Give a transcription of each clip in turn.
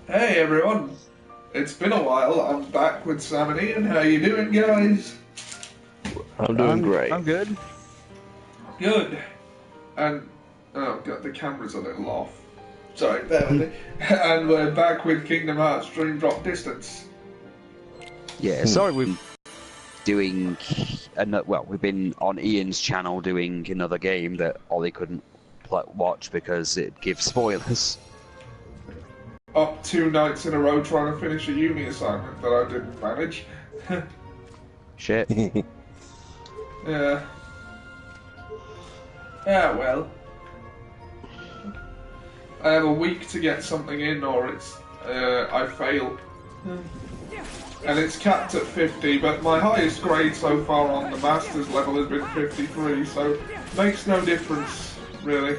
Hey everyone, it's been a while. I'm back with Sam and Ian. How you doing, guys? I'm doing I'm great. good. Good. And oh god, the camera's a little off. Sorry, bear with me. And we're back with Kingdom Hearts Dream Drop Distance. Yeah, sorry we're doing well, we've been on Ian's channel doing another game that Ollie couldn't watch because it gives spoilers. Up 2 nights in a row trying to finish a uni assignment that I didn't manage. Shit. Yeah. Yeah, well. I have a week to get something in or it's I fail. And it's capped at 50, but my highest grade so far on the Masters level has been 53, so makes no difference, really.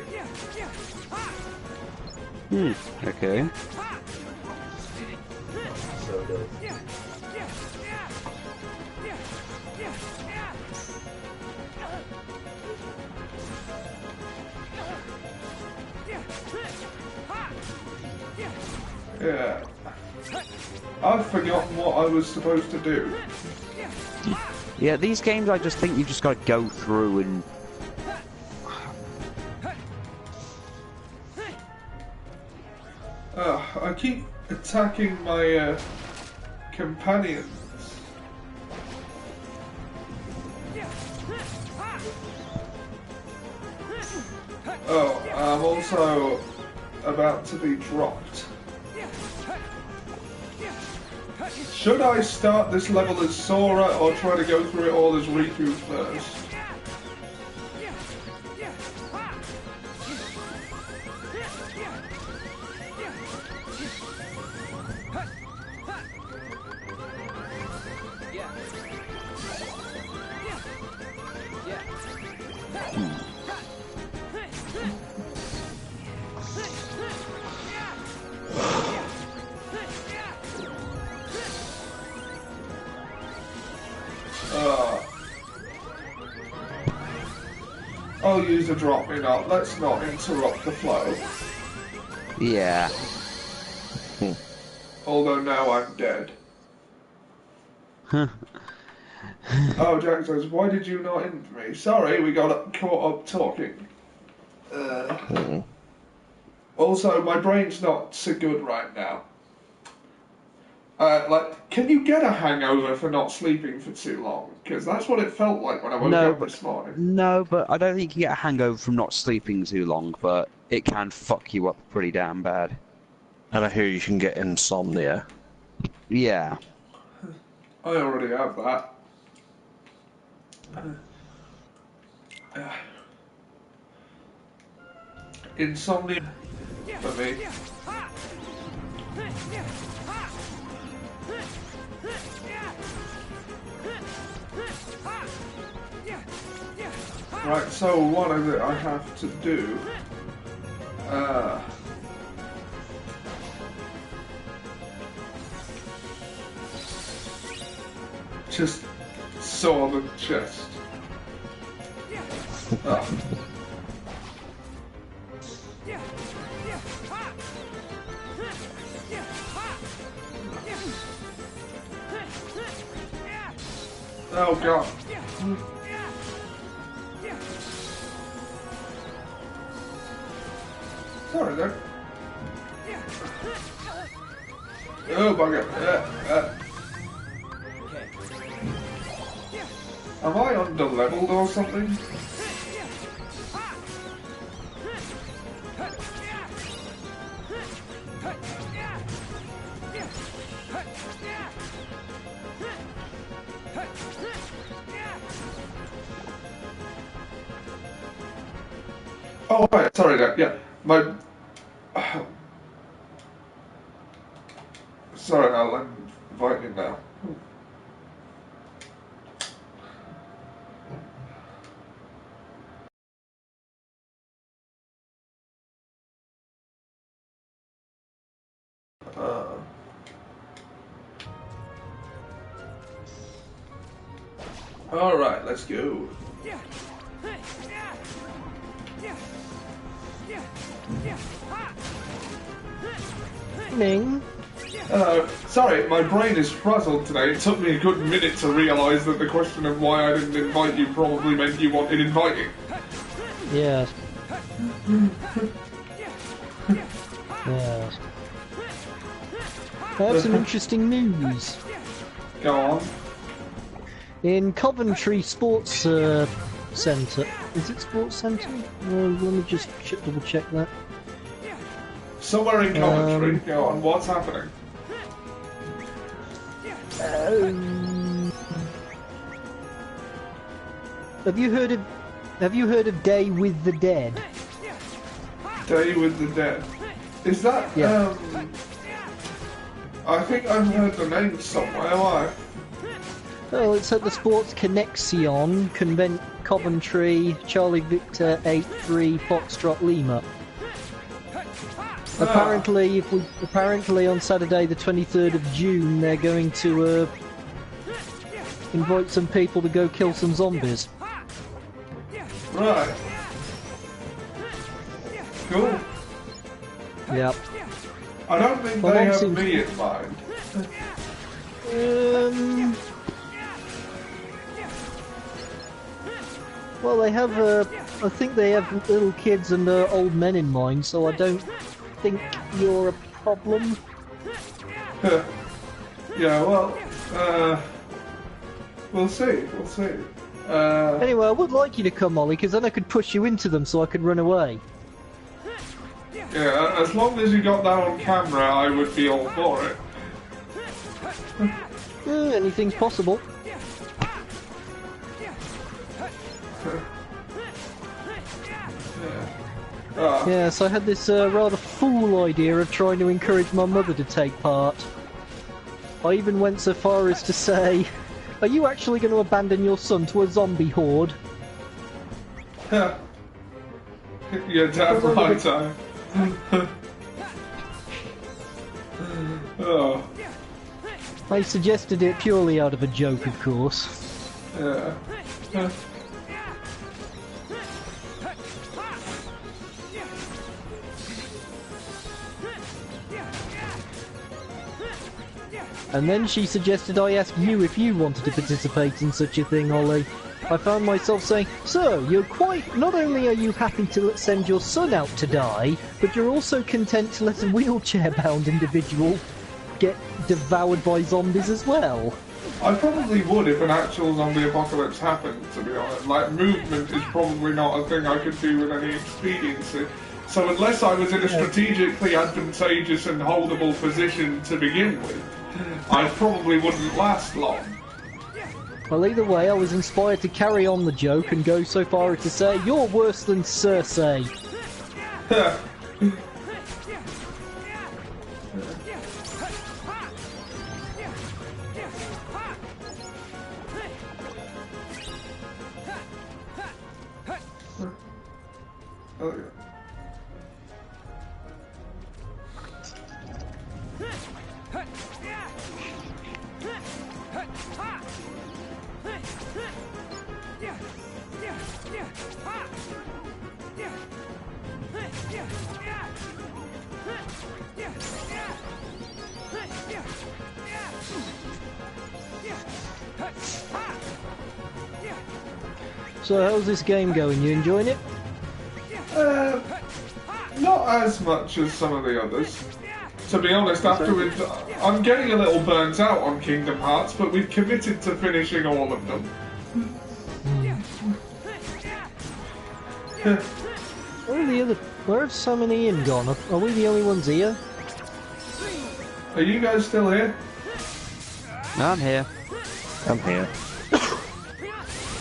Okay. Yeah. I've forgotten what I was supposed to do. Yeah, these games I just think you just gotta go through and I keep attacking my companions. Oh, I'm also about to be dropped. Should I start this level as Sora or try to go through it all as Riku first? I'll use a drop me not. Let's not interrupt the flow. yeah. Although now I'm dead. Oh, Jack says, why did you not end me? Sorry, we got caught up talking. Also, my brain's not so good right now. Can you get a hangover for not sleeping for too long? Because that's what it felt like when I woke up this morning. No, but I don't think you get a hangover from not sleeping too long, but it can fuck you up pretty damn bad. And I hear you can get insomnia. Yeah. I already have that. Insomnia for me. Right, so what is it I have to do? Just saw the chest. Oh. Oh god. Sorry there. Oh bugger. Am I under-leveled or something? Oh, right, sorry, Dad. Yeah, my... Sorry, I'll invite you now. Alright, let's go. Ning. Sorry, my brain is frazzled today. It took me a good minute to realise that the question of why I didn't invite you probably meant you wanted inviting. Yes. Yes. I have some interesting news. Go on. In Coventry Sports Centre. Is it Sports Centre? Let me just double check that. Somewhere in Coventry. Go on. What's happening? Have you heard of Day with the Dead? Day with the Dead. Is that? Yeah. I think I've heard the name somewhere. Why? Well, it's at the Sports Connexion, Convent Coventry, Charlie Victor 83 Foxtrot Lima. Apparently on Saturday the 23rd of June they're going to invite some people to go kill some zombies. Right. Cool. Yep. I don't think Well, they one have seems- me in mind. Well, they have. I think they have little kids and old men in mind, so I don't think you're a problem. Yeah, well, we'll see. We'll see. Anyway, I would like you to come, Ollie, because then I could push you into them so I could run away. Yeah, as long as you got that on camera, I would be all for it. Anything's possible. Yes, I had this rather fool idea of trying to encourage my mother to take part. I even went so far as to say, are you actually going to abandon your son to a zombie horde? You're damn right, I. Oh. I suggested it purely out of a joke, of course. Yeah. And then she suggested I ask you if you wanted to participate in such a thing, Ollie. I found myself saying, so, not only are you happy to send your son out to die, but you're also content to let a wheelchair-bound individual get devoured by zombies as well. I probably would if an actual zombie apocalypse happened, to be honest. Like, movement is probably not a thing I could do with any expediency. So unless I was in a strategically advantageous and holdable position to begin with, I probably wouldn't last long. Well, either way, I was inspired to carry on the joke and go so far as to say, you're worse than Cersei. Oh, yeah. So how's this game going? You enjoying it? Not as much as some of the others. To be honest, I'm getting a little burnt out on Kingdom Hearts, but we've committed to finishing all of them. Where's Sam and Ian gone? Are we the only ones here? Are you guys still here? No, I'm here. I'm here.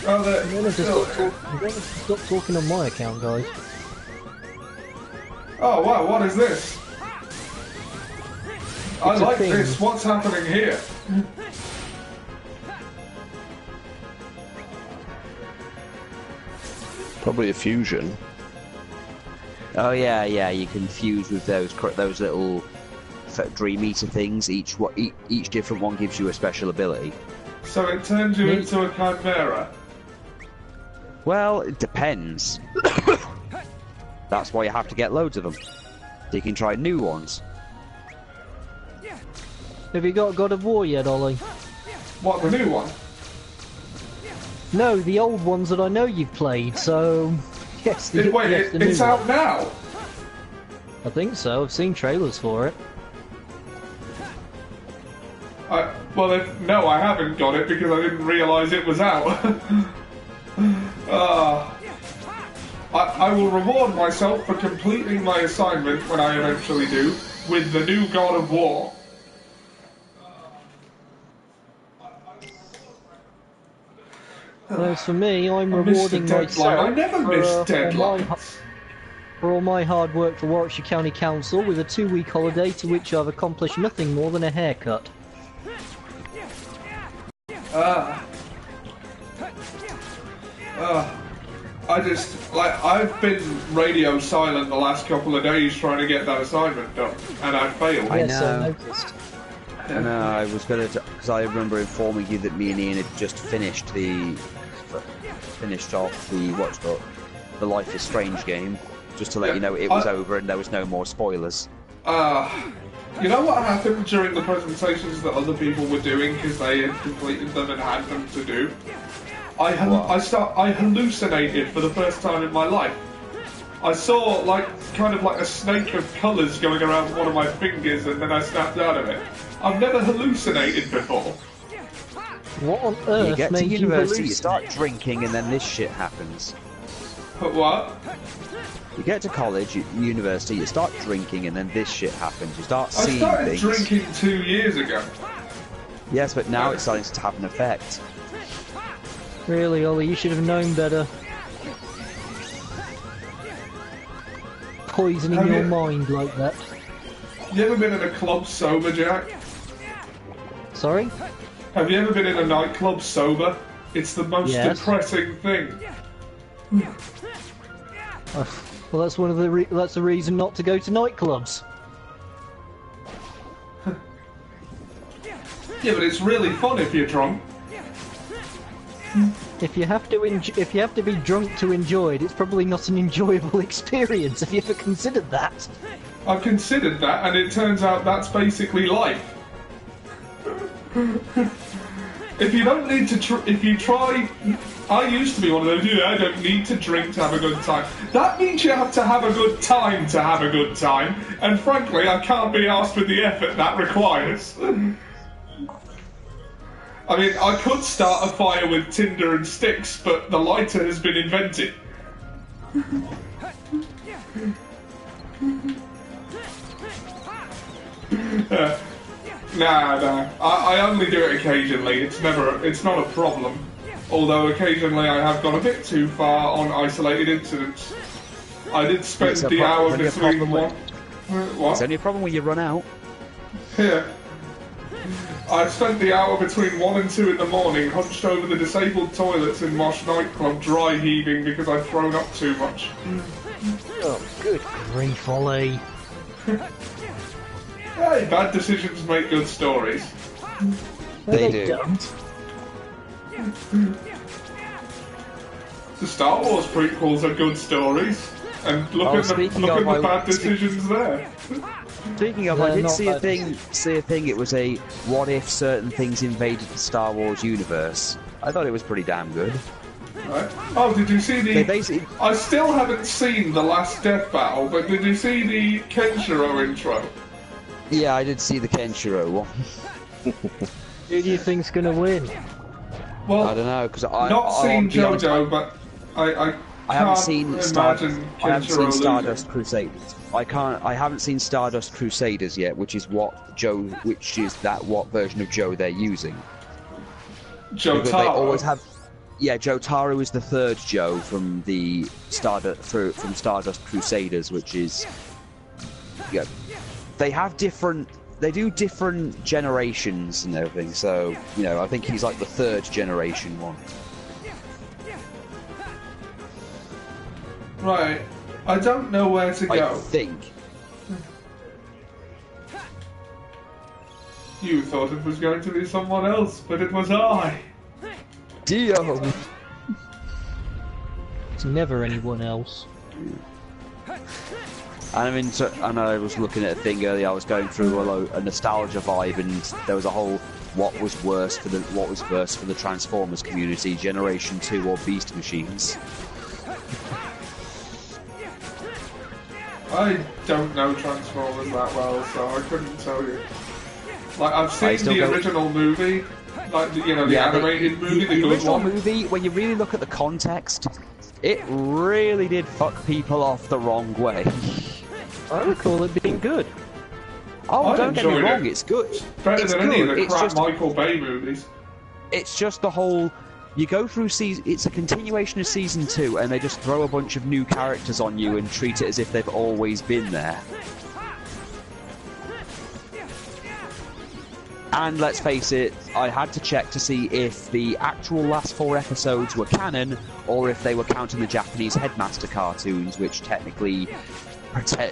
Oh, I'm gonna stop talking on my account, guys. Oh, wow, what is this? I It's a like thing. this. What's happening here? Probably a fusion. Oh yeah, you can fuse with those little Dream Eater things. Each different one gives you a special ability. So it turns you into a chimera. Well, it depends. That's why you have to get loads of them. So you can try new ones. Have you got God of War yet, Ollie? What, the new one? No, the old ones that I know you've played, so... Yes, the, Wait, yes, the new it's one. out now? I think so, I've seen trailers for it. Well, no, I haven't got it because I didn't realise it was out. I will reward myself for completing my assignment when I eventually do with the new God of War. Whereas for me, I'm I missed the rewarding deadline. myself I never miss deadlines. for all my hard work for Warwickshire County Council with a 2-week holiday to which I've accomplished nothing more than a haircut. I've been radio silent the last couple of days trying to get that assignment done, and I failed. I Yes, know. I noticed. No, I was going to, because I remember informing you that me and Ian had just finished off the Life is Strange game, just to let you know it was over and there was no more spoilers. You know what happened during the presentations that other people were doing because they had completed them and had them to do? I hallucinated for the first time in my life. I saw kind of like a snake of colours going around one of my fingers, and then I snapped out of it. I've never hallucinated before. What on You earth get to made you university, you hallucinate? start drinking, and then this shit happens. But what? You get to college, university, you start drinking, and then this shit happens. You start I seeing started things. drinking 2 years ago. Yes, but now it's starting to have an effect. Really, Ollie, you should have known better. Poisoning Have your you- mind like that. You ever been in a club sober, Jack? Sorry? Have you ever been in a nightclub sober? It's the most Yes. depressing thing. Well, that's one of the that's the reason not to go to nightclubs. Yeah, but it's really fun if you're drunk. If you have to be drunk to enjoy it, it's probably not an enjoyable experience. Have you ever considered that? I've considered that, and it turns out that's basically life. If you don't need to, if you try, I used to be one of those. Yeah, I don't need to drink to have a good time. That means you have to have a good time to have a good time, and frankly, I can't be asked with the effort that requires. I mean, I could start a fire with tinder and sticks, but the lighter has been invented. Nah. I only do it occasionally. It's not a problem. Although occasionally I have gone a bit too far on isolated incidents. I did spend It's a the pro- hour it's only a between problem one. It's What? only a problem when you run out. Yeah. I spent the hour between 1 and 2 in the morning hunched over the disabled toilets in Mosh nightclub, dry heaving because I'd thrown up too much. Oh, good grief, Ollie. Hey, bad decisions make good stories. They do. Don't. The Star Wars prequels are good stories, and look Oh, at the speaking of, bad decisions there. Speaking of, They're I did not see a bad. thing. It was a what if certain things invaded the Star Wars universe. I thought it was pretty damn good. Right. Oh, did you see They the... basically, I still haven't seen the last Death Battle, but did you see the Kenshiro intro? yeah, I did see the Kenshiro one. Who do you think's gonna win? Well, I don't know because not seen JoJo, but I haven't can't seen imagine I haven't Kenshiro seen losing. Stardust Crusaders. I haven't seen Stardust Crusaders yet, which is what version of Joe they're using. Because they always have. Yeah, Jotaro is the third Joe from the Stardust Crusaders, which is. Yeah, they do different generations and everything. So I think he's like the third generation one. Right. I don't know where to I go. think. You thought it was going to be someone else, but it was I. Dio. It's never anyone else. And I was looking at a thing earlier. I was going through a nostalgia vibe, and there was a whole what was worse for the Transformers community, Generation 2 or Beast Machines. I don't know Transformers that well, so I couldn't tell you. Like, I've seen the original movie, like, the animated movie, the good original one. movie, when you really look at the context, it really did fuck people off the wrong way. I recall it being good. Oh, don't get me wrong, it's good. Better than any of the crap Michael Bay movies. It's just the whole... You go through season... It's a continuation of Season 2, and they just throw a bunch of new characters on you and treat it as if they've always been there. And let's face it, I had to check to see if the actual last 4 episodes were canon, or if they were counting the Japanese Headmaster cartoons, which technically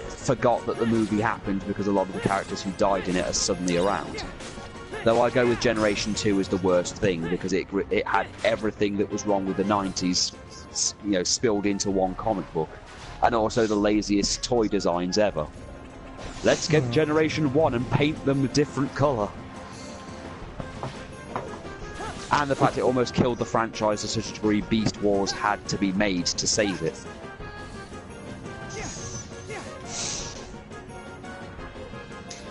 forgot that the movie happened because a lot of the characters who died in it are suddenly around. Though I go with Generation 2 as the worst thing, because it had everything that was wrong with the 90s, spilled into one comic book. And also the laziest toy designs ever. Let's get Generation 1 and paint them a different colour. And the fact it almost killed the franchise to such a degree, Beast Wars had to be made to save it.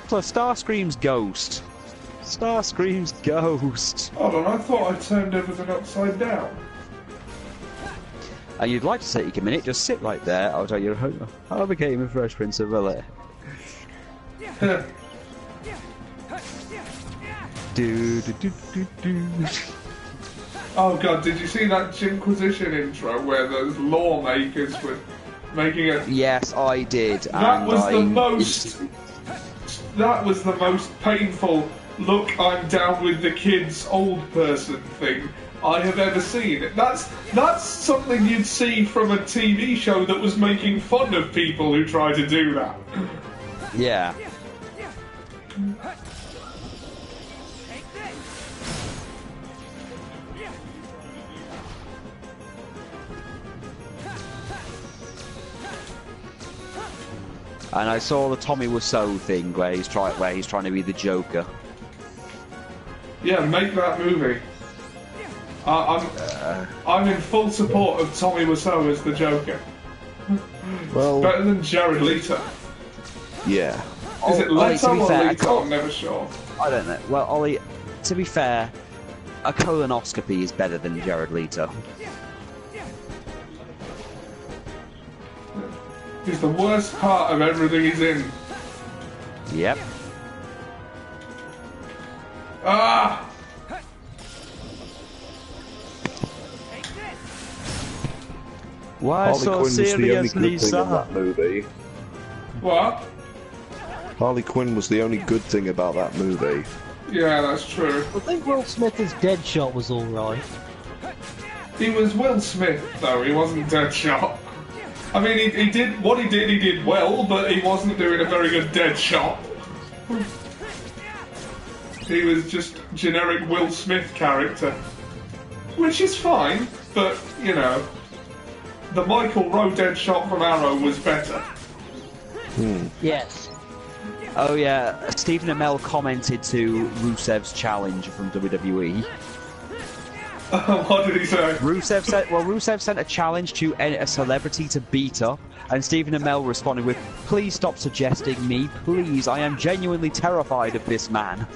Plus, Starscream's Ghost. Starscream's Ghost. Hold on, I thought I turned everything upside down. And you'd like to take a minute, just sit right there. I'll tell you how I became a Fresh Prince of Bel-Air. Oh god, did you see that Jinquisition intro where those lawmakers were making it? Yes, I did. That was the most painful look I'm down with the kids old person thing I have ever seen. That's something you'd see from a TV show that was making fun of people who try to do that. Yeah. And I saw the Tommy Wiseau thing where he's trying to be the Joker. Yeah, make that movie. I'm in full support of Tommy Wiseau as the Joker. Well, better than Jared Leto. Yeah. Is it Leto or fair, Leto? I'm never sure. I don't know. Well, Ollie, to be fair, a colonoscopy is better than Jared Leto. He's the worst part of everything he's in. Yep. Ah! Harley Why so Quinn was the only serious, good thing in Lisa? that movie. What? Harley Quinn was the only good thing about that movie. Yeah, that's true. I think Will Smith as Deadshot was alright. He was Will Smith, though. He wasn't Deadshot. I mean, he did what he did well, but he wasn't doing a very good Deadshot. He was just generic Will Smith character. Which is fine, but, the Michael Rowe Deadshot from Arrow was better. Yes. Oh yeah, Stephen Amell commented to Rusev's challenge from WWE. What did he say? Rusev sent a challenge to a celebrity to beat up, and Stephen Amell responded with, "Please stop suggesting me, please. I am genuinely terrified of this man."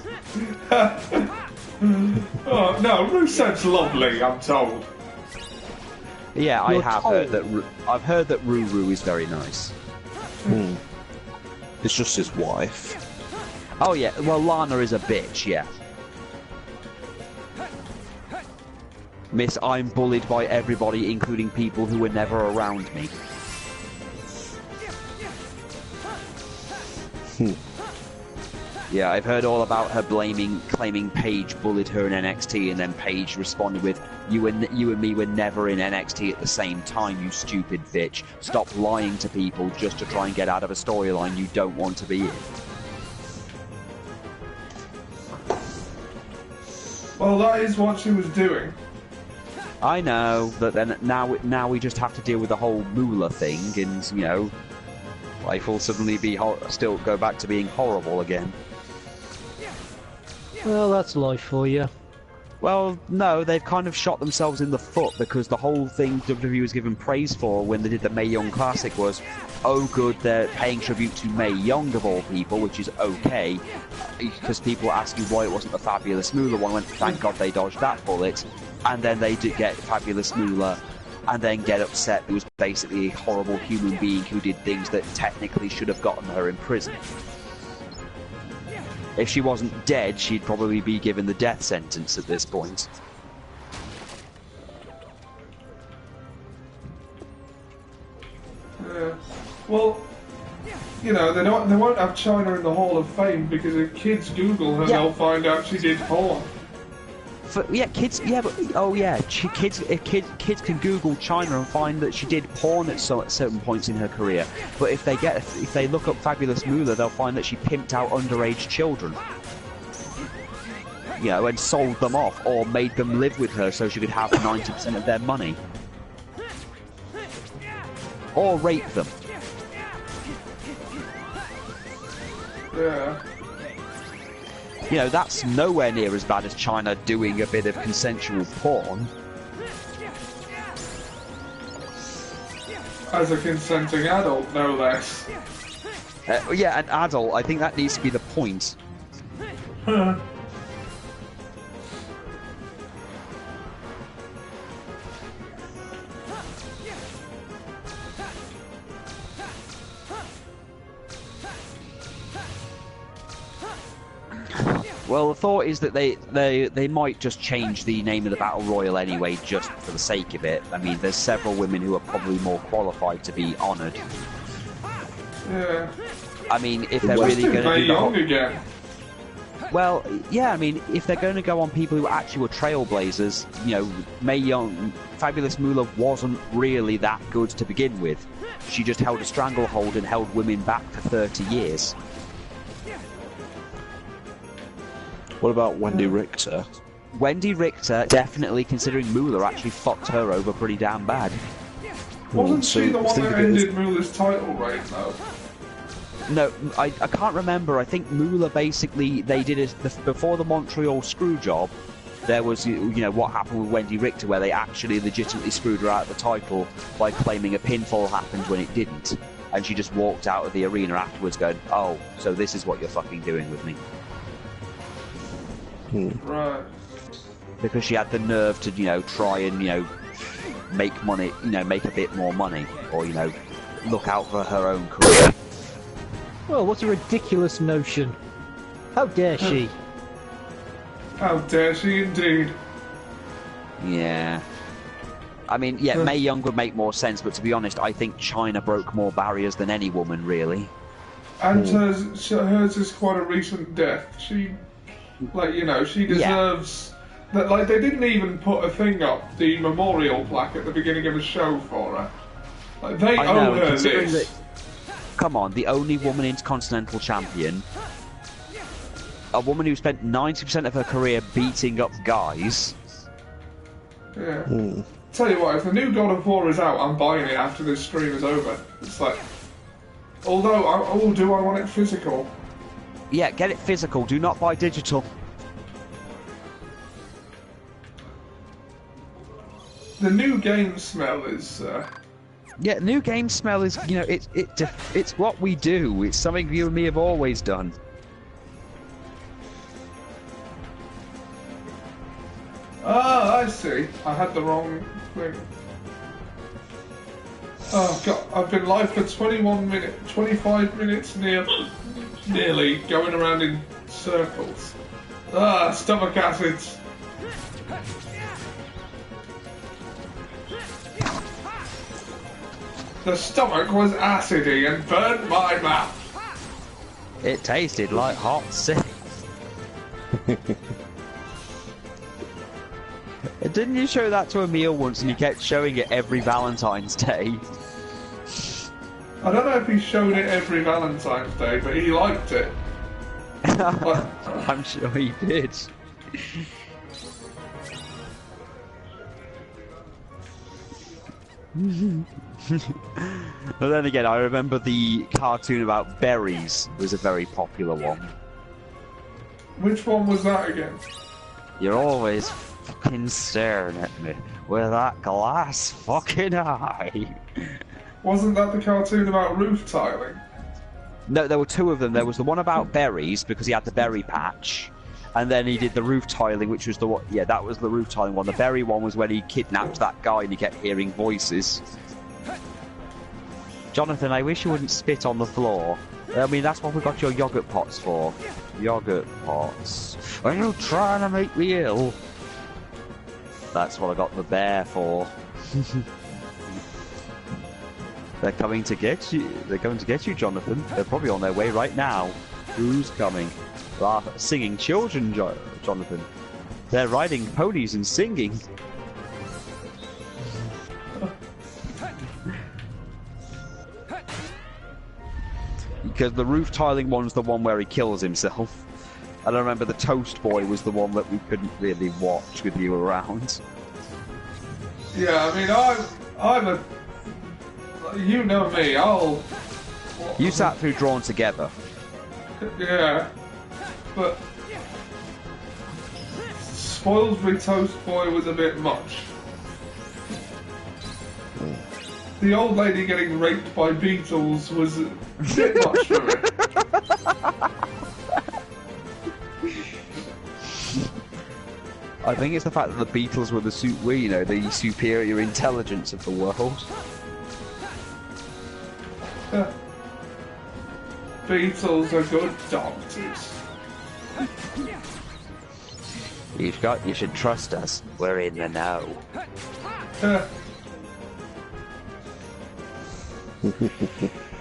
Oh no, Rusev's lovely, I'm told. Yeah, I've heard that Ruru is very nice. It's just his wife. Oh yeah, well Lana is a bitch, yeah. Miss, I'm bullied by everybody, including people who were never around me. Yeah, I've heard all about her claiming Paige bullied her in NXT, and then Paige responded with, you and me were never in NXT at the same time, you stupid bitch. Stop lying to people just to try and get out of a storyline you don't want to be in." Well, that is what she was doing. I know, but then now we just have to deal with the whole Moolah thing, and life will suddenly be still go back to being horrible again. Well, that's life for you. Well, no, they've kind of shot themselves in the foot because the whole thing WWE was given praise for when they did the Mae Young Classic was, oh good, they're paying tribute to Mae Young of all people, which is okay, because people ask you why it wasn't the Fabulous Moolah one. I went, thank God they dodged that bullet, and then they did get Fabulous Moolah, and then get upset it was basically a horrible human being who did things that technically should have gotten her in prison. If she wasn't dead, she'd probably be given the death sentence at this point. Yeah. Well, you know, they won't have China in the Hall of Fame because if kids Google her, they'll find out she did porn. Kids can Google China and find that she did porn at certain points in her career. But if they look up Fabulous Moolah, they'll find that she pimped out underage children, you know, and sold them off or made them live with her so she could have 90% of their money, or rape them. Yeah. You know, that's nowhere near as bad as China doing a bit of consensual porn. As a consenting adult, no less. Yeah, an adult. I think that needs to be the point. Well, the thought is that they might just change the name of the Battle Royal anyway, just for the sake of it. I mean, there's several women who are probably more qualified to be honoured. Yeah. I mean, if they're really going to do the whole... again. Well, yeah, I mean, if they're going to go on people who actually were trailblazers, you know, Mae Young, Fabulous Moolah wasn't really that good to begin with. She just held a stranglehold and held women back for 30 years. What about Wendy Richter? Wendy Richter, definitely, considering Moolah actually fucked her over pretty damn bad. Wasn't she the one think that of it as- ended Moolah's title reign, though? No, I can't remember. I think Moolah basically, they did it before the Montreal screw job. There was, you know, what happened with Wendy Richter, where they actually legitimately screwed her out of the title by claiming a pinfall happened when it didn't. And she just walked out of the arena afterwards going, oh, so this is what you're fucking doing with me. Right. Because she had the nerve to, you know, try and, you know, make money, you know, make a bit more money, or, you know, look out for her own career. Well, what a ridiculous notion. How dare she? How dare she indeed. Yeah. I mean, yeah, Mae Young would make more sense, but to be honest, I think China broke more barriers than any woman, really. And hers is quite a recent death. She, like, you know, she deserves... That, like, they didn't even put a thing up, the memorial plaque at the beginning of the show for her. Like, they owe her this. That, come on, the only woman intercontinental champion, a woman who spent 90% of her career beating up guys. Yeah. Tell you what, if the new God of War is out, I'm buying it after this stream is over. It's like... Although, do I want it physical? Yeah, get it physical, do not buy digital. The new game smell is... Yeah, new game smell is, you know, it's what we do. It's something you and me have always done. Ah, I see. I had the wrong thing. Oh god, I've been live for 25 minutes nearly, going around in circles. Ah, stomach acids. The stomach was acidy and burnt my mouth. It tasted like hot sick. Didn't you show that to Emil once and you kept showing it every Valentine's Day? I don't know if he showed it every Valentine's Day, but he liked it. I'm sure he did. But then again, I remember the cartoon about berries was a very popular one. Which one was that again? You're always fucking staring at me with that glass fucking eye. Wasn't that the cartoon about roof tiling? No, there were two of them. There was the one about berries, because he had the berry patch. And then he did the roof tiling, which was the one... Yeah, that was the roof tiling one. The berry one was when he kidnapped that guy and he kept hearing voices. Jonathan, I wish you wouldn't spit on the floor. I mean, that's what we got your yogurt pots for. Yogurt pots. Are you trying to make me ill? That's what I got the bear for. They're coming to get you. They're coming to get you, Jonathan. They're probably on their way right now. Who's coming? Singing children, Jonathan. They're riding ponies and singing. Because the roof tiling one's the one where he kills himself. And I remember the Toast Boy was the one that we couldn't really watch with you around. Yeah, I mean, I'm a... You know me, You sat through Drawn Together. Yeah. But... Spoilsbury Toast Boy was a bit much. The old lady getting raped by beetles was a bit much for me. I think it's the fact that the Beatles were the superior intelligence of the world. Beetles are good doctors. You should trust us. We're in the know.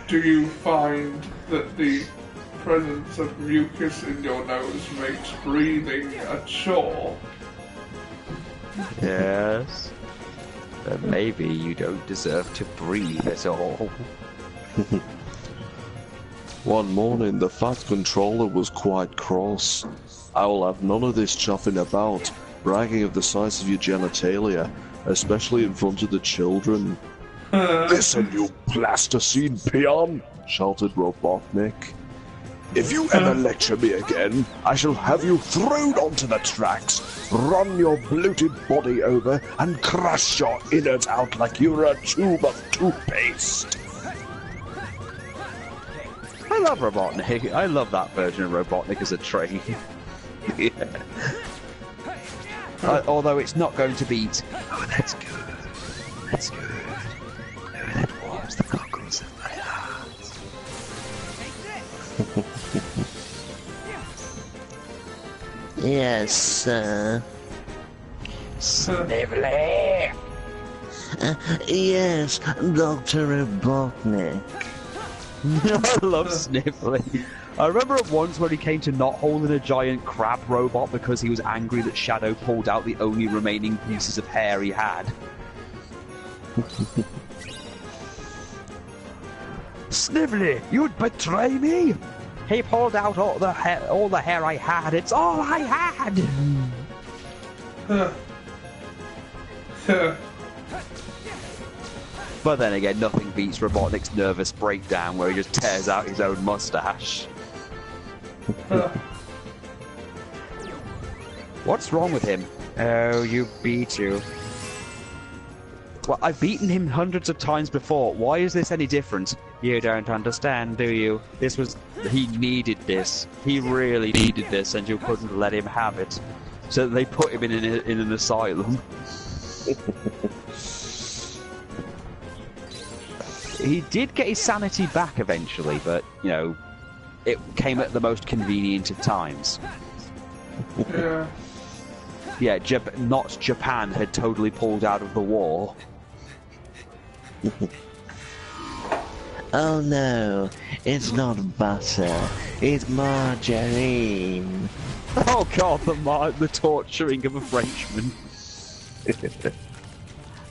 Do you find that the presence of mucus in your nose makes breathing a chore? Yes. But maybe you don't deserve to breathe at all. One morning, the Fat Controller was quite cross. I will have none of this chuffing about, bragging of the size of your genitalia, especially in front of the children. Listen, you plasticine peon, shouted Robotnik. If you ever lecture me again, I shall have you thrown onto the tracks, run your bloated body over, and crush your innards out like you were a tube of toothpaste. I love Robotnik. I love that version of Robotnik as a train. Yeah. Although it's not going to beat. Oh, that's good. That's good. Oh, that warms the cockles of my heart. Yes, sir. Snively! Yes, Dr. Robotnik. I love Snively. I remember at once when he came to knothole in a giant crab robot because he was angry that Shadow pulled out the only remaining pieces of hair he had. Snively, you'd betray me? He pulled out all the hair I had. It's all I had. But then again, nothing beats Robotnik's nervous breakdown where he just tears out his own mustache. What's wrong with him? Oh, you beat you. Well, I've beaten him hundreds of times before. Why is this any different? You don't understand, do you? He needed this. He really needed this, and you couldn't let him have it. So they put him in an asylum. He did get his sanity back eventually, but, you know, it came at the most convenient of times. Yeah. Yeah, not Japan had totally pulled out of the war. Oh no, it's not butter, it's margarine. Oh god, the torturing of a Frenchman.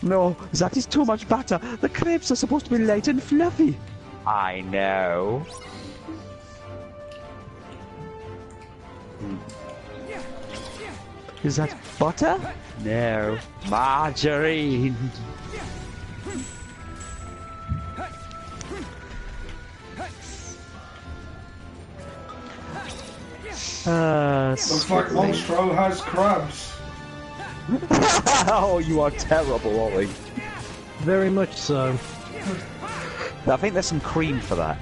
No, that is too much butter. The crepes are supposed to be light and fluffy. I know. Is that butter? No, margarine. Looks like Monstro has crabs. Oh, you are terrible, Ollie. Very much so. I think there's some cream for that.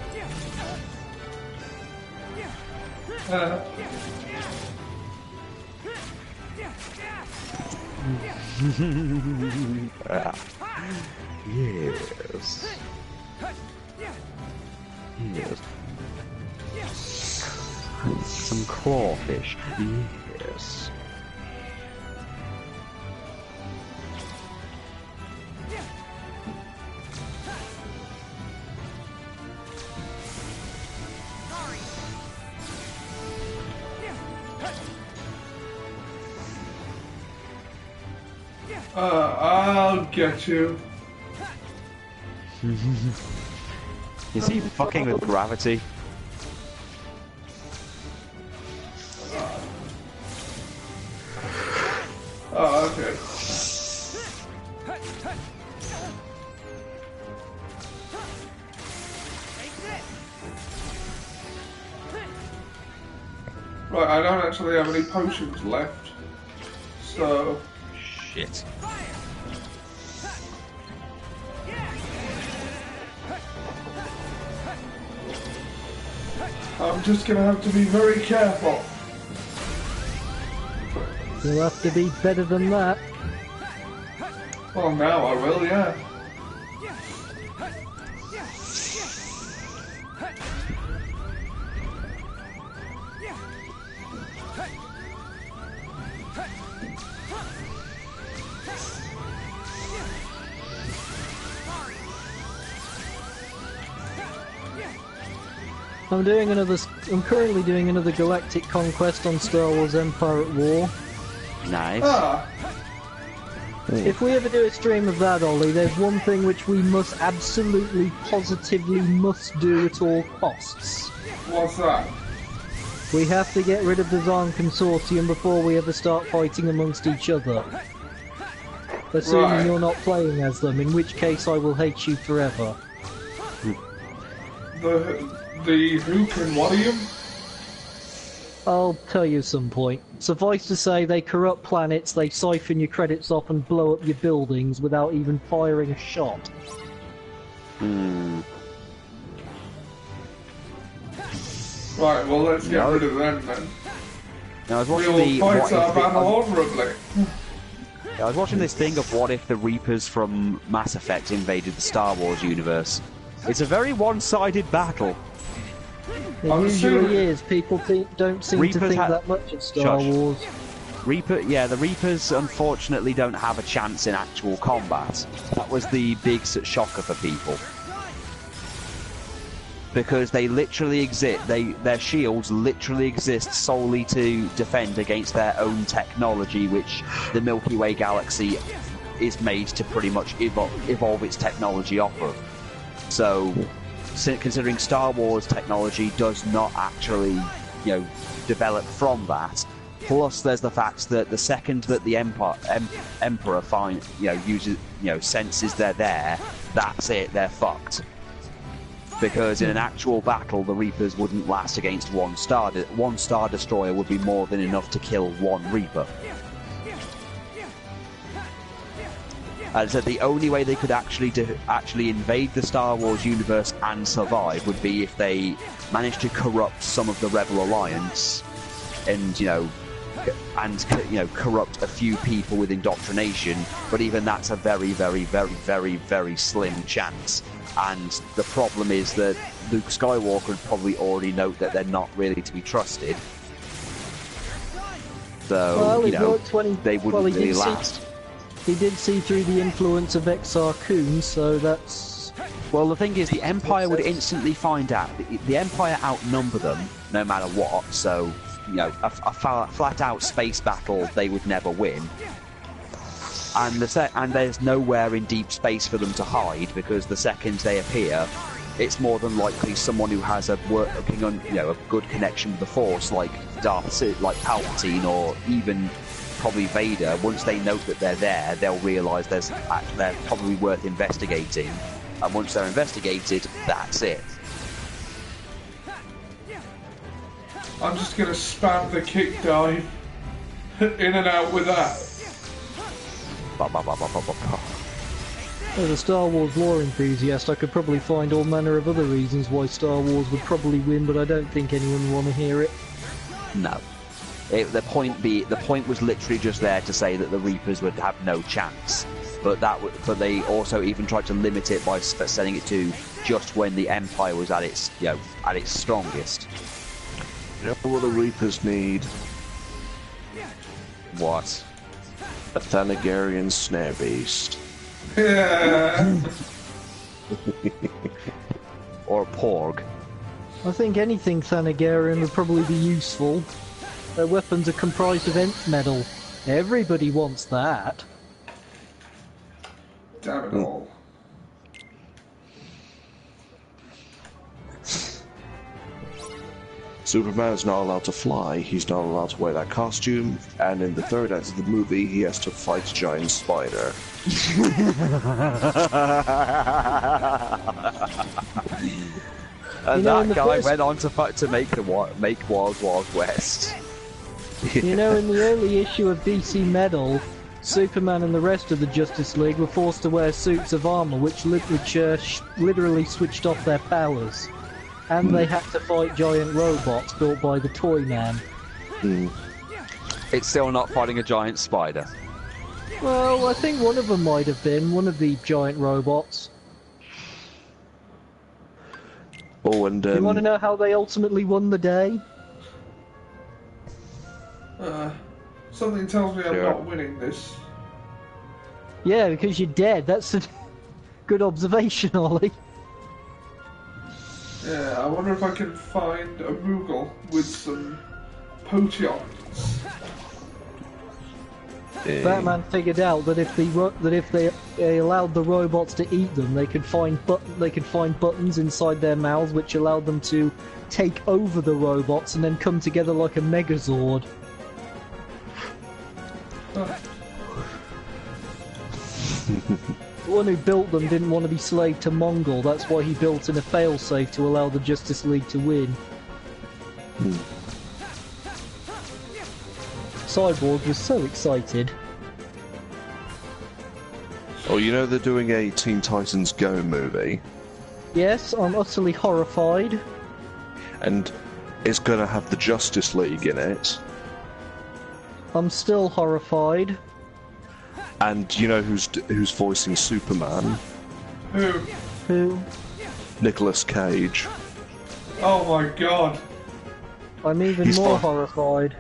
Yes. Yes. Some crawfish. Yes. I'll get you. Is he fucking with gravity? Oh, okay. Right, I don't actually have any potions left, so... Shit. I'm just gonna have to be very careful. You'll have to be better than that. Well, now I will, yeah. I'm currently doing another Galactic Conquest on Star Wars Empire at War. Nice. Ah, If we ever do a stream of that, Ollie, there's one thing which we must absolutely, positively must do at all costs. what's that? We have to get rid of the Zahn Consortium before we ever start fighting amongst each other. Assuming Right. you're not playing as them, in which case I will hate you forever. The who can what you? I'll tell you some point. Suffice to say, they corrupt planets, they siphon your credits off and blow up your buildings without even firing a shot. Right, well let's get rid of them then. Now, I was We watching will the. fight what our if the- battle honourably. I was watching this thing of what if the Reapers from Mass Effect invaded the Star Wars universe. It's a very one-sided battle. It I'm usually assuming- is. People don't seem to Reapers think ha- that much of Star Shush. Wars. The Reapers unfortunately don't have a chance in actual combat. That was the big shocker for people. Because they literally exist, their shields literally exist solely to defend against their own technology, which the Milky Way galaxy is made to pretty much evolve its technology off of. So, considering Star Wars technology does not actually, develop from that. Plus, there's the fact that the second that the Emperor senses they're there, that's it, they're fucked. Because in an actual battle, the Reapers wouldn't last against one Star. One Star Destroyer would be more than enough to kill one Reaper. And so the only way they could actually invade the Star Wars universe and survive would be if they managed to corrupt some of the Rebel Alliance, and corrupt a few people with indoctrination. But even that's a very, very, very, very, very slim chance. And the problem is that Luke Skywalker would probably already note that they're not really to be trusted. So, Well, it worked when they wouldn't really last. He did see through the influence of Exar Kun, so that's... Well, the thing is, the Empire would instantly find out. The Empire outnumber them, no matter what, so, a flat-out space battle they would never win. And there's nowhere in deep space for them to hide, because the second they appear, it's more than likely someone who has a good connection with the Force, like like Palpatine, or even probably Vader. Once they note that they're there, they'll realise they're probably worth investigating. And once they're investigated, that's it. I'm just gonna spam the kick dive in and out with that. Ba, ba, ba, ba, ba, ba, ba. As a Star Wars lore enthusiast, I could probably find all manner of other reasons why Star Wars would probably win, but I don't think anyone would want to hear it. No. The point was literally just there to say that the Reapers would have no chance. But they also even tried to limit it by setting it to just when the Empire was at its strongest. You know what the Reapers need? What? A Thanagarian snare beast. Yeah. Or a Porg. I think anything Thanagarian would probably be useful. Their weapons are comprised of Nth metal. Everybody wants that. Damn it all. Superman's not allowed to fly, he's not allowed to wear that costume, and in the third act of the movie, he has to fight a giant spider. And You know, in that the guy first- went on to make Wild Wild West. You know, in the early issue of DC Metal, Superman and the rest of the Justice League were forced to wear suits of armor which literally switched off their powers. And they had to fight giant robots built by the Toyman. It's still not fighting a giant spider. Well, I think one of them might have been, one of the giant robots. Oh, and You want to know how they ultimately won the day? Something tells me I'm Sure. not winning this. Yeah, because you're dead. That's a good observation, Ollie. Yeah, I wonder if I can find a Moogle with some potions. Batman figured out that if they allowed the robots to eat them, they could find buttons inside their mouths which allowed them to take over the robots and then come together like a Megazord. The one who built them didn't want to be slave to Mongol. That's why he built in a failsafe to allow the Justice League to win. Cyborg was so excited. Oh, you know they're doing a Teen Titans Go movie, Yes, I'm utterly horrified. and it's gonna have the Justice League in it. I'm still horrified. And you know who's voicing Superman? Who? Who? Nicolas Cage. Oh my god. I'm even He's more fine. horrified.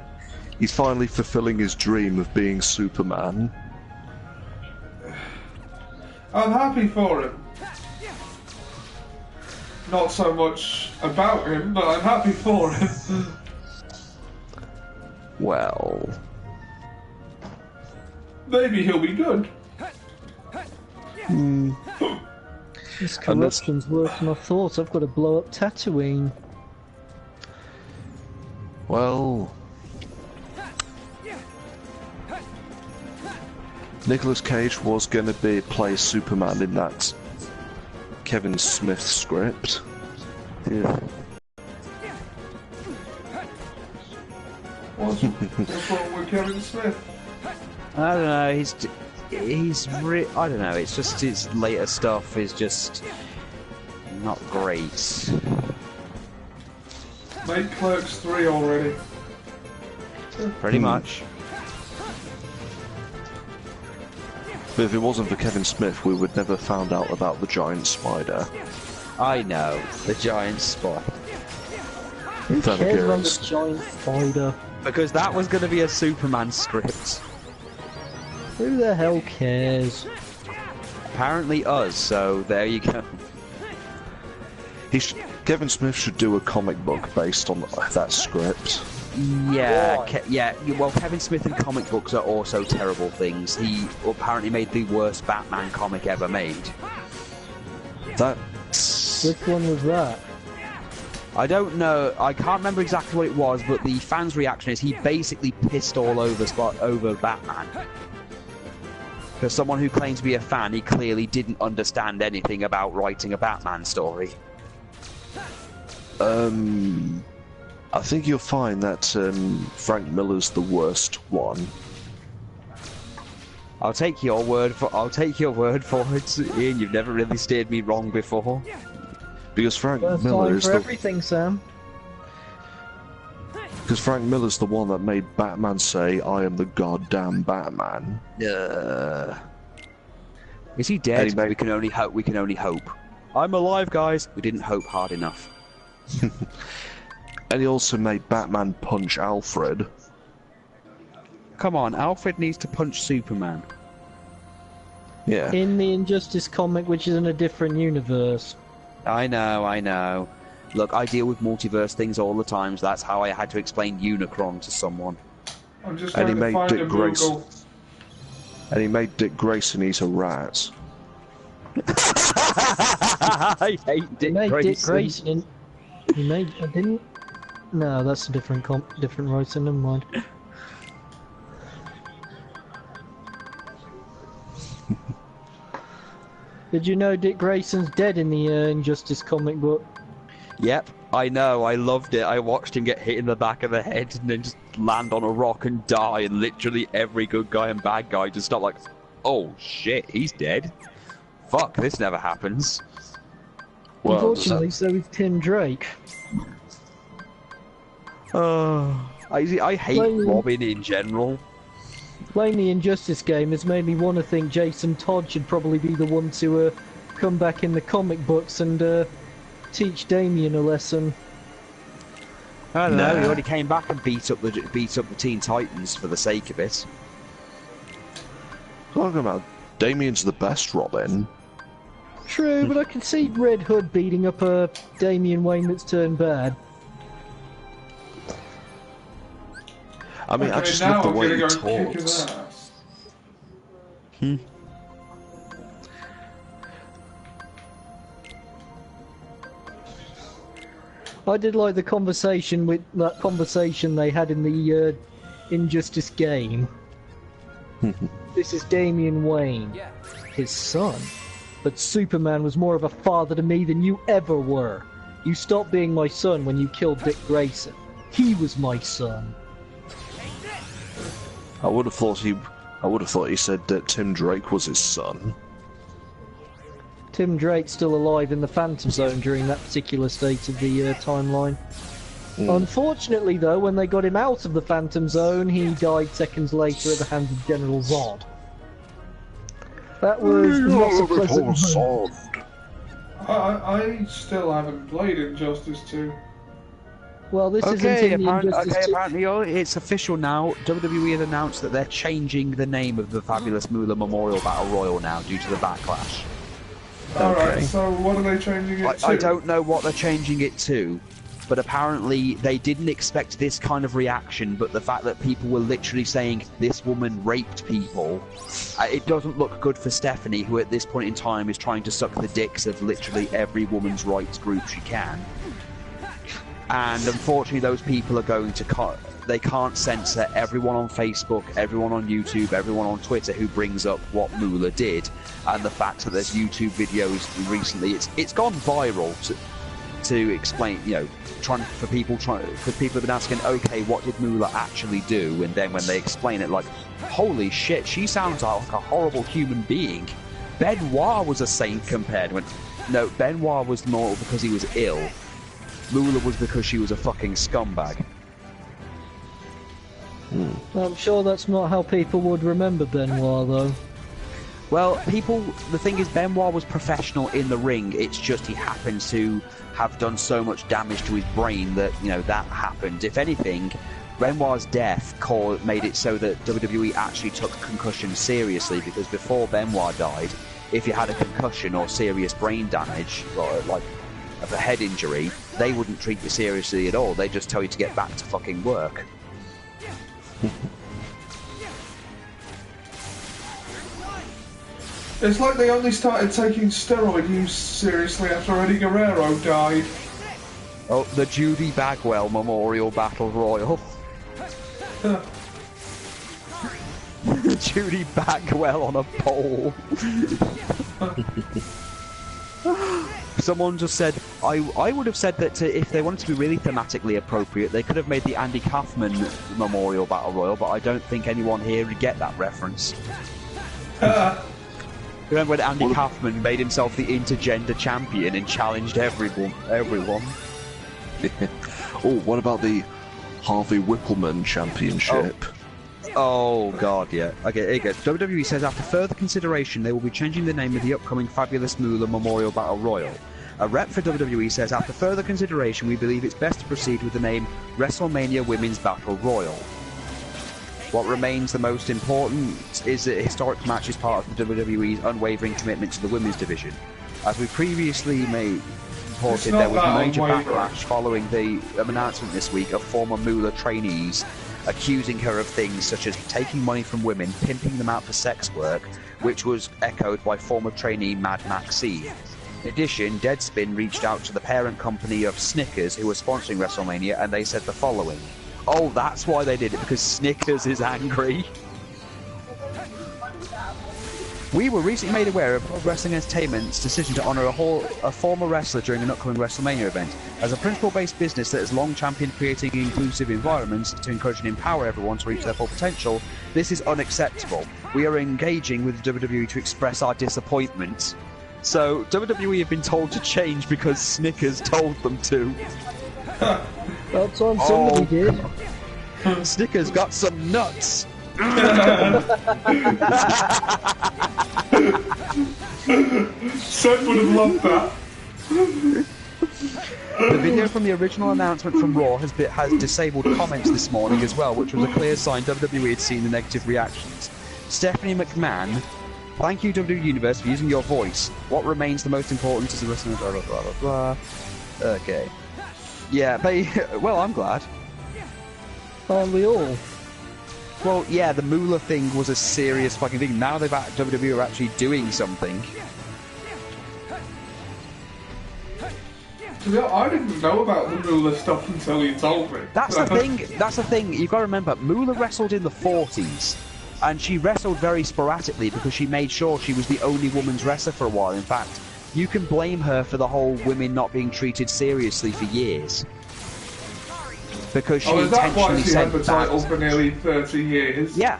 He's finally fulfilling his dream of being Superman. I'm happy for him. Not so much about him, but I'm happy for him. Well, Maybe he'll be good. This corruption's worse than I thought. I've got to blow up Tatooine. well... Nicolas Cage was going to play Superman in that Kevin Smith script. Yeah. What's wrong with Kevin Smith? I don't know. I don't know. It's just his later stuff is just not great. Make Clerks 3 already. Pretty much. But if it wasn't for Kevin Smith, we would never found out about the giant spider. I know the giant spider Who cares about Thanagarians. the giant spider? because that was going to be a Superman script. Who the hell cares? Apparently us. So there you go. Kevin Smith should do a comic book based on that script. Yeah, Why? well, Kevin Smith and comic books are also terrible things. He apparently made the worst Batman comic ever made. That's... Which one was that? I don't know. I can't remember exactly what it was, but the fans' reaction is he basically pissed all over Batman. For someone who claims to be a fan, he clearly didn't understand anything about writing a Batman story. I think you'll find that Frank Miller's the worst one. I'll take your word for it, Ian. You've never really steered me wrong before. Because Frank First Miller time is for the everything, Sam. because Frank Miller's the one that made Batman say, "I am the goddamn Batman." Is he dead? Anyway. We can only hope. We can only hope. I'm alive, guys. We didn't hope hard enough. And he also made Batman punch Alfred. Come on, Alfred needs to punch Superman. Yeah. In the Injustice comic, which is in a different universe. I know. Look, I deal with multiverse things all the time, so that's how I had to explain Unicron to someone. I'm just And trying he to made find Dick a Grayson. Google. And he made Dick Grayson eat a rat. I hate He Dick made Grayson. Dick Grayson in... He made... I didn't... No, that's a different different writer, never mind. Did you know Dick Grayson's dead in the Injustice comic book? Yep, I know. I loved it. I watched him get hit in the back of the head and then just land on a rock and die, and literally every good guy and bad guy just stop like, oh shit, he's dead. Fuck, this never happens. Well, Unfortunately, so is Tim Drake. I hate Well, Robin in general. Playing the Injustice game has made me want to think Jason Todd should probably be the one to come back in the comic books and teach Damian a lesson. I don't know. He Nah. already came back and beat up the Teen Titans for the sake of it. Talking about Damien's the best Robin. True, but I can see Red Hood beating up a Damian Wayne that's turned bad. I mean, I Okay, just now love the I'm way gonna he go and kick his talks. ass. I did like the conversation they had in the Injustice game. This is Damian Wayne, his son. But Superman was more of a father to me than you ever were. You stopped being my son when you killed Dick Grayson. He was my son. I would have thought he said that Tim Drake was his son. Tim Drake's still alive in the Phantom Zone during that particular state of the timeline. Unfortunately, though, when they got him out of the Phantom Zone, he died seconds later at the hands of General Zod. That was not a pleasant moment. I still haven't played Injustice 2. Well, this isn't in the Injustice 2. Apparently it's official now. WWE has announced that they're changing the name of the Fabulous Moolah Memorial Battle Royal now due to the backlash. Alright, so what are they changing it to? I don't know what they're changing it to, but apparently they didn't expect this kind of reaction, but the fact that people were literally saying this woman raped people, it doesn't look good for Stephanie, who at this point in time is trying to suck the dicks of literally every woman's rights group she can. And unfortunately those people are going to they can't censor everyone on Facebook, everyone on YouTube, everyone on Twitter who brings up what Moolah did, and the fact that there's YouTube videos recently, it's gone viral to explain, you know, people have been asking, okay, what did Moolah actually do? And then when they explain it, like, holy shit, she sounds like a horrible human being. Benoit was a saint compared when, no, Benoit was more because he was ill. Moolah was because she was a fucking scumbag. I'm sure that's not how people would remember Benoit, though. Well, the thing is, Benoit was professional in the ring. It's just he happens to have done so much damage to his brain that, you know, that happened. If anything, Benoit's death made it so that WWE actually took concussion seriously, because before Benoit died, if you had a concussion or serious brain damage, or like a head injury, they wouldn't treat you seriously at all. They just tell you to get back to fucking work. It's like they only started taking steroid use seriously after Eddie Guerrero died. Oh, the Judy Bagwell Memorial Battle Royal. Judy Bagwell on a pole. Someone just said, I would have said that if they wanted to be really thematically appropriate, they could have made the Andy Kaufman Memorial Battle Royal, but I don't think anyone here would get that reference. Remember when Andy Kaufman made himself the intergender champion and challenged everyone? Oh, what about the Harvey Whippleman Championship? Oh god, yeah. Okay, here you go. WWE says after further consideration they will be changing the name of the upcoming Fabulous Moolah Memorial Battle Royal. A rep for WWE says after further consideration we believe it's best to proceed with the name WrestleMania Women's Battle Royal. What remains the most important is that a historic match is part of the WWE's unwavering commitment to the women's division. As we previously reported, there was a major backlash following the announcement this week of former Moolah trainees accusing her of things such as taking money from women, pimping them out for sex work, which was echoed by former trainee Mad Maxine. In addition, Deadspin reached out to the parent company of Snickers, who were sponsoring WrestleMania, and they said the following. Oh, that's why they did it, because Snickers is angry. We were recently made aware of Pro Wrestling Entertainment's decision to honour a former wrestler during an upcoming WrestleMania event. As a principle-based business that has long championed creating inclusive environments to encourage and empower everyone to reach their full potential, this is unacceptable. We are engaging with WWE to express our disappointment. So, WWE have been told to change because Snickers told them to. Well, time somebody did. Snickers got some nuts! Seth would have loved that. The video from the original announcement from Raw has disabled comments this morning as well, which was a clear sign WWE had seen the negative reactions. Stephanie McMahon, thank you WWE Universe for using your voice. What remains the most important is the listener, blah blah blah blah blah. Okay. Yeah, well, I'm glad. Aren't we all? Well, yeah, the Moolah thing was a serious fucking thing. Now WWE are actually doing something. Yeah, I didn't know about the Moolah stuff until you told me. That's the thing. That's the thing. You've got to remember, Moolah wrestled in the 40s, and she wrestled very sporadically because she made sure she was the only woman's wrestler for a while. In fact, you can blame her for the whole women not being treated seriously for years. Because she is that why intentionally she had the sent title for nearly 30 years? Yeah.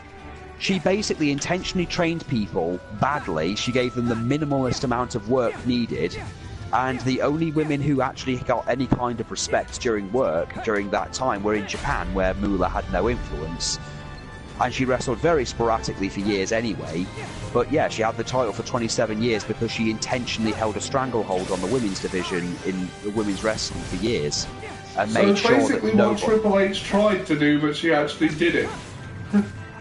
She basically intentionally trained people badly. She gave them the minimalist amount of work needed. And the only women who actually got any kind of respect during work during that time were in Japan, where Moolah had no influence. And she wrestled very sporadically for years anyway. But yeah, she had the title for 27 years because she intentionally held a stranglehold on the women's division in the women's wrestling for years. And so made sure basically that what Triple H tried to do, but she actually did it.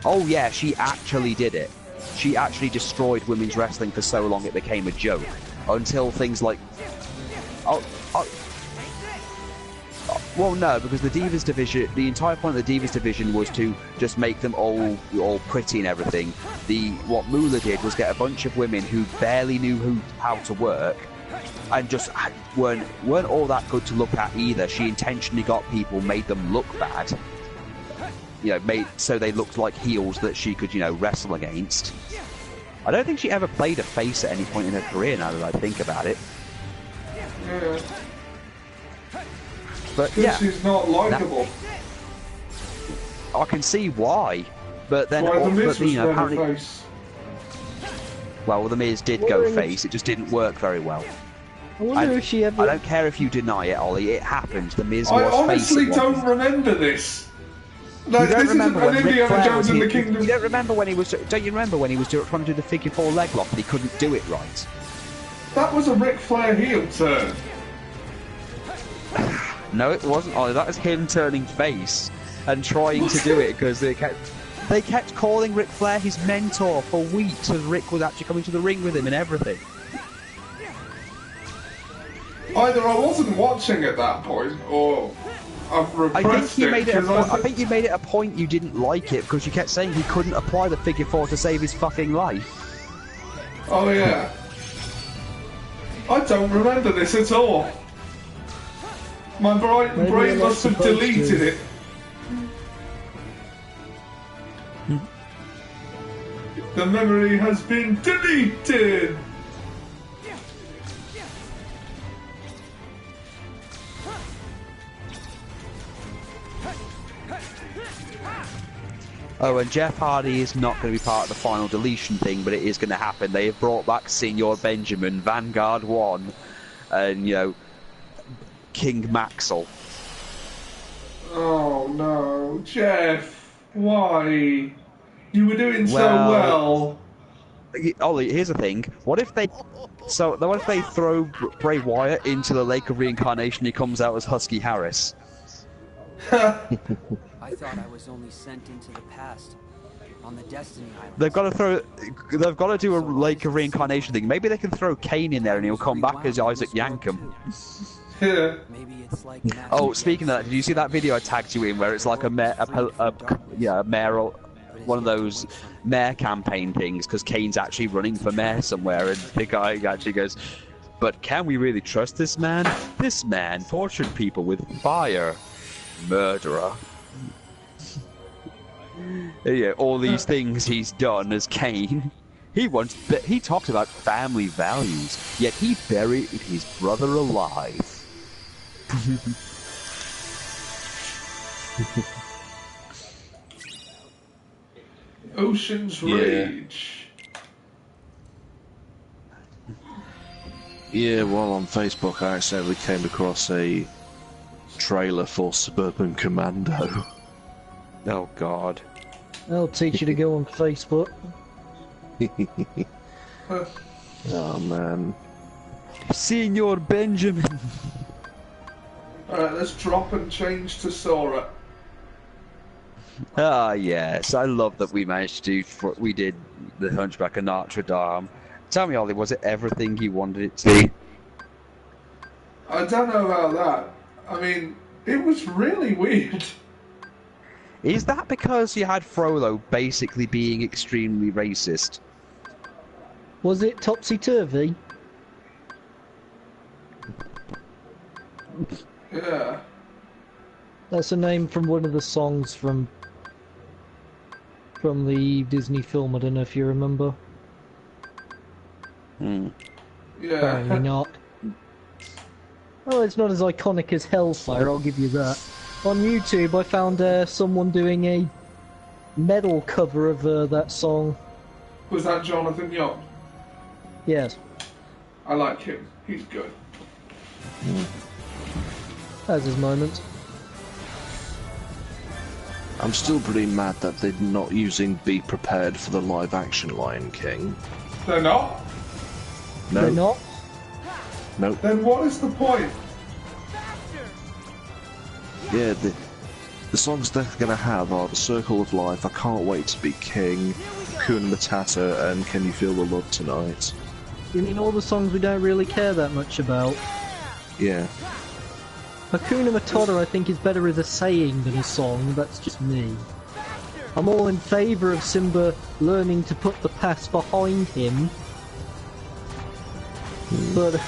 Oh yeah, she actually did it. She actually destroyed women's wrestling for so long it became a joke. Until things like... well, no, because the Divas division, the entire point of the Divas division was to just make them all pretty and everything. What Moolah did was get a bunch of women who barely knew how to work, and just weren't all that good to look at either. She intentionally got people, made them look bad. Made so they looked like heels that she could, wrestle against. I don't think she ever played a face at any point in her career, now that I think about it. Yeah. But yeah, she's not likable. I can see why. But then, the Miz was apparently, face. Well, the Miz did go face. It just didn't work very well. I wonder if she ever... I don't care if you deny it, Ollie. It happened. The Miz I was honestly face. don't remember this. Like, You don't this remember isn't when an Ric Indiana Flair Jones was in the here? Kingdom. You don't remember when he was? Don't you remember when he was trying to do the figure 4 leg lock and he couldn't do it right? That was a Ric Flair heel turn. No, it wasn't, Ollie. That was him turning face and trying to do it because they kept calling Ric Flair his mentor for weeks, as Rick was actually coming to the ring with him and everything. Either I wasn't watching at that point, or I've repressed I think you made it. I I think you made it a point you didn't like it because you kept saying he couldn't apply the figure 4 to save his fucking life. Oh yeah. I don't remember this at all. My brain must have deleted it. The memory has been deleted! Oh, and Jeff Hardy is not going to be part of the final deletion thing, but it is going to happen. They have brought back Senor Benjamin, Vanguard 1, and, you know, King Maxwell. Oh no, Jeff, why? You were doing so well. Ollie, here's the thing. What if they throw Bray Wyatt into the Lake of Reincarnation? He comes out as Husky Harris. I thought I was only sent into the past on the Destiny Island. They've got to do a Lake of Reincarnation thing. Maybe they can throw Kane in there and he'll come back as Isaac Yankem. Yeah. Maybe it's like Oh, speaking of that, did you see that video I tagged you in where it's like a mayoral, one of those mayor campaign things, because Kane's actually running for mayor somewhere, and the guy actually goes, "But can we really trust this man? This man tortured people with fire, murderer." Yeah, all these things he's done as Kane. He talked about family values, yet he buried his brother alive. Ocean's Rage. Yeah, while on Facebook, I accidentally came across a trailer for Suburban Commando. Oh God. I'll teach you to go on Facebook. Oh man. Senor Benjamin. Alright, let's drop and change to Sora. Ah, yes. I love that we managed to do. We did the Hunchback of Notre Dame. Tell me, Ollie, was it everything you wanted it to be? I don't know about that. I mean, it was really weird. Is that because you had Frollo basically being extremely racist? Was it topsy-turvy? Yeah. That's a name from one of the songs from the Disney film. I don't know if you remember. Yeah. Apparently not. Oh, it's not as iconic as Hellfire, I'll give you that. On YouTube, I found someone doing a metal cover of that song. Was that Jonathan Young? Yes. I like him. He's good. Has his moments. I'm still pretty mad that they're not using Be Prepared for the live-action Lion King. They're not? No. They're not? Nope. Then what is the point? Yeah, the songs they're gonna have are The Circle of Life, I Can't Wait to Be King, Hakuna Matata, and Can You Feel the Love Tonight? You mean all the songs we don't really care that much about? Yeah. Hakuna Matata, I think, is better as a saying than a song. That's just me. I'm all in favour of Simba learning to put the past behind him. But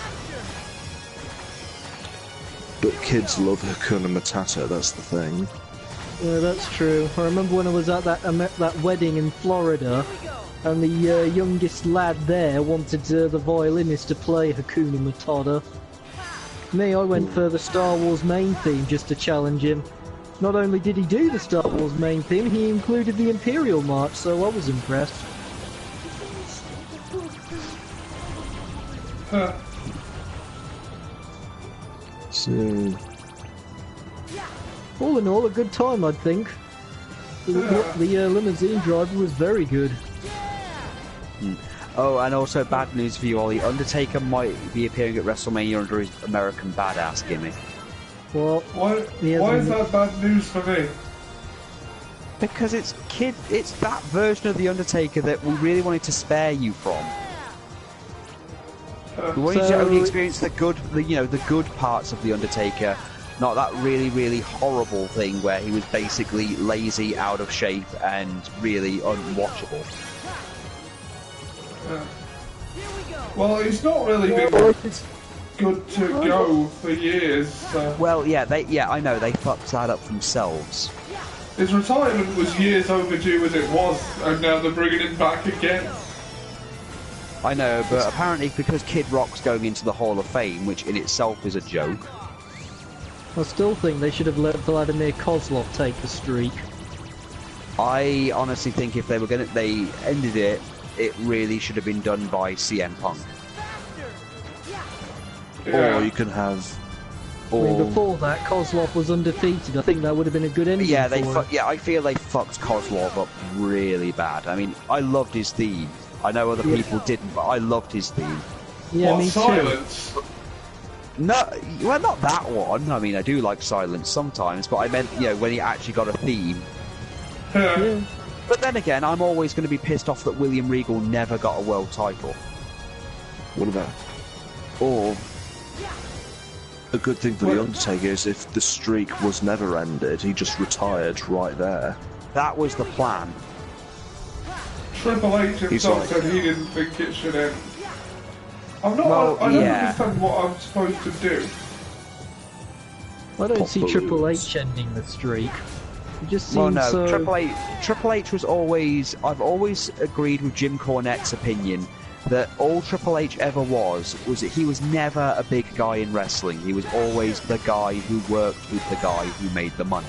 kids love Hakuna Matata, that's the thing. yeah, that's true. I remember when I was at that wedding in Florida, and the youngest lad there wanted the violinist to play Hakuna Matata. Me, I went for the Star Wars main theme just to challenge him. Not only did he do the Star Wars main theme, he included the Imperial March, so I was impressed. So... All in all, a good time, I'd think. The limousine driver was very good. Oh, and also bad news for you, Ollie. Undertaker might be appearing at WrestleMania under his American Badass gimmick. Well, Why is that bad news for me? Because it's that version of the Undertaker that we really wanted to spare you from. We wanted you to only experience the good parts of the Undertaker, not that really, really horrible thing where he was basically lazy, out of shape, and really unwatchable. Well, he's not really been good to go for years. So. Well, yeah, I know they fucked that up themselves. His retirement was years overdue as it was, and now they're bringing him back again. I know, but apparently because Kid Rock's going into the Hall of Fame, which in itself is a joke. I still think they should have let Vladimir Kozlov take the streak. I honestly think if they ended it, it really should have been done by CM Punk. Yeah. Or you can have. I mean, Or before that, Kozlov was undefeated. I think that would have been a good ending Yeah, for it. I feel they fucked Kozlov up really bad. I mean, I loved his theme. I know other people didn't, but I loved his theme. Yeah, What, me too. silence? No, well, not that one. I mean, I do like Silence sometimes, but I meant, when he actually got a theme. Yeah. But then again, I'm always going to be pissed off that William Regal never got a world title. what about? Or a good thing for the Undertaker is if the streak was never ended, he just retired right there. That was the plan. Triple H himself like- said he didn't think it should end. I'm not. Well, I don't yeah. understand what I'm supposed to do. I don't see Pop Triple balloons. H ending the streak. It just seems Well, no, so... Triple H was always. I've always agreed with Jim Cornette's opinion that all Triple H ever was that he was never a big guy in wrestling. He was always the guy who worked with the guy who made the money.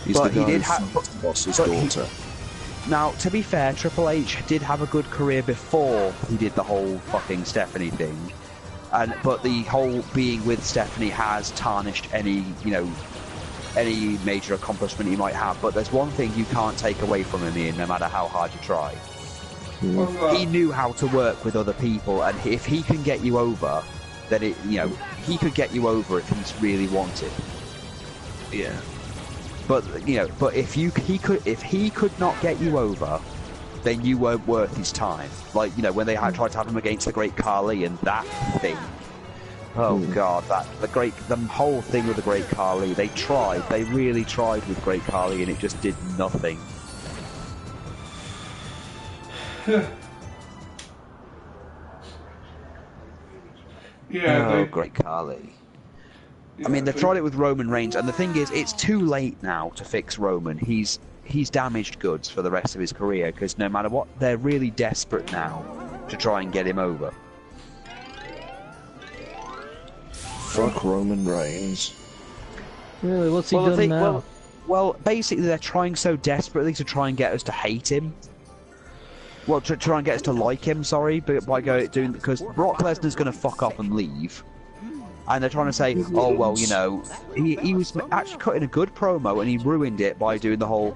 He's But the he guy did who's have. boss's but he- daughter. Now, to be fair, Triple H did have a good career before he did the whole fucking Stephanie thing, but the whole being with Stephanie has tarnished any any major accomplishment he might have. But there's one thing you can't take away from him, Ian, no matter how hard you try. What's that? He knew how to work with other people, and if he can get you over, then he could get you over if he's really wanted. Yeah. But if he could not get you over, then you weren't worth his time. Like when they tried to have him against the Great Khali and that thing. Oh God, the whole thing with the Great Khali. They really tried with Great Khali, and it just did nothing. Yeah, Oh, they, Great Khali. yeah, I mean, they've they- tried it with Roman Reigns, and the thing is, it's too late now to fix Roman. He's damaged goods for the rest of his career, because no matter what, they're really desperate now to try and get him over. Fuck Roman Reigns. Really, what's he Well, the done thing- now? well, basically, they're trying so desperately to try and get us to hate him. Well, to try and get us to like him, sorry, but by doing because Brock Lesnar's going to fuck off and leave, and they're trying to say, oh well, he was actually cutting a good promo and he ruined it by doing the whole,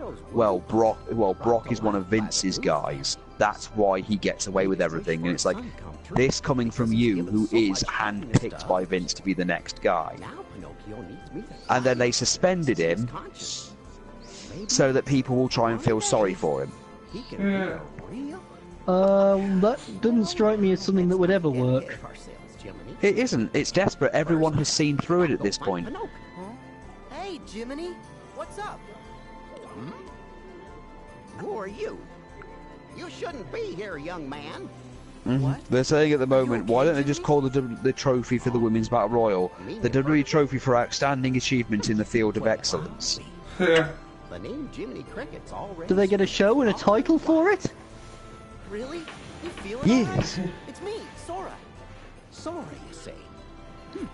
Brock is one of Vince's guys. That's why he gets away with everything, and it's like this coming from you, who is handpicked by Vince to be the next guy, and then they suspended him so that people will try and feel sorry for him. Yeah. That doesn't strike me as something that would ever work. It isn't. It's desperate. Everyone has seen through it at this point. Hey, Jiminy, what's up? Who are you? You shouldn't be here, young man. They're saying at the moment, why don't they just call the trophy for the Women's Battle Royal the WWE Trophy for Outstanding Achievement in the Field of Excellence? Yeah. The name Jiminy Cricket's already. Do they get a show and a title for it? Really? You feel it? Yes. It's me, Sora. Sora, you say?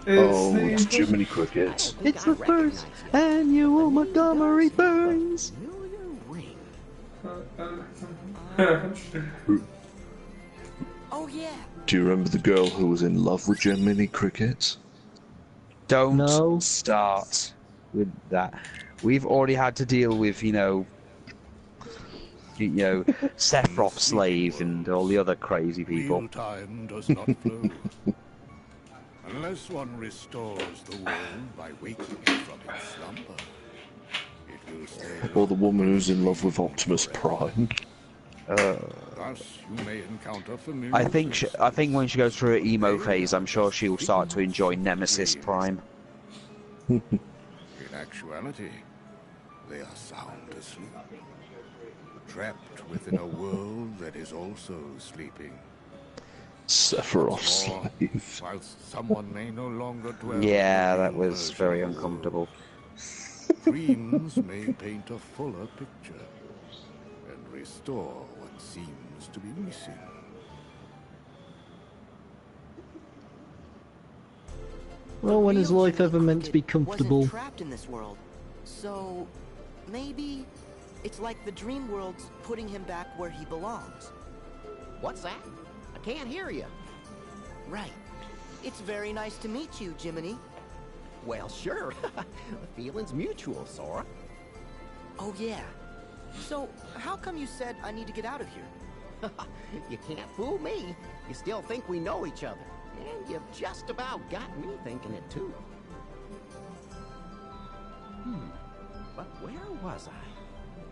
Oh, it's the... Jiminy Cricket. It's the first annual Montgomery Burns. Oh yeah. Do you remember the girl who was in love with Jiminy Cricket? Don't No. start with that. We've already had to deal with, Sephiroth Slave and all the other crazy people. Real time does not flow. Unless one restores the world by waking it from its slumber, it will stay. Or the woman who's in love with Optimus Prime? Thus, you may encounter familiar. I think when she goes through her emo phase, I'm sure she'll start to enjoy Nemesis Prime. In actuality, they are sound asleep, trapped within a world that is also sleeping. Sephiroth Or, Slave. whilst someone may no longer dwell. Yeah, in the that was version very of the uncomfortable. world, dreams may paint a fuller picture and restore what seems to be missing. Well, when is Real life ever Jiminy meant to be Cricket comfortable? Wasn't trapped in this world. So maybe it's like the dream world's putting him back where he belongs. What's that? I can't hear you. Right. It's very nice to meet you, Jiminy. Well, sure. The feeling's mutual, Sora. Oh yeah. So how come you said I need to get out of here? You can't fool me. You still think we know each other. And you've just about got me thinking it too. But where was I?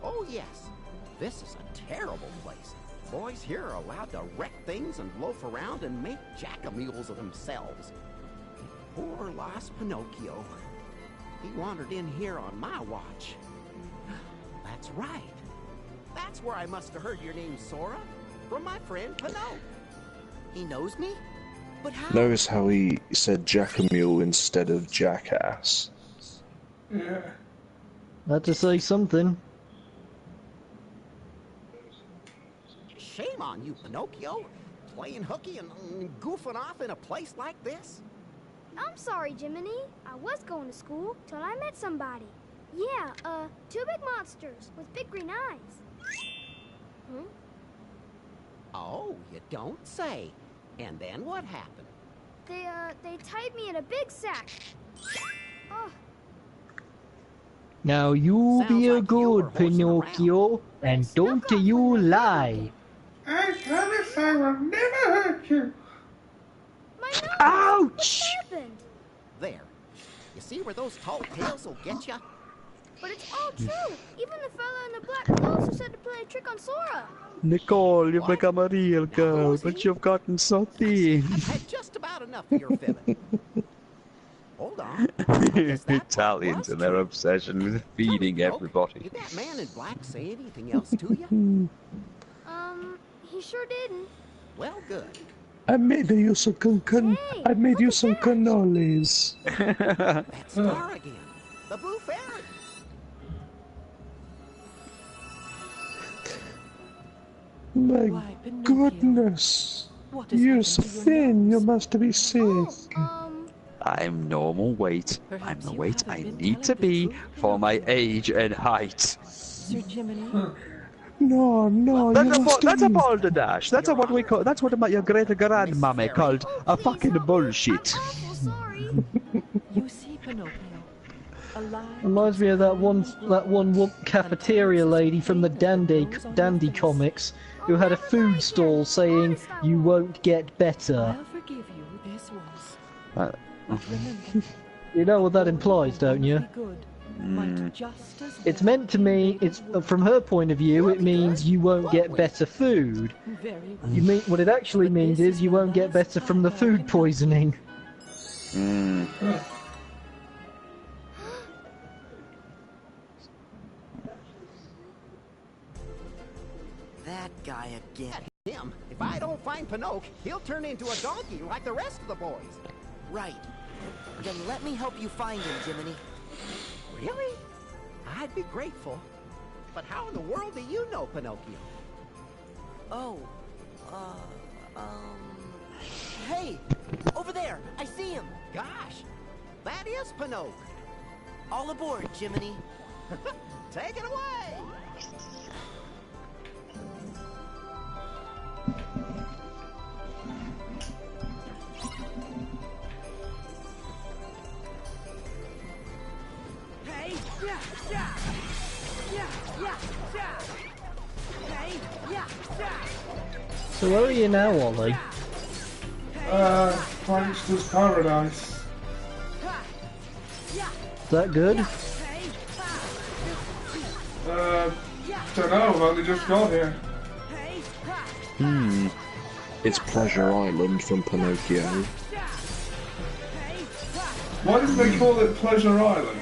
Oh yes. This is a terrible place. Boys here are allowed to wreck things and loaf around and make jackamules of themselves. Poor lost Pinocchio. He wandered in here on my watch. That's right. That's where I must have heard your name, Sora. From my friend Pinocchio. He knows me? But how? Notice how he said jackamule instead of jackass. Yeah. Had to say something. Shame on you, Pinocchio. Playing hooky and goofing off in a place like this. I'm sorry, Jiminy. I was going to school till I met somebody. Yeah, two big monsters with big green eyes. Hmm? Oh, you don't say. And then what happened? They tied me in a big sack. Oh, Now you Sounds be a like you were good horsing Pinocchio, and don't you lie. I promise I will never hurt you. my nose! Ouch! What happened? There. You see where those tall tales will get you? But it's all true. Even the fella in the black clothes who said to play a trick on Sora. Nicole, you've What? become a real girl, but you've gotten so thin. I've had just about enough of your fibbing. Hold on. Is that what Italians was and their true? obsession with feeding Nope. everybody. Did that man in black say anything else to you? He sure didn't. Well, good. I made you some Hey, I made look you at some that. cannolis. That star again. The blue fairy. My Why, Pinocchio, goodness. what has You're happened so to your thin, you nose? must be sick. Oh, I'm normal weight. I'm Perhaps the you weight haven't I been need to telling be the truth, for my Pinocchio. age and height. Sir Jiminy, No, no, That's you a, must that's a be... balderdash. That's a, what we call. That's what your great grandmammy called a please fucking help me. bullshit. I'm awful sorry. you see Pinocchio, alive. Reminds me of that one cafeteria lady from the Dandy comics who had a food stall saying, "You won't get better." I'll forgive you this once. Uh, Remember, You know what that implies, don't you? be good. Might just as It's well meant to me, it's from her point of view, it means you won't get better food. very well. You mean what it actually means is you won't get better from the food poisoning. That guy again. Him. If I don't find Pinocchio, he'll turn into a donkey like the rest of the boys. Right. Then let me help you find him, Jiminy. Really? I'd be grateful. But how in the world do you know Pinocchio? Oh, hey! Over there! I see him! Gosh, that is Pinocchio. All aboard, Jiminy. Take it away. Hey! Yeah! Yeah! Yeah! Yeah! Yeah! Hey! Yeah! Yeah! So where are you now, Ollie? Prankster's Paradise. Is that good? Dunno, I've only just got here. It's Pleasure Island from Pinocchio. Why did they call it Pleasure Island?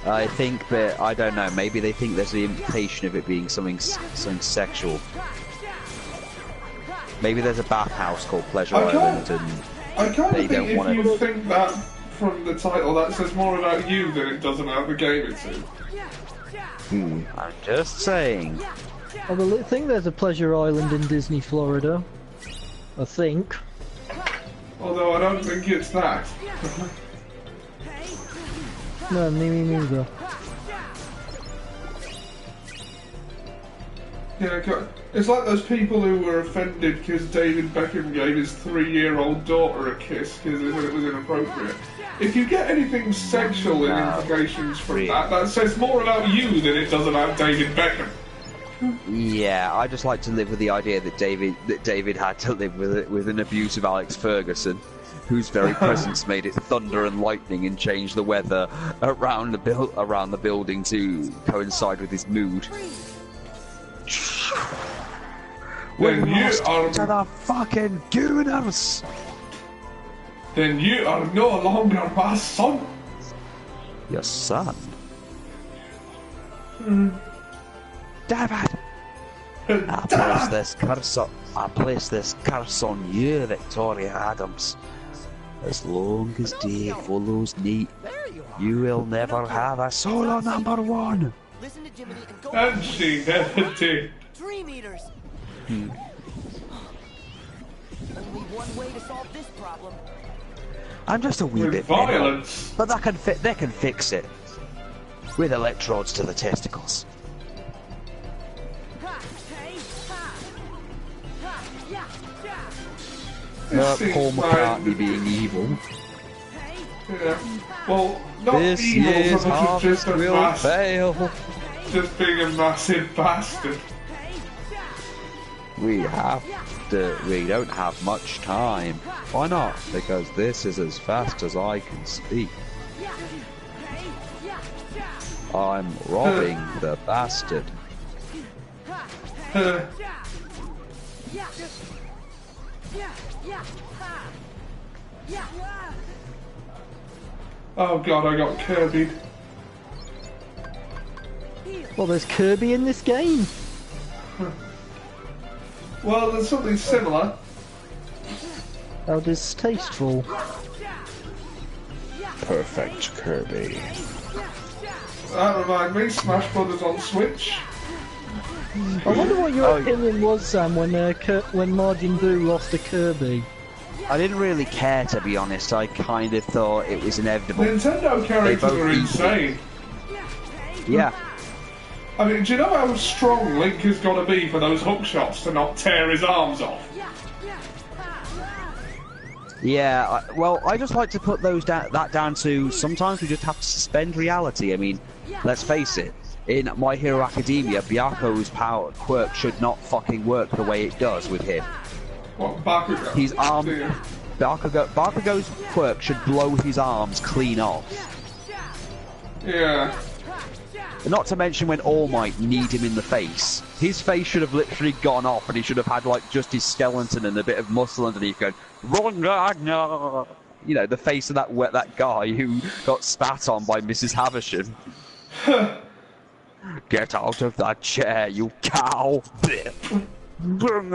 I think that I don't know. Maybe they think there's the implication of it being something sexual. Maybe there's a bathhouse called Pleasure I Island, can't- and I kind They of think don't if wanna- you think that from the title, that says more about you than it does about the game it's in. I'm just saying. I think there's a Pleasure Island in Disney, Florida. I think. Although I don't think it's that. No, me neither. Yeah, it's like those people who were offended because David Beckham gave his 3-year-old daughter a kiss because they said it was inappropriate. If you get anything sexual in implications from that says more about you than it does about David Beckham. Yeah, I just like to live with the idea that David had to live with an abusive Alex Ferguson, whose very presence made it thunder and lightning and change the weather around the building to coincide with his mood. Then you are to the fucking Gooners. Then you are no longer my son. Your son? David! I place this curse on you, Victoria Adams. As long as Dave follows Neat, you will never have a solo #1. Listen to Jiminy and go. And she never did. Dream Eaters. Only one way to solve this problem. I'm just a wee With bit violence. better, but they can fix it with electrodes to the testicles. Paul McCartney being evil. Yeah. Well, not This evil year's so much as harvest just a will fail. just being a massive bastard. We don't have much time. Why not? Because this is as fast as I can speak. I'm robbing the bastard. Oh god, I got Kirby. Well, there's Kirby in this game. Well, there's something similar. How distasteful. Perfect Kirby. That reminds me, Smash Brothers on Switch. I wonder what your opinion was, Sam, when Majin Buu lost to Kirby. I didn't really care, to be honest. I kind of thought it was inevitable. Nintendo characters are insane. Yeah. I mean, do you know how strong Link has got to be for those hook shots to not tear his arms off? Yeah, well, I just like to put that down to sometimes we just have to suspend reality. I mean, let's face it, in My Hero Academia, Byaku's power quirk should not fucking work the way it does with him. What, Bakugo? His arm... Bakugo's quirk should blow his arms clean off. Yeah. Not to mention when All Might kneed him in the face. His face should have literally gone off and he should have had like just his skeleton and a bit of muscle underneath going, you know, the face of that guy who got spat on by Mrs. Havisham. Get out of that chair, you cow! Those Dream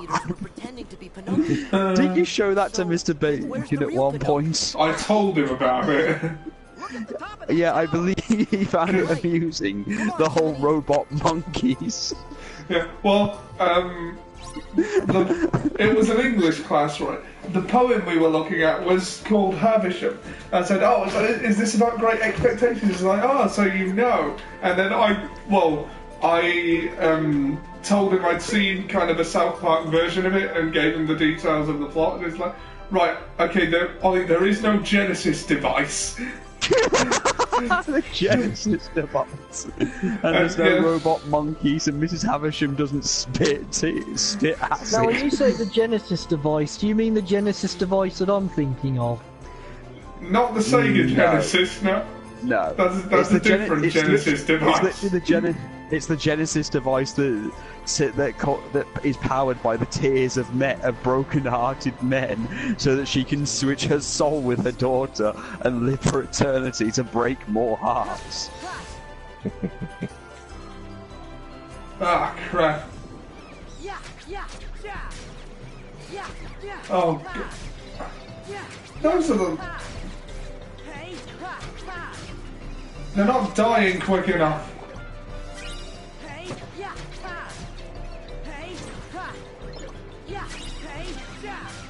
Eaters were pretending to be Pinocchio. Did you show that to Mr. Bacon at one point? I told him about it. Yeah, I believe he found it amusing. The whole robot monkeys. Yeah, well, it was an English class, right? The poem we were looking at was called Havisham. I said, oh, so is this about Great Expectations? He's like, oh, so you know. And then I told him I'd seen kind of a South Park version of it and gave him the details of the plot. And it's like, right, okay, there is no Genesis device. The Genesis device. And there's no robot monkeys, and Mrs. Havisham doesn't spit acid. Now, when you say the Genesis device, do you mean the Genesis device that I'm thinking of? Not the Sega Genesis, no. No. That's a different Genesis device. It's the Genesis device that is powered by the tears of broken-hearted men, so that she can switch her soul with her daughter and live for eternity to break more hearts. Ah, crap. Oh, God. Those are the... They're not dying quick enough.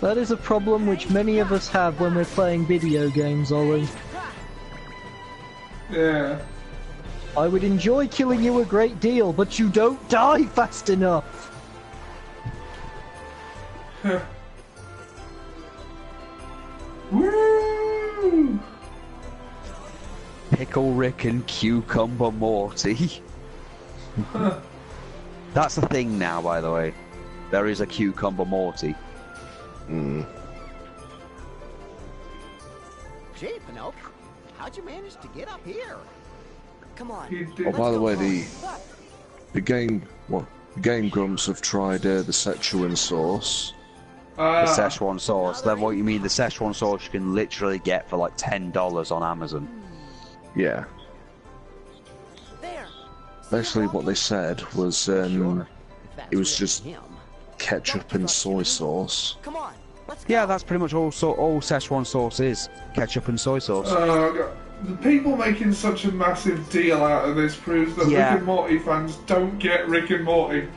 That is a problem which many of us have when we're playing video games, Ollie. Yeah. I would enjoy killing you a great deal, but you don't die fast enough. Woo! Pickle Rick and Cucumber Morty. That's a thing now, by the way. There is a Cucumber Morty. Gee, Pinocchio, how'd you manage to get up here? Come on. Oh, by the way, the Game Grumps have tried the Szechuan sauce. The Szechuan sauce. Then what you mean? The Szechuan sauce you can literally get for like $10 on Amazon. Yeah. Basically, what they said was it was just ketchup and soy sauce. Come on. Yeah, that's pretty much all Szechuan sauce is. Ketchup and soy sauce. The people making such a massive deal out of this proves that Rick and Morty fans don't get Rick and Morty.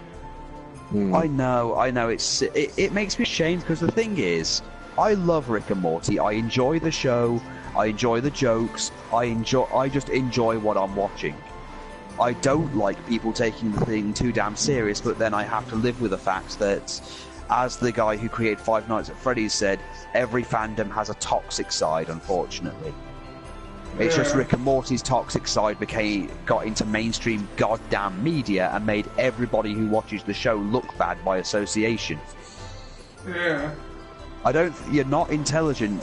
I know. It makes me ashamed because the thing is, I love Rick and Morty. I enjoy the show. I enjoy the jokes. I just enjoy what I'm watching. I don't like people taking the thing too damn serious, but then I have to live with the fact that, as the guy who created Five Nights at Freddy's said, every fandom has a toxic side, unfortunately. It's just Rick and Morty's toxic side got into mainstream goddamn media and made everybody who watches the show look bad by association. Yeah. You're not intelligent.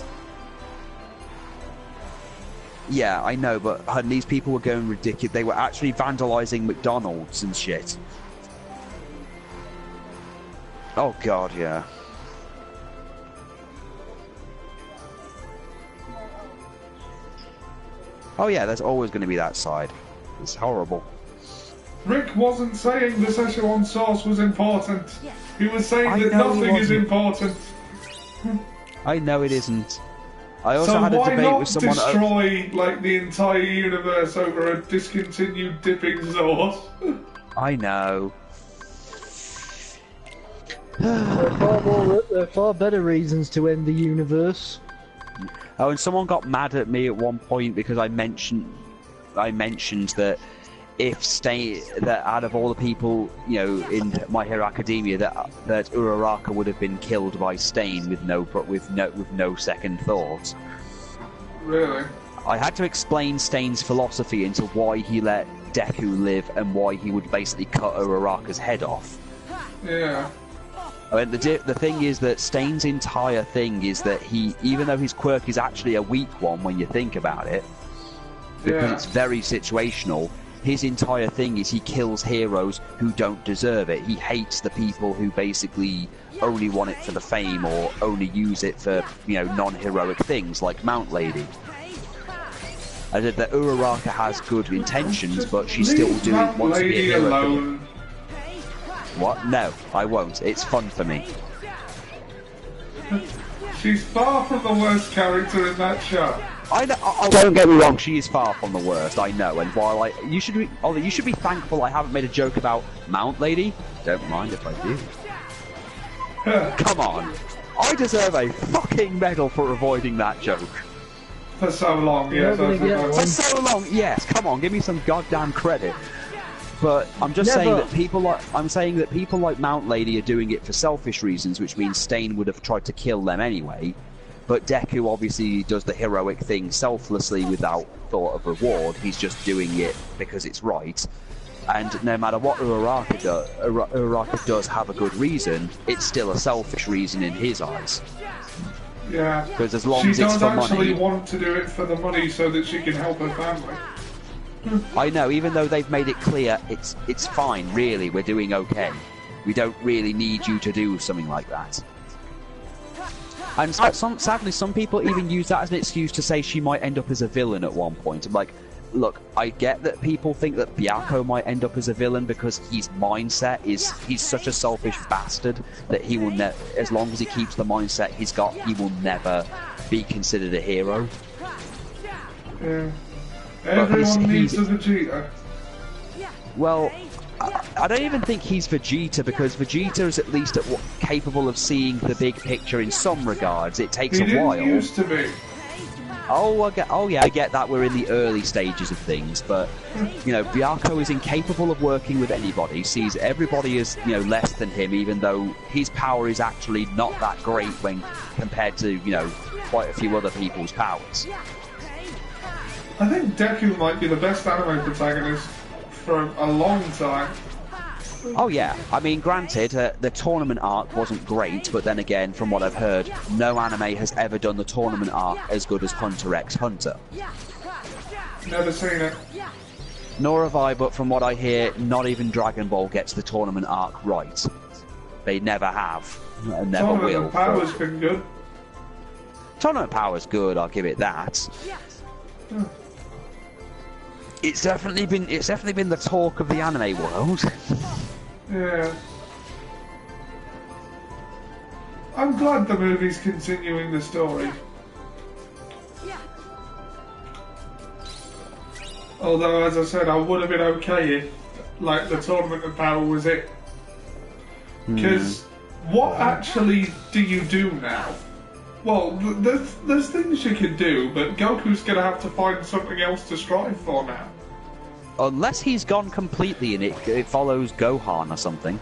Yeah, I know, but these people were going ridiculous. They were actually vandalizing McDonald's and shit. Oh god, yeah. Oh yeah, there's always going to be that side. It's horrible. Rick wasn't saying the Szechuan sauce was important. He was saying that nothing is important. I know it isn't. I also had a debate with someone. So why not destroy like the entire universe over a discontinued dipping sauce? I know. There are far better reasons to end the universe. Oh, and someone got mad at me at one point because I mentioned that that out of all the people, you know, in My Hero Academia, that Uraraka would have been killed by Stain with no second thought. Really? I had to explain Stain's philosophy into why he let Deku live and why he would basically cut Uraraka's head off. Yeah. I mean, the thing is that Stain's entire thing is that even though his quirk is actually a weak one when you think about it, because it's very situational, his entire thing is he kills heroes who don't deserve it. He hates the people who basically only want it for the fame or only use it for, you know, non-heroic things like Mount Lady. I said that Uraraka has good intentions, but she's still wants to be a hero. Alone. What? No, I won't. It's fun for me. She's far from the worst character in that show. I know, don't get me wrong, she is far from the worst, I know, and while you should be thankful I haven't made a joke about Mount Lady. Don't mind if I do. Come on. I deserve a fucking medal for avoiding that joke. For so long, yes. For so long, yes, come on, give me some goddamn credit. But I'm just saying that people like Mount Lady are doing it for selfish reasons, which means Stain would have tried to kill them anyway. But Deku obviously does the heroic thing selflessly without thought of reward. He's just doing it because it's right. And no matter what Uraraka does have a good reason, it's still a selfish reason in his eyes. Yeah. Because as long as it's for money... She does actually want to do it for the money so that she can help her family. I know, even though they've made it clear, it's fine, really, we're doing okay. We don't really need you to do something like that. And sadly, some people even use that as an excuse to say she might end up as a villain at one point. I'm like, look, I get that people think that Byakko might end up as a villain because his mindset is, he's such a selfish bastard that he will never, as long as he keeps the mindset he's got, he will never be considered a hero. Yeah. Everyone needs a Vegeta. Well, I don't even think he's Vegeta, because Vegeta is at least capable of seeing the big picture in some regards. It takes He a while. didn't used to be. Oh yeah, I get that we're in the early stages of things, but you know, Byakko is incapable of working with anybody, sees everybody as, you know, less than him, even though his power is actually not that great when compared to, you know, quite a few other people's powers. I think Deku might be the best anime protagonist for a long time. Oh yeah, I mean, granted, the tournament arc wasn't great, but then again, from what I've heard, no anime has ever done the tournament arc as good as Hunter x Hunter. Never seen it. Nor have I, but from what I hear, not even Dragon Ball gets the tournament arc right. They never have, and never will. Tournament Power's been good. Tournament Power's good, I'll give it that. It's definitely been the talk of the anime world. Yeah. I'm glad the movie's continuing the story. Although, as I said, I would have been okay if, like, the Tournament of Power was it. Because what actually do you do now? Well, there's things you can do, but Goku's gonna have to find something else to strive for now. Unless he's gone completely and it follows Gohan or something.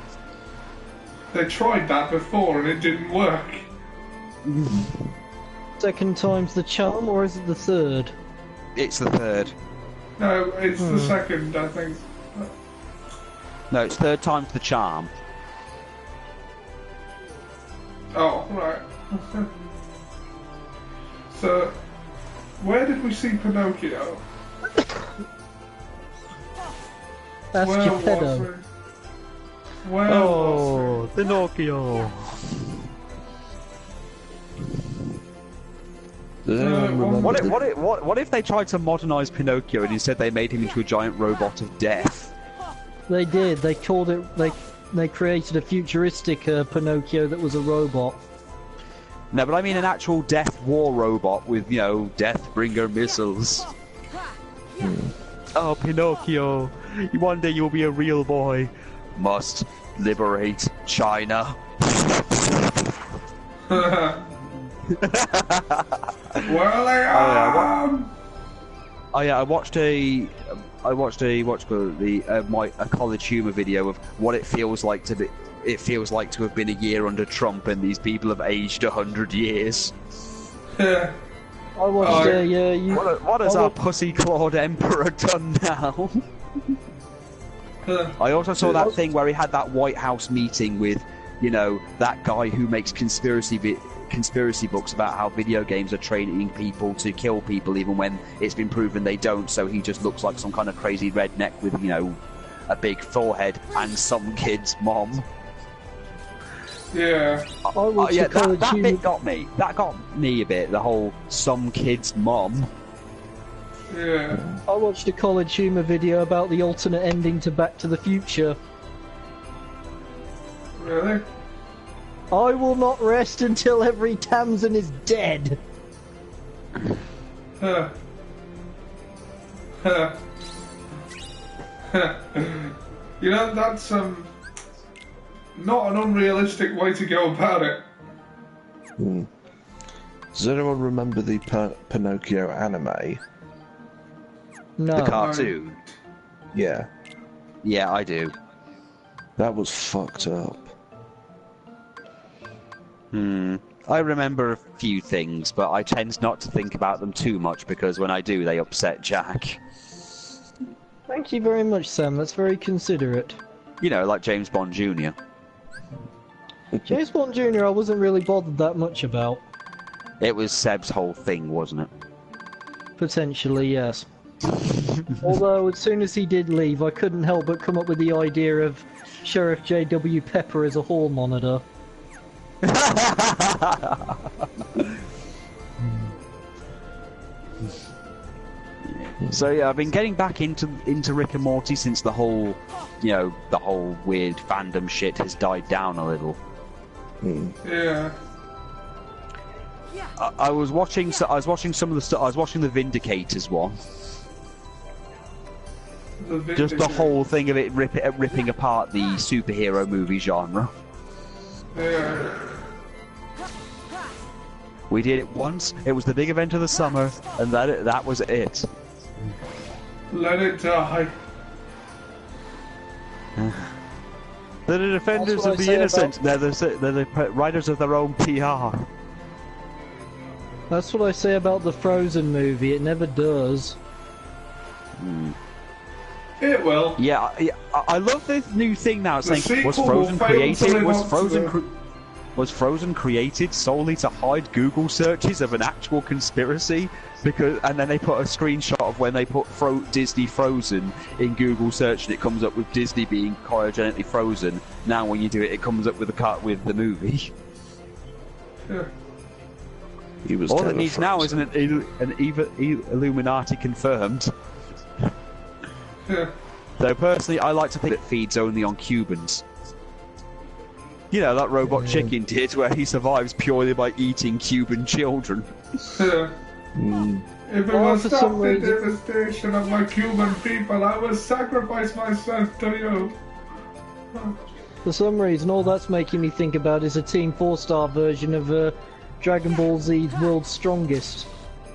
They tried that before and it didn't work. Second time's the charm, or is it the third? It's the third. No, it's the second, I think. No, it's third time's the charm. Oh, right. So, where did we see Pinocchio? That's Where Geppetto. was it? Where was it? Pinocchio. What if they tried to modernise Pinocchio and instead they made him into a giant robot of death? They did. They called it. They created a futuristic Pinocchio that was a robot. No, but I mean an actual death war robot with, you know, Deathbringer missiles. Oh, Pinocchio, one day you'll be a real boy. Must liberate China. Well, I watched a college humor video of what it feels like to be. It feels like to have been a year under Trump, and these people have aged 100 years. Yeah. I watched What has our pussy-clawed emperor done now? I also saw that thing where he had that White House meeting with, you know, that guy who makes conspiracy books about how video games are training people to kill people even when it's been proven they don't, so he just looks like some kind of crazy redneck with, you know, a big forehead and some kid's mom. Yeah. That bit got me. That got me a bit, the whole some kid's mom. Yeah. I watched a college humor video about the alternate ending to Back to the Future. Really? I will not rest until every Tamsin is dead. You know, that's not an unrealistic way to go about it. Does anyone remember the Pinocchio anime? No. The cartoon. Yeah. Yeah, I do. That was fucked up. I remember a few things, but I tend not to think about them too much because when I do, they upset Jack. Thank you very much, Sam. That's very considerate. You know, like James Bond Jr. James Bond Jr. I wasn't really bothered that much about. It was Seb's whole thing, wasn't it? Potentially, yes. Although, as soon as he did leave, I couldn't help but come up with the idea of Sheriff J.W. Pepper as a hall monitor. So yeah, I've been getting back into Rick and Morty since the whole, you know, the whole weird fandom shit has died down a little. Yeah. I was watching some of the stuff. I was watching the Vindicators one. Just the whole thing of it ripping apart the superhero movie genre. Yeah. We did it once. It was the big event of the summer, and that was it. Let it die. They're the defenders of the innocent. They're the writers of their own PR. That's what I say about the Frozen movie. It never does. It will. Yeah, I love this new thing now. It's The saying, was sequel will Frozen fail to created? live Was up to Frozen was Frozen created solely to hide Google searches of an actual conspiracy? And then they put a screenshot of when they put Disney Frozen in Google search, and it comes up with Disney being cryogenically frozen. Now, when you do it, it comes up with the movie. Yeah. He was All it needs now is an Illuminati confirmed. Yeah. Though personally, I like to think it feeds only on Cubans. You know, that Robot Chicken did, where he survives purely by eating Cuban children. Yeah. If it was for stop some the reason- devastation of my Cuban people, I will sacrifice myself to you. For some reason, all that's making me think about is a Team 4-star version of Dragon Ball Z World's Strongest.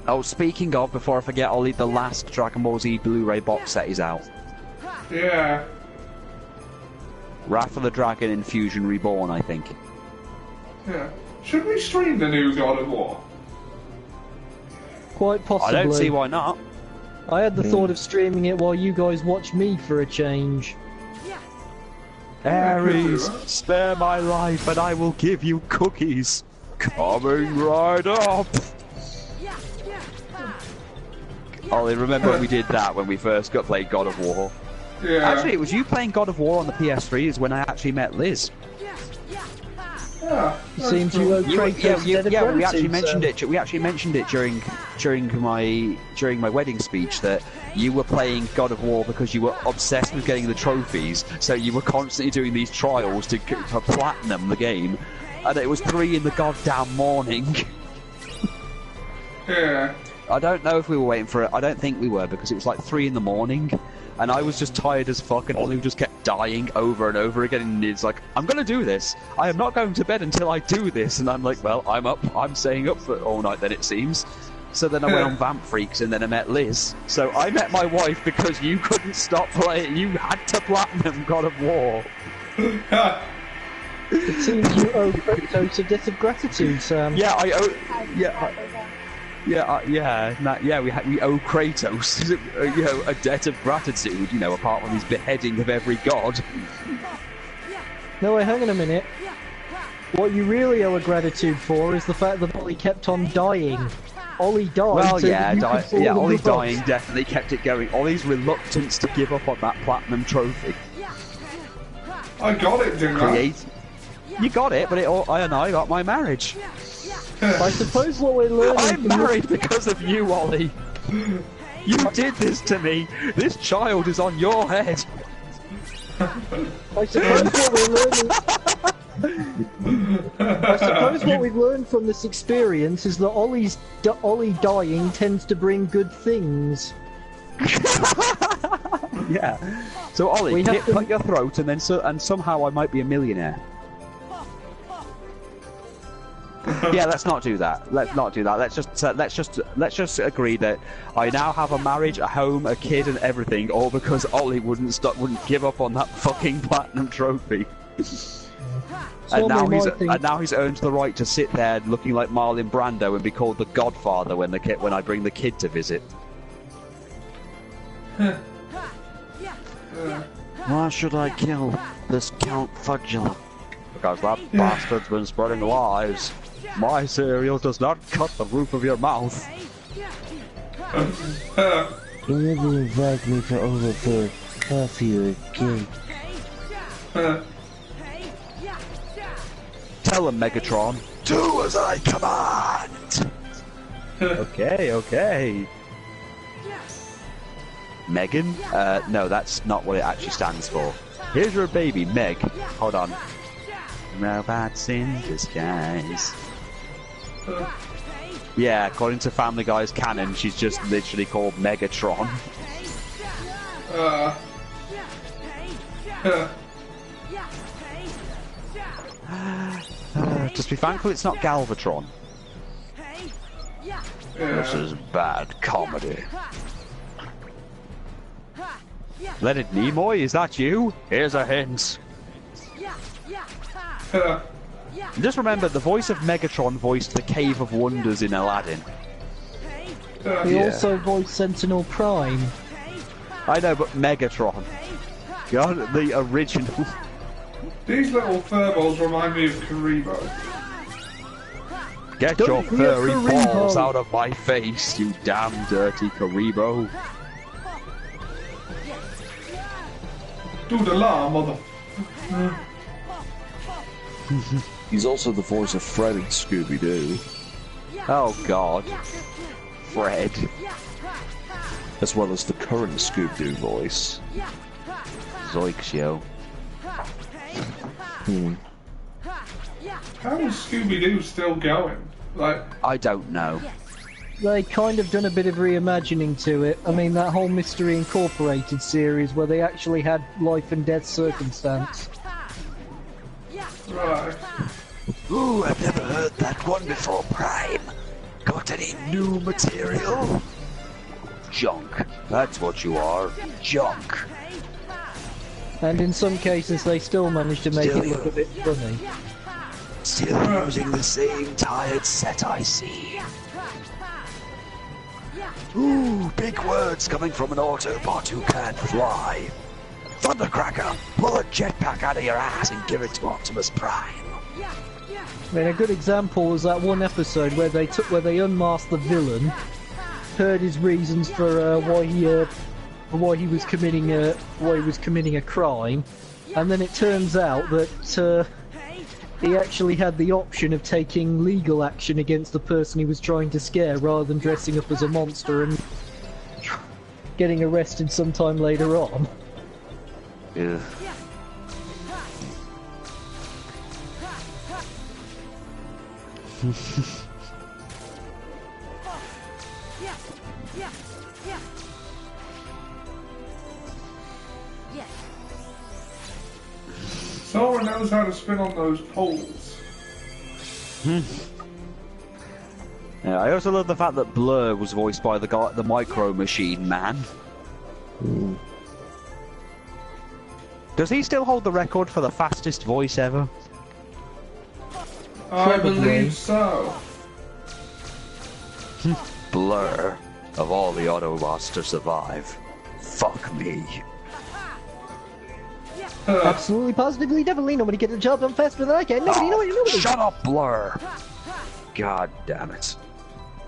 Oh, speaking of, before I forget, Ollie, the last Dragon Ball Z Blu-ray box set is out. Yeah. Wrath of the Dragon Infusion Reborn, I think. Yeah. Should we stream the new God of War? Quite possibly. I don't see why not. I had the thought of streaming it while you guys watch me for a change. Ares, spare my life and I will give you cookies. Coming right up. Ollie, remember we did that when we first played God of War? Yeah. Actually, it was you playing God of War on the PS3 is when I actually met Liz. Yeah. It seems you owe Kratos instead of We actually gratitude, mentioned so- it. We actually mentioned it during my wedding speech that you were playing God of War because you were obsessed with getting the trophies. So you were constantly doing these trials to platinum the game, and it was 3 in the goddamn morning. Yeah. I don't know if we were waiting for it. I don't think we were because it was like 3 in the morning, and I was just tired as fuck, and Ollie just kept dying over and over again. And it's like, I'm gonna do this. I am not going to bed until I do this. And I'm like, well, I'm up. I'm staying up for all night. Then it seems. So then I went on Vamp Freaks, and then I met Liz. So I met my wife because you couldn't stop playing. You had to platinum God of War. It seems you owe Kratos a debt of gratitude, Sam. Yeah, I owe. Yeah. We owe Kratos, a debt of gratitude. Apart from his beheading of every god. No, wait, hang on a minute. What you really owe a gratitude for is the fact that Ollie kept on dying. Ollie died. Well, so yeah, that you could fall Ollie in the box. dying definitely kept it going. Ollie's reluctance to give up on that platinum trophy. I got it, didn't I? You got it, but I got my marriage. I suppose what we're learning. I'm from this- married because of you, Ollie. You did this to me. This child is on your head. I suppose what we're learning. I suppose what we've learned from this experience is that Ollie dying tends to bring good things. Yeah. So Ollie, We have to- cut your throat, and then somehow I might be a millionaire. Yeah, let's not do that. Let's not do that. Let's just agree that I now have a marriage, a home, a kid, and everything, all because Ollie wouldn't give up on that fucking platinum trophy. And now he's earned the right to sit there looking like Marlon Brando and be called the Godfather when I bring the kid to visit. Why should I kill this Count Fudgula? Because that bastard's been spreading lies. My cereal does not cut the roof of your mouth. You never invite me to over for coffee or cake. Tell him, Megatron. Do as I command! Okay. Megan? No, that's not what it actually stands for. Here's your baby, Meg. Hold on. Robots in disguise. Yeah, according to Family Guy's canon, she's just literally called Megatron. Just be thankful it's not Galvatron. This is bad comedy. Leonard Nimoy, is that you? Here's a hint. Just remember, the voice of Megatron voiced the Cave of Wonders in Aladdin. He also voiced Sentinel Prime. I know, but Megatron. God, the original. These little furballs remind me of Karibo. Get your furry balls out of my face, you damn dirty Karibo. Do the la, mother. He's also the voice of Fred in Scooby-Doo. Oh God. Fred. As well as the current Scooby-Doo voice. Zoinks, yo. How is Scooby-Doo still going? Like, I don't know. They kind of done a bit of reimagining to it. I mean, that whole Mystery Incorporated series where they actually had life and death circumstance. right. Ooh, I've never heard that one before, Prime. Got any new material? Junk. That's what you are. Junk. And in some cases, they still manage to make it look a bit funny. Still using the same tired set, I see. Ooh, big words coming from an Autobot who can't fly. Thundercracker, pull a jetpack out of your ass and give it to Optimus Prime. I mean, a good example was that one episode where they unmasked the villain, heard his reasons for why he was committing a crime, and then it turns out that he actually had the option of taking legal action against the person he was trying to scare, rather than dressing up as a monster and getting arrested sometime later on. Yeah. Sora knows how to spin on those poles. Yeah, I also love the fact that Blur was voiced by the Micro Machine Man. Does he still hold the record for the fastest voice ever? I believe so. Blur, of all the Autobots to survive. Fuck me. Absolutely, positively, definitely, nobody gets the job done faster than I can. Nobody. Shut up, Blur! God damn it.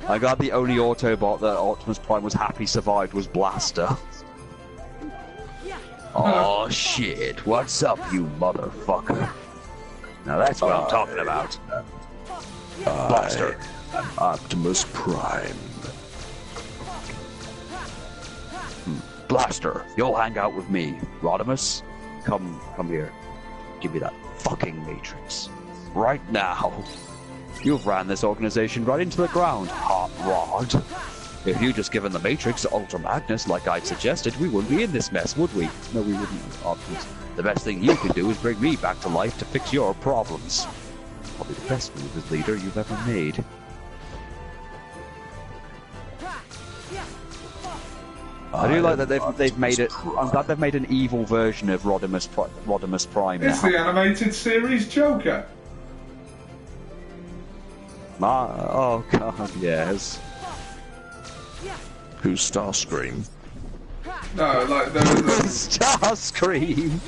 I got the only Autobot that Optimus Prime was happy survived was Blaster. Oh shit, what's up, you motherfucker? Now that's what I'm talking about. Blaster. Optimus Prime. Blaster, you'll hang out with me. Rodimus, come here. Give me that fucking Matrix. Right now. You've ran this organization right into the ground, Hot Rod. If you'd just given the Matrix to Ultra Magnus like I'd suggested, we wouldn't be in this mess, would we? No, we wouldn't, Optimus. The best thing you could do is bring me back to life to fix your problems. Probably the best move as leader you've ever made. I do like that they've made it. I'm glad they've made an evil version of Rodimus Prime now. It's the animated series Joker. Oh god, yes. Who's Starscream? No, like the Starscream.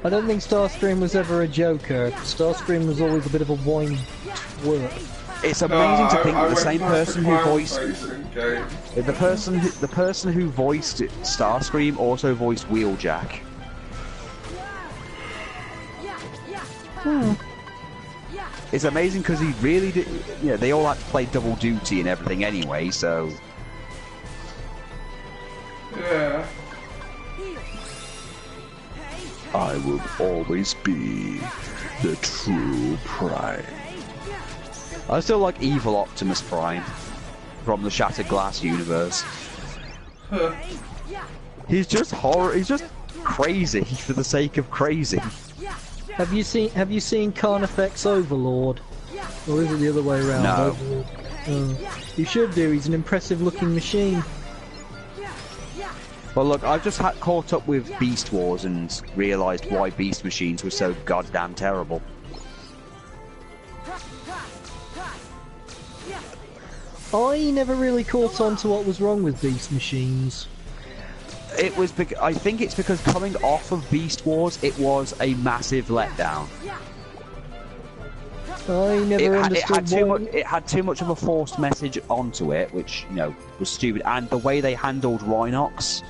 I don't think Starscream was ever a Joker. Starscream was always a bit of a whiny twerp. It's amazing to think that the same person who voiced the person who voiced Starscream also voiced Wheeljack. It's amazing because he really did. Yeah, they all had to play double duty and everything anyway. So yeah. I will always be the true Prime. I still like evil Optimus Prime from the Shattered Glass universe. He's just He's just crazy for the sake of crazy. Have you seen Carnifex Overlord? Or is it the other way around? No. Overlord. You should do. He's an impressive looking machine. Well, look, I've just caught up with Beast Wars and realised why Beast Machines were so goddamn terrible. I never really caught on to what was wrong with Beast Machines. It was I think it's because coming off of Beast Wars, it was a massive letdown. I never understood it had too much of a forced message onto it, which, you know, was stupid. And the way they handled Rhinox,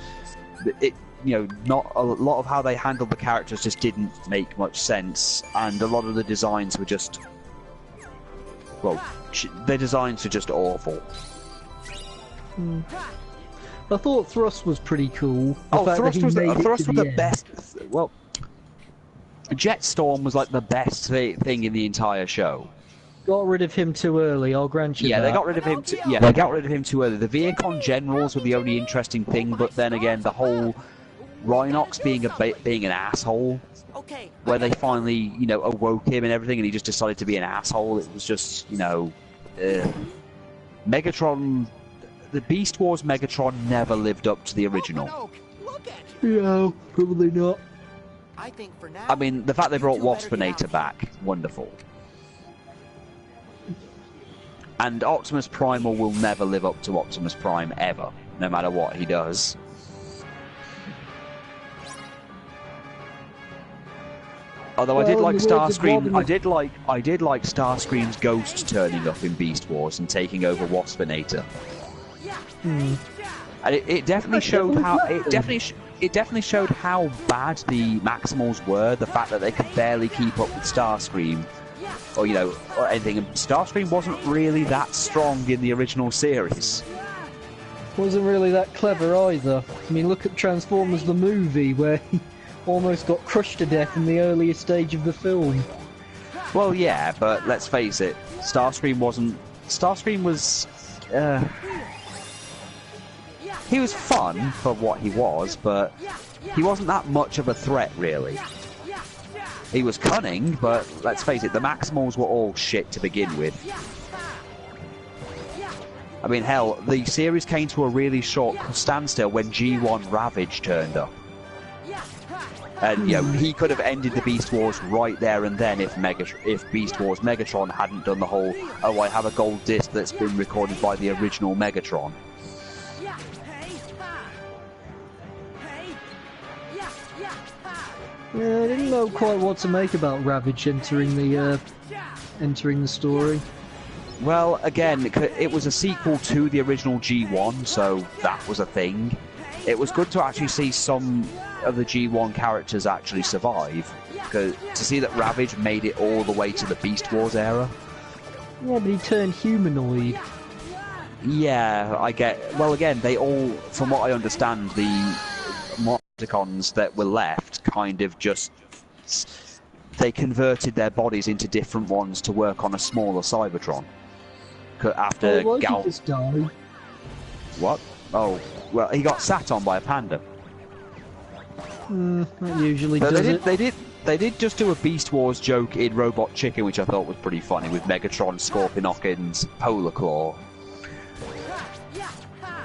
not a lot of how they handled the characters just didn't make much sense, and a lot of the designs were just, well, their designs were just awful. I thought Thrust was pretty cool. Thrust was the best. Well, Jetstorm was like the best thing in the entire show. Got rid of him too early, I'll grant you that. They got rid of him. They got rid of him too early. The Viacon Generals were the only interesting thing, but then again, the whole Rhinox being an asshole, where they finally, awoke him and everything, and he just decided to be an asshole. It was just, Megatron. The Beast Wars Megatron never lived up to the original. Yeah, probably not. I mean, the fact they brought Waspinator back, wonderful. And Optimus Primal will never live up to Optimus Prime ever, no matter what he does. Although I did like Starscream, I did like Starscream's ghost turning up in Beast Wars and taking over Waspinator. And it definitely showed how it definitely showed how bad the Maximals were. The fact that they could barely keep up with Starscream, or anything. And Starscream wasn't really that strong in the original series. Wasn't really that clever either. I mean, look at Transformers the movie, where he almost got crushed to death in the earlier stage of the film. Well, yeah, but let's face it, Starscream was. He was fun for what he was, but he wasn't that much of a threat, really. He was cunning, but let's face it, the Maximals were all shit to begin with. I mean, hell, the series came to a really short standstill when G1 Ravage turned up. And, he could have ended the Beast Wars right there and then if Beast Wars Megatron hadn't done the whole, oh, I have a gold disc that's been recorded by the original Megatron. Yeah, I didn't know quite what to make about Ravage entering the story. Well, again, it was a sequel to the original G1, so that was a thing. It was good to actually see some of the G1 characters actually survive, to see that Ravage made it all the way to the Beast Wars era. Yeah, but he turned humanoid. Yeah, I get. Well, again, they all, from what I understand, the Decepticons that were left kind of just, they converted their bodies into different ones to work on a smaller Cybertron. After Gal. He just died? What? Oh, well, he got sat on by a panda. That usually but does They did just do a Beast Wars joke in Robot Chicken, which I thought was pretty funny, with Megatron, Scorponok, and Polar Claw.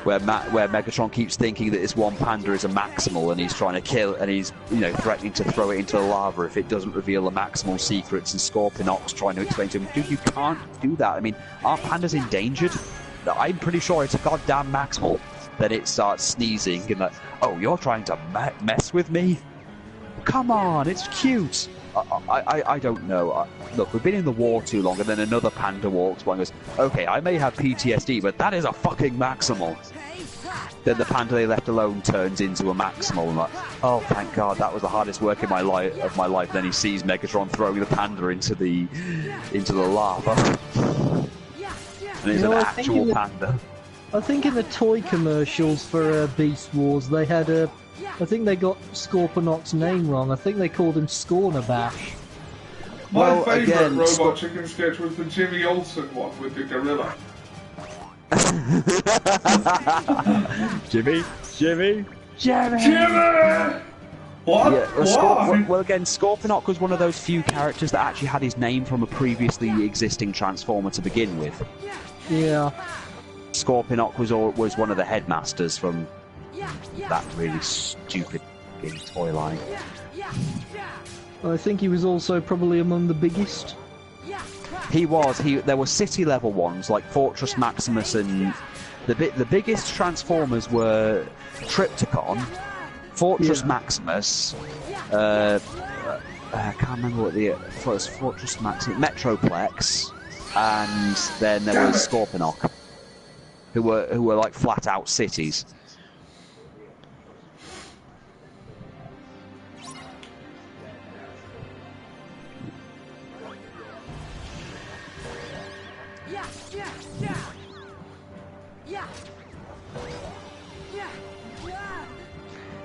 Where Megatron keeps thinking that this one panda is a Maximal, and he's trying to kill, and he's threatening to throw it into the lava if it doesn't reveal the Maximal secrets. And Scorponok's trying to explain to him, dude, you can't do that. I mean, our panda's endangered. I'm pretty sure it's a goddamn Maximal. Then it starts sneezing and like, oh, you're trying to mess with me? Come on, it's cute. I don't know. Look, we've been in the war too long, and then another panda walks by and goes, okay, I may have PTSD, but that is a fucking Maximal. Then the panda they left alone turns into a Maximal, and like, oh, thank God, that was the hardest work in my life. Then he sees Megatron throwing the panda into the lava, and it's an actual panda. I think in the toy commercials for Beast Wars, they had I think they got Scorponok's name wrong. I think they called him Scornabash. My favourite Robot Chicken sketch was the Jimmy Olsen one with the gorilla. Jimmy! What? Yeah, Why? well, again, Scorponok was one of those few characters that actually had his name from a previously existing Transformer to begin with. Yeah. Scorponok was one of the headmasters from that really stupid toy line. I think he was also probably among the biggest. He was. There were city level ones like Fortress Maximus, and the biggest Transformers were Triptychon, Fortress Maximus. I can't remember what the Fortress Maximus, Metroplex, and then there was Scorponok, who were like flat out cities.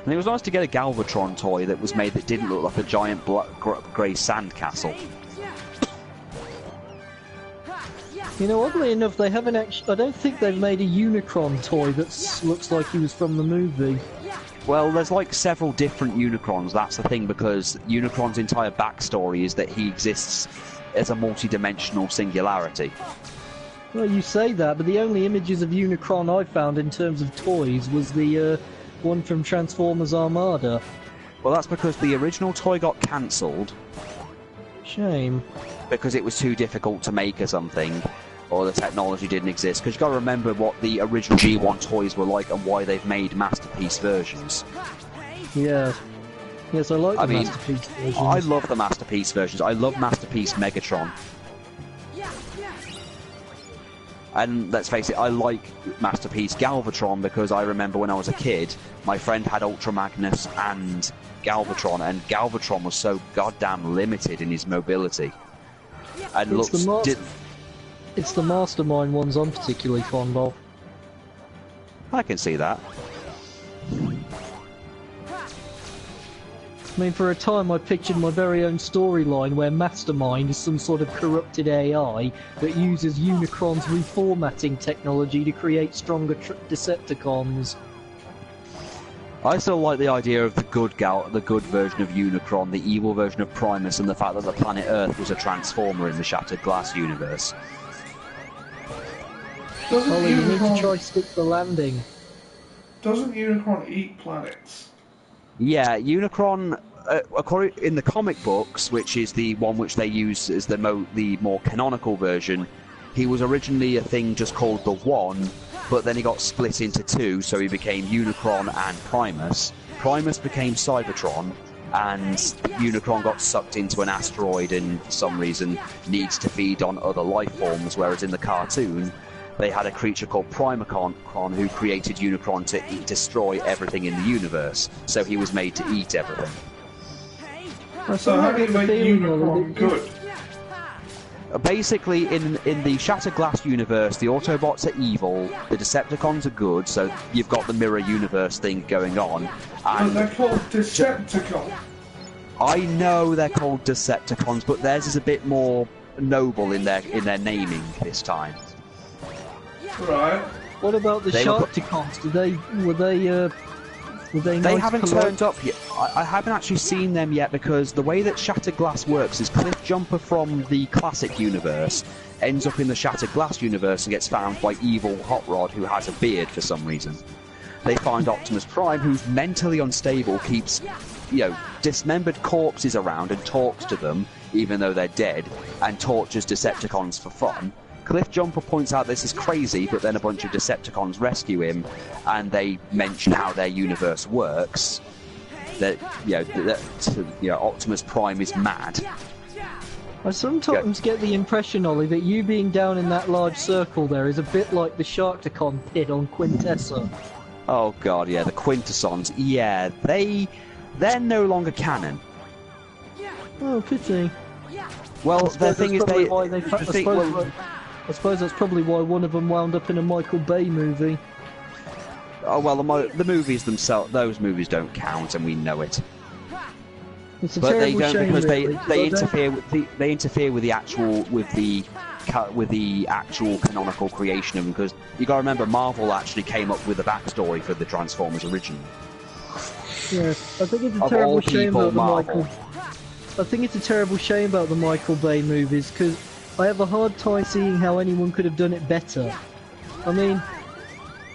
And it was nice to get a Galvatron toy that was made that didn't look like a giant grey sand castle. You know, oddly enough, they haven't actually. I don't think they've made a Unicron toy that looks like he was from the movie. Well, there's like several different Unicrons. That's the thing, because Unicron's entire backstory is that he exists as a multi-dimensional singularity. Well, you say that, but the only images of Unicron I found in terms of toys was the one from Transformers Armada. Well, that's because the original toy got cancelled. Shame. Because it was too difficult to make or something, or the technology didn't exist. Because you've got to remember what the original G1 toys were like and why they've made Masterpiece versions. Yeah. Yes, I like the Masterpiece versions. I love the Masterpiece versions. I love Masterpiece Megatron. And let's face it, I like Masterpiece Galvatron because I remember when I was a kid, my friend had Ultra Magnus and Galvatron, and Galvatron was so goddamn limited in his mobility. And it's the Mastermind ones I'm particularly fond of. I can see that. I mean, for a time I pictured my very own storyline where Mastermind is some sort of corrupted AI that uses Unicron's reformatting technology to create stronger Decepticons. I still like the idea of the good version of Unicron, the evil version of Primus, and the fact that the planet Earth was a transformer in the Shattered Glass universe. Ollie, you need to try stick the landing. Doesn't Unicron eat planets? Yeah, Unicron, in the comic books, which is the one which they use as the more canonical version, he was originally a thing just called the One, but then he got split into two, so he became Unicron and Primus. Primus became Cybertron, and Unicron got sucked into an asteroid and for some reason needs to feed on other life forms, whereas in the cartoon, they had a creature called Primacron who created Unicron to destroy everything in the universe, so he was made to eat everything. So how do you make Unicron good? Basically, in the Shattered Glass universe, the Autobots are evil, the Decepticons are good, so you've got the mirror universe thing going on. And they're called Decepticons. I know they're called Decepticons, but theirs is a bit more noble in their naming this time. Right. What about the Sharkticons? Were they They haven't turned up yet. I haven't actually seen them yet because the way that Shattered Glass works is Cliff Jumper from the classic universe ends up in the Shattered Glass universe and gets found by evil Hot Rod who has a beard for some reason. They find Optimus Prime, who's mentally unstable, keeps, dismembered corpses around and talks to them, even though they're dead, and tortures Decepticons for fun. Cliff Jumper points out this is crazy, but then a bunch of Decepticons rescue him, and they mention how their universe works. That Optimus Prime is mad. I sometimes get the impression, Ollie, that you being down in that large circle there is a bit like the Sharkticon pit on Quintessa. Oh god, yeah, the Quintessons. Yeah, they're no longer canon. Oh, pity. Well, the thing is, I suppose that's probably why one of them wound up in a Michael Bay movie. Oh well, the movies themselves, those movies don't count, and we know it. It's a but they terrible don't shame, because really, they interfere with the actual canonical creation of them. Because you got to remember, Marvel actually came up with the backstory for the Transformers originally. Yeah, I think it's a Of terrible all shame people, about the Marvel. Michael. I think it's a terrible shame about the Michael Bay movies because I have a hard time seeing how anyone could have done it better. I mean,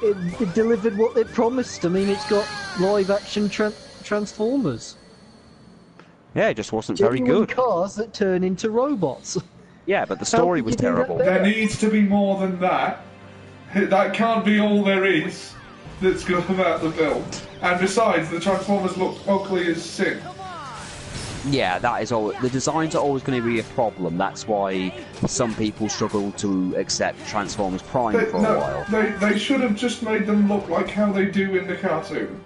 it delivered what it promised. I mean, it's got live-action Transformers. Yeah, it just wasn't very Genuine good. cars that turn into robots. Yeah, but the story was could you do that terrible. better? There needs to be more than that. That can't be all there is that's good about the film. And besides, the Transformers look ugly as sin. Yeah, that is all. The designs are always going to be a problem. That's why some people struggle to accept Transformers Prime for a while. They should have just made them look like how they do in the cartoon.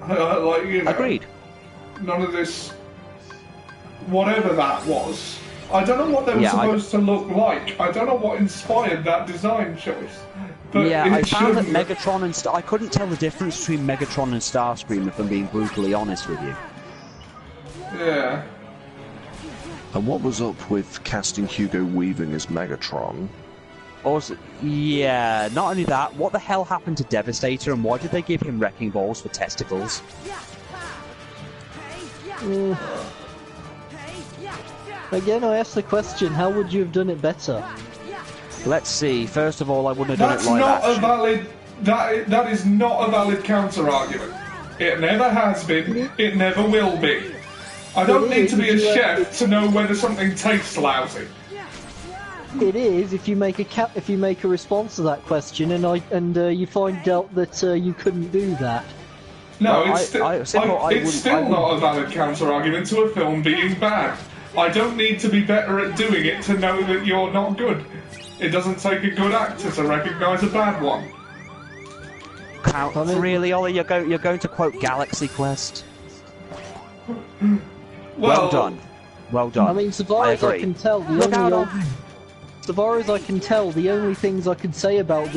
Like, you know, Agreed. None of this, whatever that was. I don't know what they were supposed to look like. I don't know what inspired that design choice. But Yeah, I found that shouldn't. Megatron and I couldn't tell the difference between Megatron and Starscream, if I'm being brutally honest with you. Yeah. And what was up with casting Hugo Weaving as Megatron? Also, yeah, not only that, what the hell happened to Devastator and why did they give him wrecking balls for testicles? Again, I ask the question: how would you have done it better? Let's see. First of all, I wouldn't have That's done it live not action. a valid. That is not a valid counter argument. It never has been. It never will be. I don't need to be a chef to know whether something tastes lousy. It is if you make a response to that question, and you find out that you couldn't do that. No, Well, it's still not a valid counter argument to a film being bad. I don't need to be better at doing it to know that you're not good. It doesn't take a good actor to recognise a bad one. Really, Ollie? You're going to quote Galaxy Quest? Well done. Well done. I mean, so far as I agree. can tell, the only things I could say about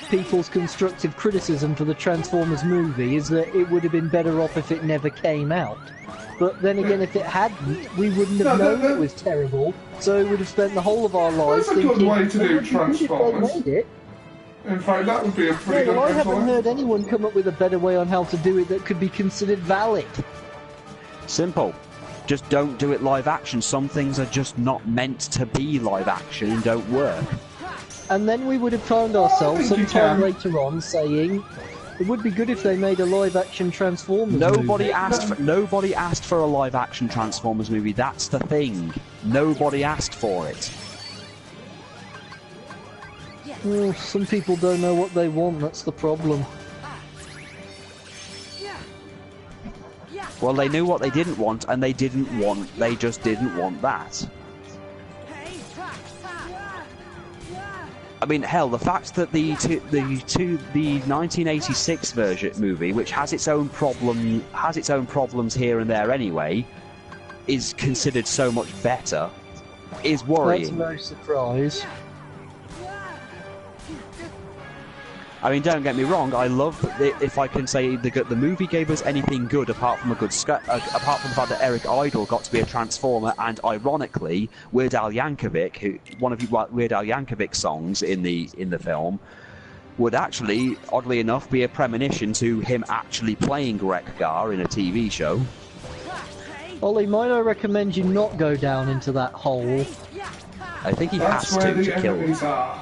people's constructive criticism for the Transformers movie is that it would have been better off if it never came out. But then again, if it hadn't, we wouldn't have known it was terrible, so we would have spent the whole of our lives That's a good thinking, way to do "Oh, Transformers." they made it. In fact, that would be a pretty Yeah, good well, I haven't explanation. heard anyone come up with a better way on how to do it that could be considered valid. Simple. Just don't do it live action. Some things are just not meant to be live action and don't work. And then we would have found ourselves sometime later on saying, it would be good if they made a live-action Transformers Nobody movie. Nobody asked for a live-action Transformers movie. That's the thing. Nobody asked for it. Well, some people don't know what they want. That's the problem. Well, they knew what they didn't want, and they just didn't want that. I mean, hell, the fact that the 1986 version movie, which has its own problems here and there anyway, is considered so much better, is worrying. That's no surprise. I mean, don't get me wrong. I love that if I can say the movie gave us anything good apart from apart from the fact that Eric Idle got to be a Transformer, and ironically, Weird Al Yankovic, one of Weird Al Yankovic's songs in the film, would actually, oddly enough, be a premonition to him actually playing Wreck-Gar in a TV show. Ollie, might I recommend you not go down into that hole? I think he That's has where to the kill enemies him. are.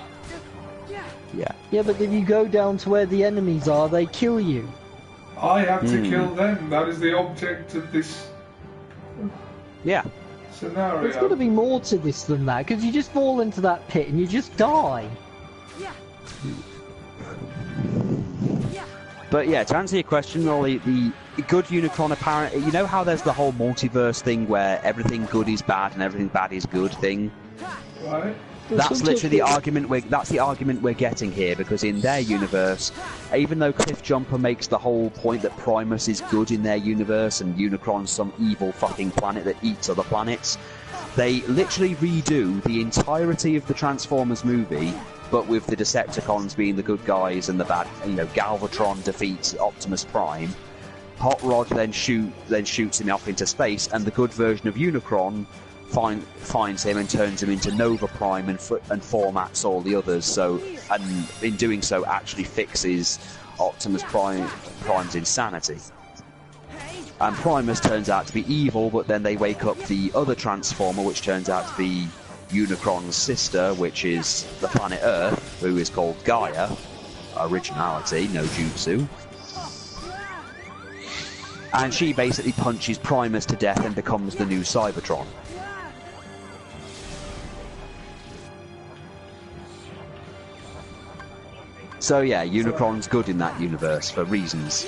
Yeah. Yeah, but if you go down to where the enemies are, they kill you. I have to kill them. That is the object of this Yeah. scenario. There's got to be more to this than that, because you just fall into that pit and you just die. But yeah, to answer your question, Ollie, the good Unicron apparently, you know how there's the whole multiverse thing where everything good is bad and everything bad is good thing? Right. That's literally the argument we're getting here, because in their universe, even though Cliffjumper makes the whole point that Primus is good in their universe and Unicron's some evil fucking planet that eats other planets, they literally redo the entirety of the Transformers movie, but with the Decepticons being the good guys and the bad. You know, Galvatron defeats Optimus Prime. Hot Rod then shoots him off into space, and the good version of Unicron finds him and turns him into Nova Prime and formats all the others. So, and in doing so, actually fixes Optimus Prime's insanity. And Primus turns out to be evil, but then they wake up the other Transformer, which turns out to be Unicron's sister, which is the planet Earth, who is called Gaia. Originality, no jutsu. And she basically punches Primus to death and becomes the new Cybertron. So yeah, Unicron's good in that universe for reasons.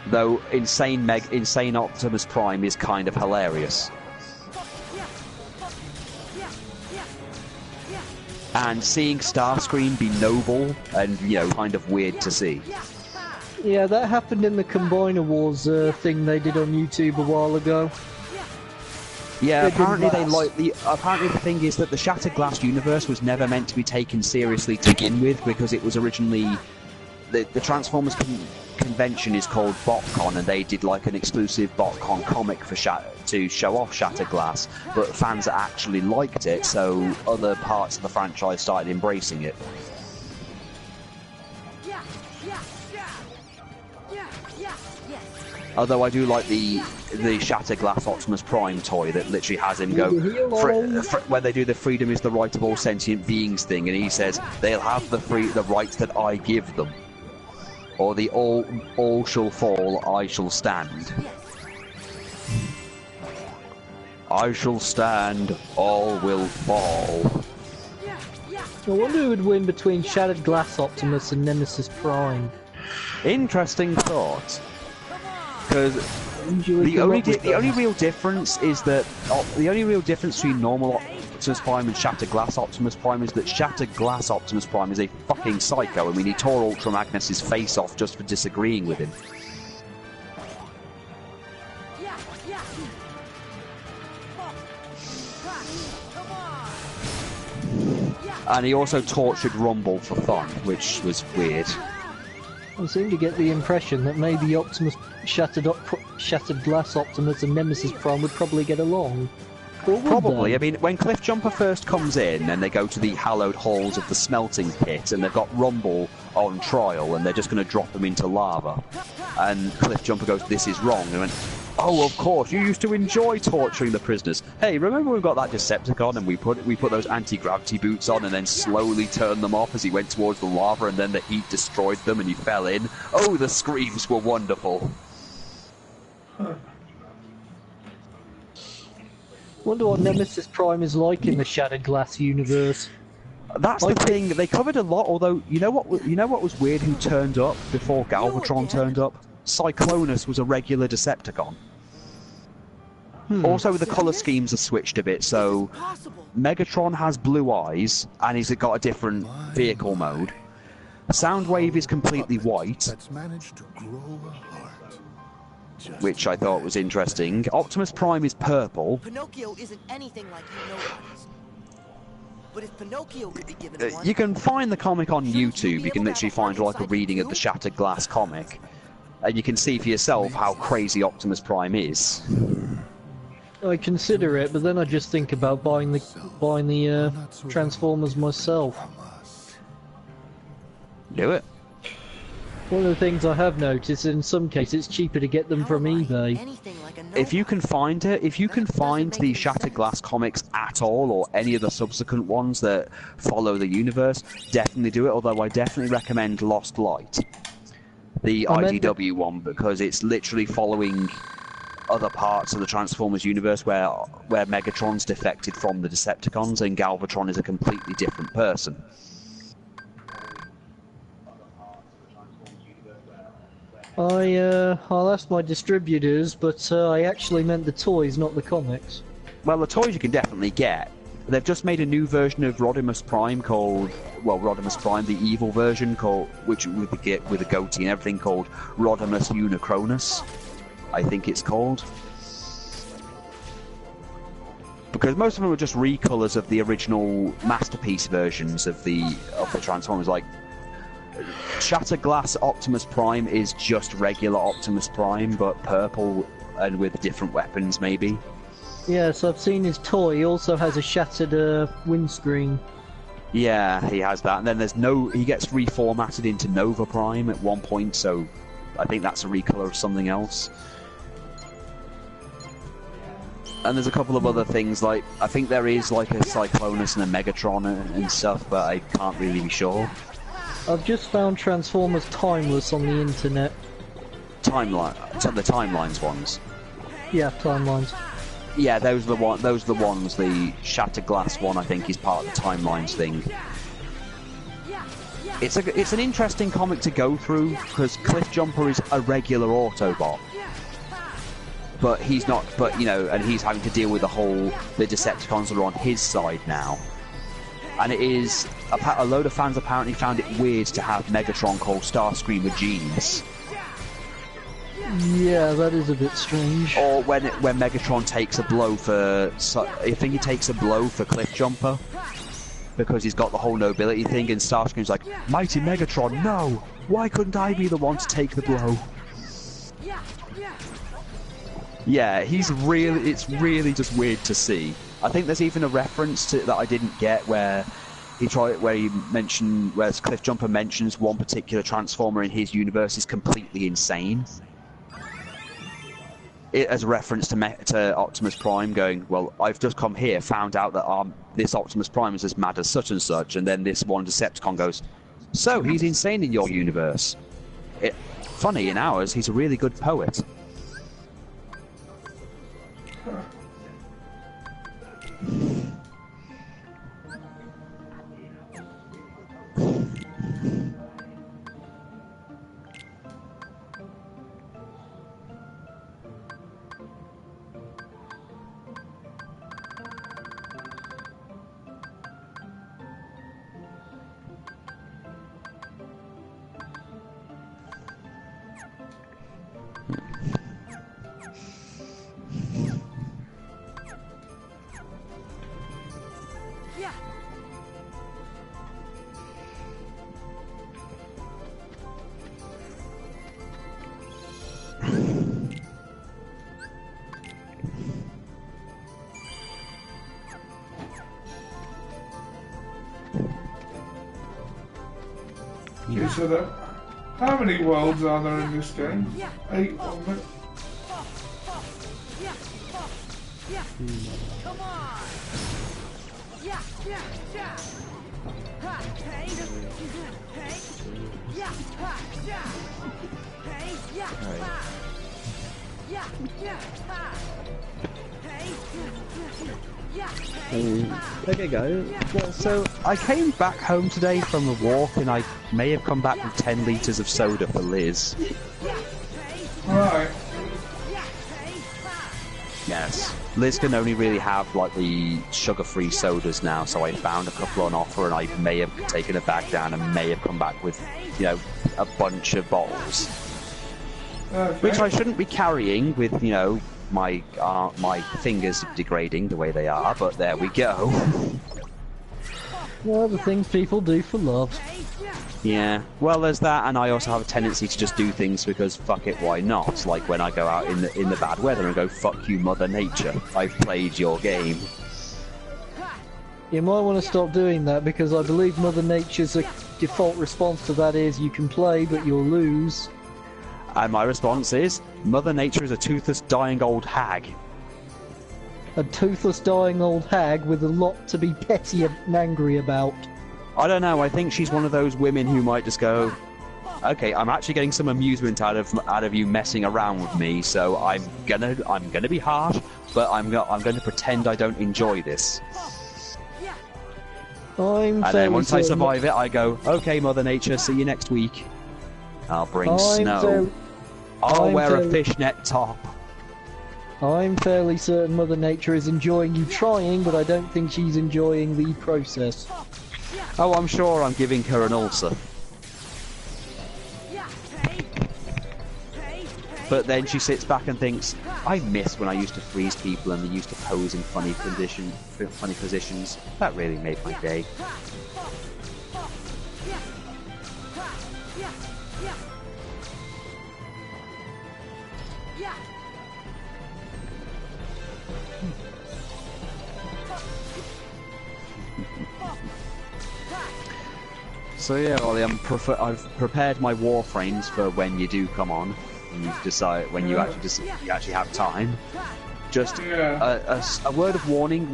Though insane Optimus Prime is kind of hilarious. And seeing Starscream be noble and, you know, kind of weird to see. Yeah, that happened in the Combiner Wars thing they did on YouTube a while ago. Yeah, apparently the thing is that the Shattered Glass universe was never meant to be taken seriously to begin with, because it was originally the Transformers convention is called BotCon, and they did like an exclusive BotCon comic for to show off Shattered Glass, but fans actually liked it, so other parts of the franchise started embracing it. Although I do like the Shattered Glass Optimus Prime toy that literally has him go when they do the freedom is the right of all sentient beings thing, and he says they'll have the rights that I give them, or the all shall fall, I shall stand. I shall stand, all will fall. I wonder who would win between Shattered Glass Optimus and Nemesis Prime. Interesting thought. Because the only real difference is that the only real difference between normal Optimus Prime and Shattered Glass Optimus Prime is that Shattered Glass Optimus Prime is a fucking psycho, and we need tore Ultra Magnus' face off just for disagreeing with him. And he also tortured Rumble for fun, which was weird. I seem to get the impression that maybe Shattered Glass Optimus and Nemesis Prime would probably get along. Probably. I mean, when Cliffjumper first comes in and they go to the hallowed halls of the smelting pit and they've got Rumble on trial and they're just going to drop him into lava, and Cliffjumper goes, "This is wrong," and went, "Oh, of course, you used to enjoy torturing the prisoners. Hey, remember we got that Decepticon and we put those anti-gravity boots on and then slowly turned them off as he went towards the lava, and then the heat destroyed them and he fell in? Oh, the screams were wonderful." Wonder what Nemesis Prime is like in the Shattered Glass universe. That's the thing. They covered a lot. Although you know what was weird? Who turned up before Galvatron turned up? Cyclonus was a regular Decepticon. Also, the colour schemes are switched a bit. So Megatron has blue eyes and he's got a different vehicle mode. Soundwave is completely white, which I thought was interesting. Optimus Prime is purple. Pinocchio isn't anything like you know he is. But if Pinocchio could be given one... You can find the comic on YouTube. You can literally find like a reading of the Shattered Glass comic. And you can see for yourself how crazy Optimus Prime is. I consider it, but then I just think about buying the Transformers myself. Do it. One of the things I have noticed, in some cases, it's cheaper to get them from eBay. If you can find it, if you can find the Shattered Glass comics at all, or any of the subsequent ones that follow the universe, definitely do it. Although I definitely recommend Lost Light, the IDW one, because it's literally following other parts of the Transformers universe where Megatron's defected from the Decepticons and Galvatron is a completely different person. I'll ask my distributors, but I actually meant the toys, not the comics. Well, the toys you can definitely get. They've just made a new version of Rodimus Prime called, well, Rodimus Prime, the evil version, called, which with a goatee and everything, called Rodimus Unicronus, I think it's called. Because most of them are just recolors of the original Masterpiece versions of the Transformers, like Shattered Glass Optimus Prime is just regular Optimus Prime, but purple and with different weapons, maybe. Yes, I've seen his toy. He also has a shattered windscreen. Yeah, he has that. And then he gets reformatted into Nova Prime at one point, so I think that's a recolor of something else. And there's a couple of other things, like, I think there is like a Cyclonus and a Megatron and stuff, but I can't really be sure. I've just found Transformers Timeless on the internet. The Timelines ones. Yeah, Timelines. Yeah, those are the ones. The Shattered Glass one, I think, is part of the Timelines thing. It's an interesting comic to go through because Cliff Jumper is a regular Autobot, but he's not. But you know, and he's having to deal with the Decepticons that are on his side now. And it is a load of fans apparently found it weird to have Megatron call Starscream a genius. Yeah, that is a bit strange. Or when Megatron takes a blow I think he takes a blow for Cliff Jumper because he's got the whole nobility thing, and Starscream's like, "Mighty Megatron, no! Why couldn't I be the one to take the blow?" Yeah, it's really just weird to see. I think there's even a reference to that I didn't get where Cliff Jumper mentions one particular Transformer in his universe is completely insane. As a reference to Optimus Prime going, well, I've just come here, found out that this Optimus Prime is as mad as such and such, and then this one Decepticon goes, so he's insane in your universe. Funny, in ours, he's a really good poet. Okay, so how many worlds are there in this game? 8 of them. Come on! Yeah, yeah, yeah! Ha, hey, hey, yeah, ha, yeah! Hey, yeah, ha! Yeah, yeah, ha! Hey, yeah, hey, ha! Okay, guys. Well, so I came back home today from a walk, and I may have come back with 10 litres of soda for Liz. Right. Yes. Liz can only really have like the sugar-free sodas now, so I found a couple on offer, and I may have taken a bag down and may have come back with, you know, a bunch of bottles. Okay. Which I shouldn't be carrying with, you know, my fingers degrading the way they are, but there we go. Well, the things people do for love. Yeah, well, there's that, and I also have a tendency to just do things because fuck it, why not? Like when I go out in the bad weather and go, fuck you, Mother Nature, I've played your game. You might want to stop doing that, because I believe Mother Nature's default response to that is, you can play, but you'll lose. And my response is, Mother Nature is a toothless, dying old hag. A toothless, dying old hag with a lot to be petty and angry about. I don't know, I think she's one of those women who might just go, okay, I'm actually getting some amusement out of you messing around with me, so I'm gonna be harsh, but I'm gonna pretend I don't enjoy this. And then once I survive it, I go, okay, Mother Nature, see you next week. I'll bring snow. I'll wear a fishnet top. I'm fairly certain Mother Nature is enjoying you trying, but I don't think she's enjoying the process. Oh, I'm sure I'm giving her an ulcer. But then she sits back and thinks, I miss when I used to freeze people and they used to pose in funny positions. That really made my day. So yeah, Ollie, I've prepared my warframes for when you do come on, and you decide when you actually have time. Just a word of warning: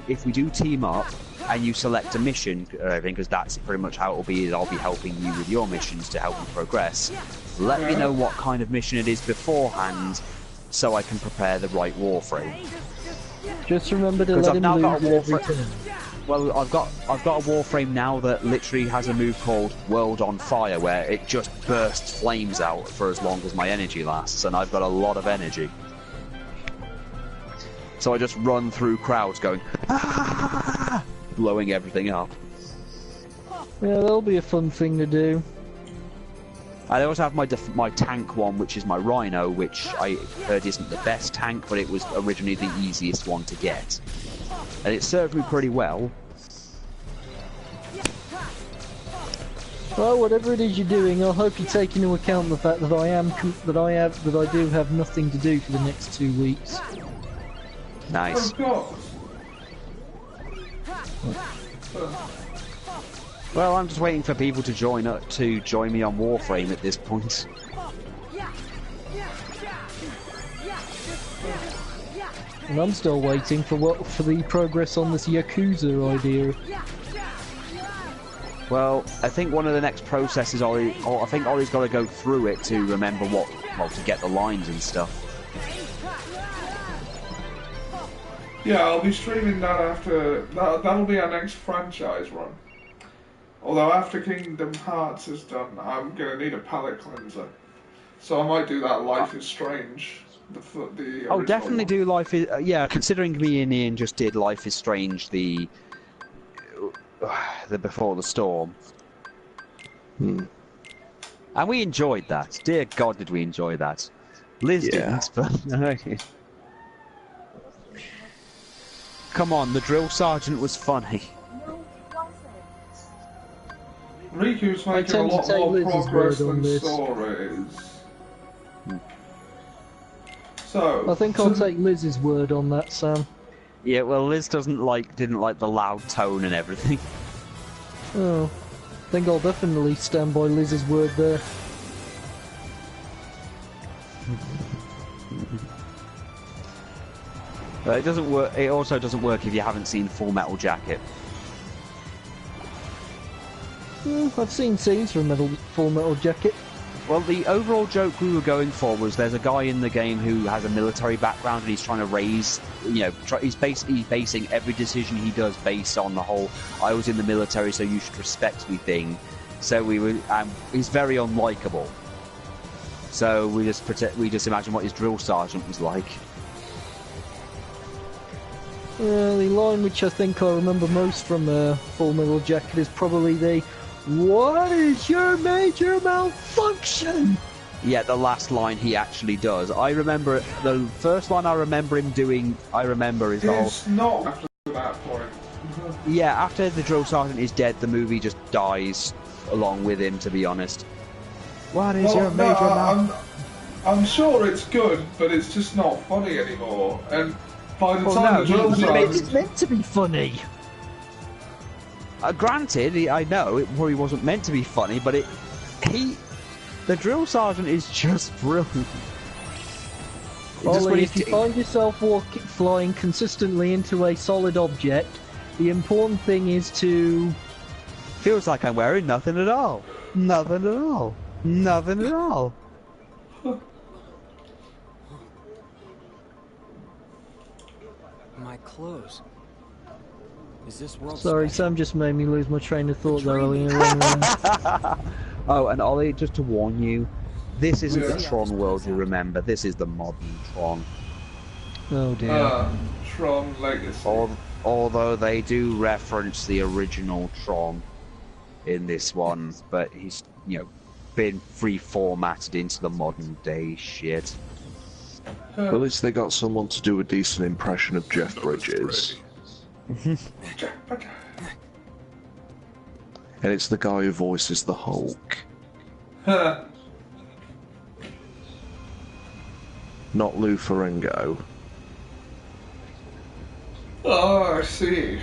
if we do team up, and you select a mission, because that's pretty much how it will be. I'll be helping you with your missions to help you progress. Let me know what kind of mission it is beforehand, so I can prepare the right warframe. Just remember to let him lose every turn. Well, I've got a warframe now that literally has a move called World on Fire, where it just bursts flames out for as long as my energy lasts, and I've got a lot of energy. So I just run through crowds going, ah! Blowing everything up. Yeah, that'll be a fun thing to do. I also have my tank one, which is my Rhino, which I heard isn't the best tank, but it was originally the easiest one to get. And it served me pretty well. Well, whatever it is you're doing, I hope you take into account the fact that I do have nothing to do for the next 2 weeks. Nice. Well, I'm just waiting for people to join me on Warframe at this point. And I'm still waiting for the progress on this Yakuza idea. Well, I think one of the next processes, I think Ollie's got to go through it to remember to get the lines and stuff. Yeah, I'll be streaming that after. That'll be our next franchise run. Although after Kingdom Hearts is done, I'm gonna need a palate cleanser. So I might do that Life is Strange. Oh, definitely do Life is... yeah, considering me and Ian just did Life is Strange, the Before the Storm. And we enjoyed that. Dear God, did we enjoy that. Liz didn't, but... Come on, the drill sergeant was funny. Riku's making a lot more progress than Sora is. So, I think I'll take Liz's word on that, Sam. Yeah, well, Liz didn't like the loud tone and everything. Oh, I think I'll definitely stand by Liz's word there. It doesn't work. It also doesn't work if you haven't seen Full Metal Jacket. I've seen scenes from Full Metal Jacket. Well, the overall joke we were going for was there's a guy in the game who has a military background and he's trying to raise, he's basically basing every decision he does based on the whole "I was in the military, so you should respect me" thing. So he's very unlikable. So we just imagine what his drill sergeant was like. The line which I think I remember most from Full Metal Jacket is probably the "What is your major malfunction?" Yeah, the last line he actually does. I remember the first line I remember him doing. Is the whole. It's not after that point. Yeah, after the drill sergeant is dead, the movie just dies along with him. To be honest. What is your major malfunction? I'm sure it's good, but it's just not funny anymore. And by the time the drill sergeant, it's meant to be funny. Granted, I know it probably wasn't meant to be funny, but the drill sergeant is just brilliant. Ollie, if you find yourself flying consistently into a solid object, the important thing is to... Feels like I'm wearing nothing at all. Nothing at all. Nothing at all. My clothes. Is this world Sorry, special? Sam just made me lose my train of thought there, Ollie. Oh, and Ollie, just to warn you, this isn't the Tron world you remember. This is the modern Tron. Oh dear. Tron Legacy. Although they do reference the original Tron in this one, but he's, been reformatted into the modern day shit. At least they got someone to do a decent impression of Jeff Bridges. And it's the guy who voices the Hulk. Not Lou Ferrigno. Oh, I see.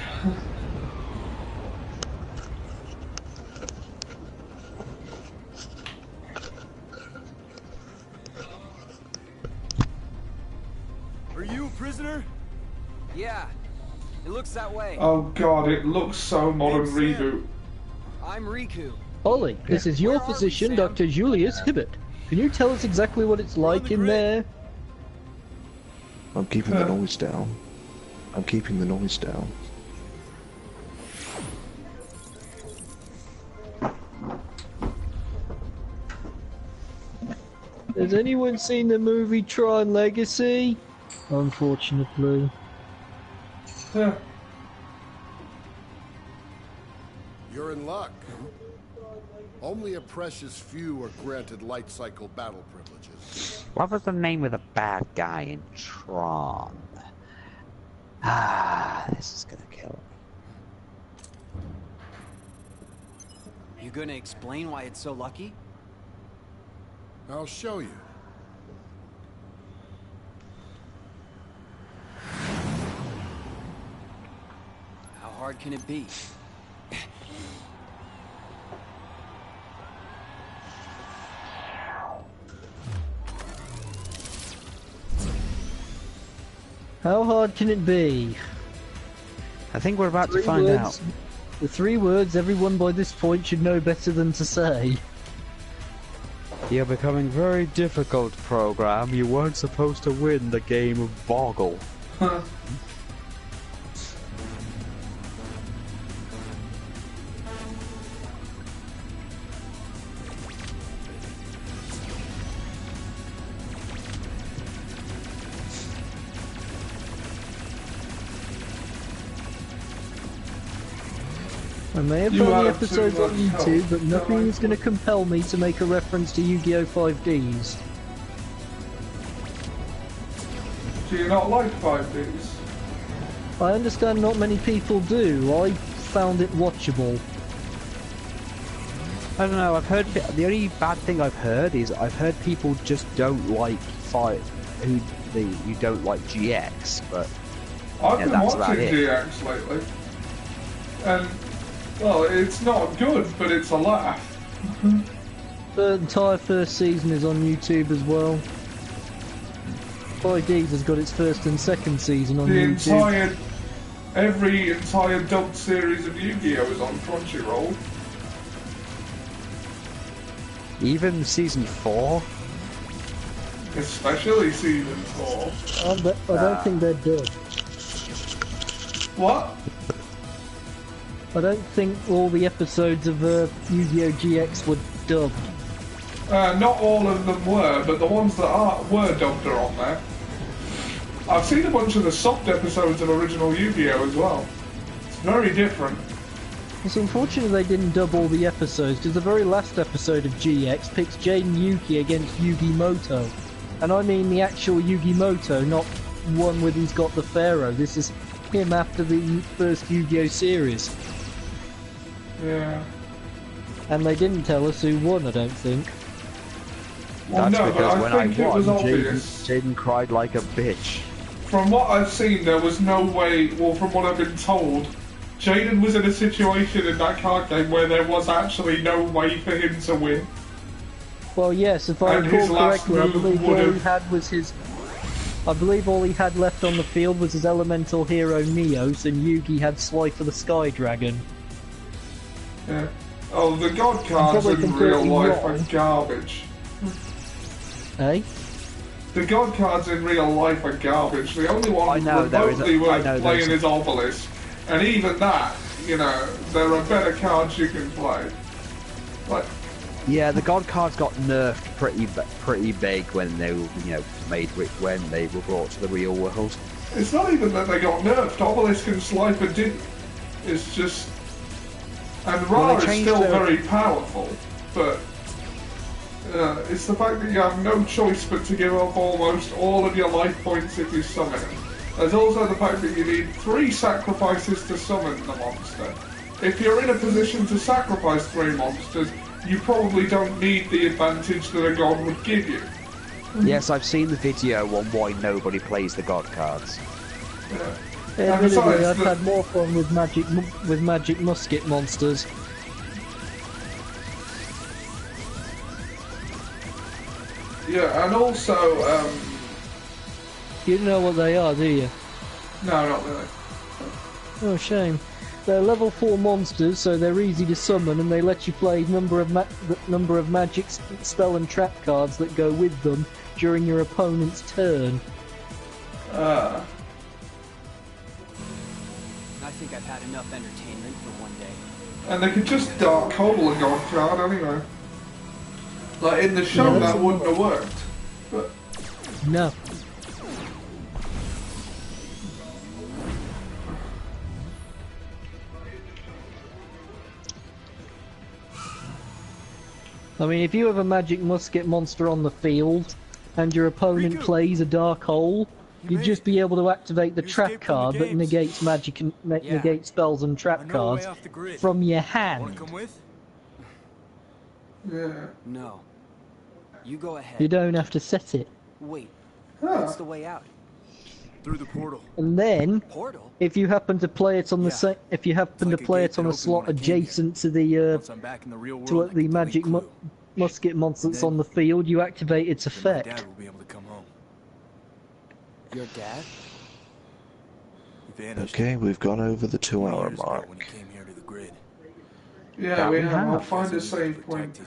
Are you a prisoner? Yeah, it looks that way. Oh god, it looks so modern Name's reboot. I'm Riku. Ollie, this is your Where are we, physician, Sam? Dr. Julius Hibbert. Can you tell us exactly what it's like in there? I'm keeping the noise down. I'm keeping the noise down. Has anyone seen the movie Tron Legacy? Unfortunately. Yeah. You're in luck. Only a precious few are granted light cycle battle privileges. What was the name of the bad guy in Tron? Ah, this is gonna kill me. You gonna explain why it's so lucky? I'll show you. How hard can it be? How hard can it be? I think we're about to Three find words. out. The 3 words everyone by this point should know better than to say. You're becoming very difficult, program. You weren't supposed to win the game of Boggle. I may have You found the have too episodes on much YouTube, help. but nothing is going to compel me to make a reference to Yu-Gi-Oh! 5Ds. Do you not like 5Ds? I understand not many people do. I found it watchable. I don't know, I've heard... The only bad thing I've heard is I've heard people just don't like you don't like GX, but... I've Yeah, been that's about watching it. GX lately. And, well, it's not good, but it's a laugh. The entire first season is on YouTube as well. 5Ds has got its first and second season on YouTube. Every entire dubbed series of Yu-Gi-Oh! Is on Crunchyroll. Even Season 4? Especially Season 4. I don't think they're dubbed. What? I don't think all the episodes of Yu-Gi-Oh! GX were dubbed. Not all of them were, but the ones that were dubbed are on there. I've seen a bunch of the soft episodes of original Yu-Gi-Oh! As well. It's very different. It's unfortunate they didn't dub all the episodes, because the very last episode of GX picks Jaden Yuki against Yugi Moto. And I mean the actual Yugi Moto, not one where he's got the Pharaoh. This is him after the first Yu-Gi-Oh! Series. Yeah. And they didn't tell us who won, I don't think. Well, That's no, but because I when I think it was won, obvious. Jaden cried like a bitch. From what I've seen, there was no way, well, from what I've been told, Jaden was in a situation in that card game where there was actually no way for him to win. Well, yes, if I And his recall last correctly, I move believe all would've- he had was his... I believe all he had left on the field was his elemental hero Neos, and Yugi had Slifer the Sky Dragon. Yeah. Oh, the god cards probably in real completely life are wrong. garbage. Eh? The god cards in real life are garbage. The only one I know, there is a- remotely I worth know playing there's is Obelisk. And even that, you know, there are better cards you can play. Like, Yeah, the God cards got nerfed pretty big when they were, when they were brought to the real world. it's not even that they got nerfed. Obelisk and Slifer didn't. It's just... And Well, Ra they is changed still their- very powerful, but... it's the fact that you have no choice but to give up almost all of your life points if you summon it. There's also the fact that you need 3 sacrifices to summon the monster. If you're in a position to sacrifice 3 monsters, you probably don't need the advantage that a god would give you. Yes, I've seen the video on why nobody plays the God cards. And Admittedly, besides, I've had more fun with magic musket monsters. yeah, and also, You don't know what they are, do you? No, not really. Oh, shame. They're level 4 monsters, so they're easy to summon, and they let you play number of magic, spell, and trap cards that go with them during your opponent's turn. I think I've had enough entertainment for one day. And they could just Dark Hole and go on card anyway. Like in the show, that wouldn't have worked. But no. I mean, if you have a magic musket monster on the field, and your opponent plays a Dark Hole, you'd just be able to activate the trap card that negates magic and negates spells and trap cards from your hand. yeah. No. You go ahead. You don't have to set it. Wait. What's the way out? Through the portal. And then, Portal? if you happen to play it on the if you happen to play it on a slot adjacent to the magic musket monster that's on the field, you activate its effect. Dad will be able to come home. Your dad? Okay, we've gone over the 2-hour mark. Yeah, we have. I'll find a save point.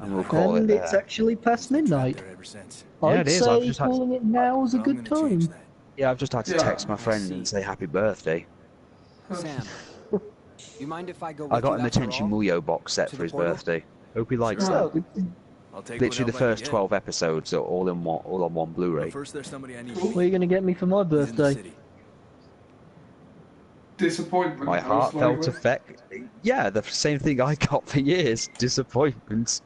And we'll call it And there. it's actually past midnight. Yeah, I'd it is. say I've just had calling it now is a good time. Yeah, I've just had to text my friend and say happy birthday. Sam, you mind if I go with I got you him the after Tenchi all? Muyo box set To for the his portal? birthday. Hope he likes Oh, that. Literally the first 12 episodes are all on one Blu-ray. First, there's somebody I need what are you going to get me for my birthday? Disappointment. My most heartfelt likely. effect. Yeah, the same thing I got for years. Disappointment.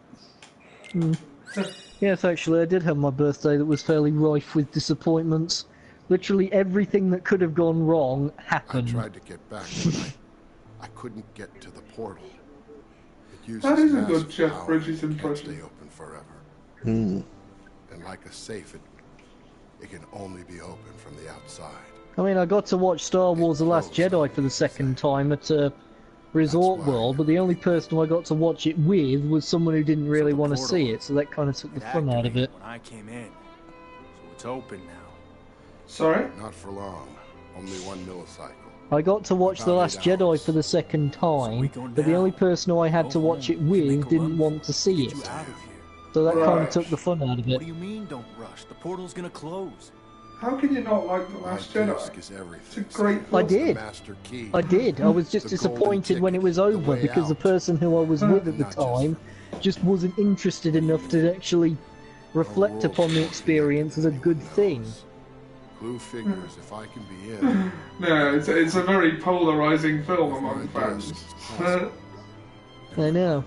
Yes, actually, I did have my birthday that was fairly rife with disappointments. Literally everything that could have gone wrong happened. I tried to get back, but I couldn't get to the portal. It uses That is a massive good Jeff power Bridges and can't impression. stay open forever. Hmm. And like a safe, it can only be opened from the outside. I mean, I got to watch Star Wars The Last Jedi for the second time at Resort World, but the only person I got to watch it with was someone who didn't really want to see it, so that kind of took the fun out of it. When I came in, so it's open now. Sorry? Not for long. Only 1 millicycle. I got to watch The Last Jedi for the second time, but the only person who I had to watch it with didn't want to see it. So that kind of took the fun out of What it. do you mean, don't rush? The portal's gonna close. How can you not like The Last Jedi? It's a great I film. did. I did. I was just disappointed when it was over because the person who I was with at the time just wasn't interested enough to actually reflect upon the experience as a good thing. Clue figures if I can be in. No, it's a very polarizing film among fans. I know.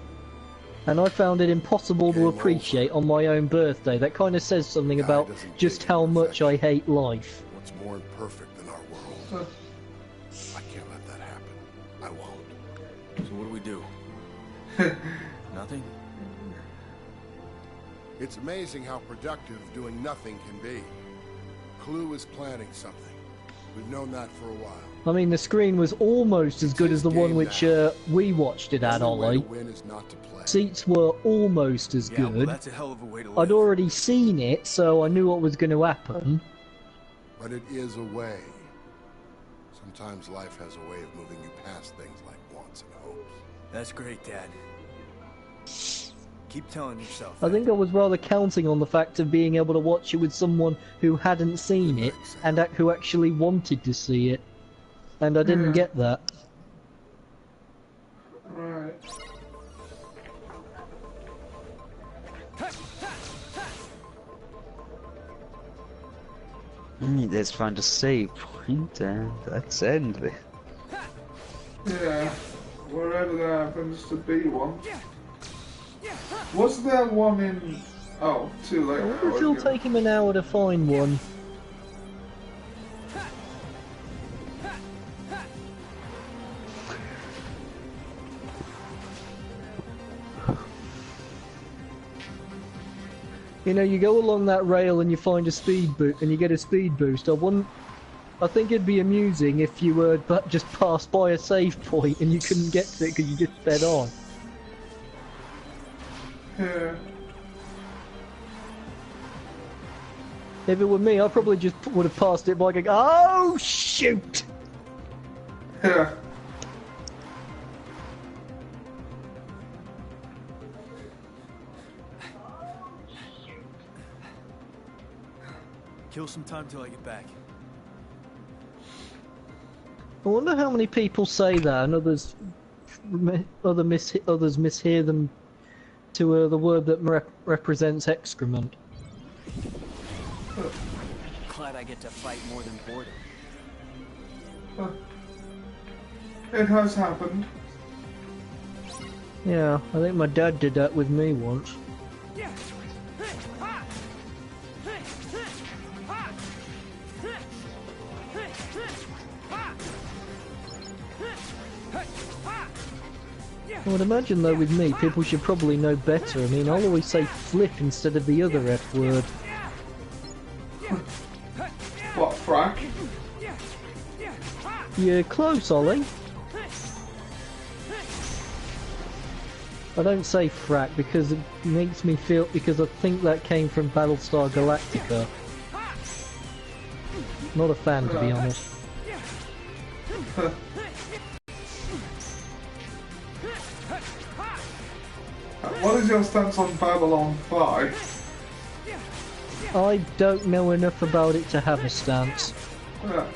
And I found it impossible to appreciate on my own birthday. That kind of says something about just how much I hate life. What's more imperfect than our world? I can't let that happen. I won't. So what do we do? Nothing? It's amazing how productive doing nothing can be. Clue is planning something. We've known that for a while. I mean, the screen was almost as good as the one which we watched it at, Only way Ollie. to win is not to play. Seats were almost as Yeah, well, good. that's a hell of a way to live. I'd already seen it, so I knew what was going to happen. But it is a way. Sometimes life has a way of moving you past things like wants and hopes. That's great, Dad. Keep telling yourself. I think I was rather counting on the fact of being able to watch it with someone who hadn't seen it and who actually wanted to see it. And I didn't get that. Right. Let's find a save point and let's end this. Yeah. Wherever there happens to be one. Was there one in... Oh, too late. I wonder if it'll take him an hour to find one. You know, you go along that rail and you find a speed boost, and you get a speed boost. I think it'd be amusing if you were just passed by a save point and you couldn't get to it because you just sped on. Yeah. If it were me, I probably just would have passed it by going, oh, shoot! Yeah. Kill some time till I get back. I wonder how many people say that and others mishear them to the word that represents excrement. Glad I get to fight more than boredom. It has happened. Yeah, I think my dad did that with me once. I would imagine though with me, people should probably know better. I mean, I'll always say flip instead of the other F word. What, frack? You're close, Ollie. I don't say frack because it makes me feel, because I think that came from Battlestar Galactica. Not a fan, to be honest. What is your stance on Babylon 5? I don't know enough about it to have a stance. Yeah.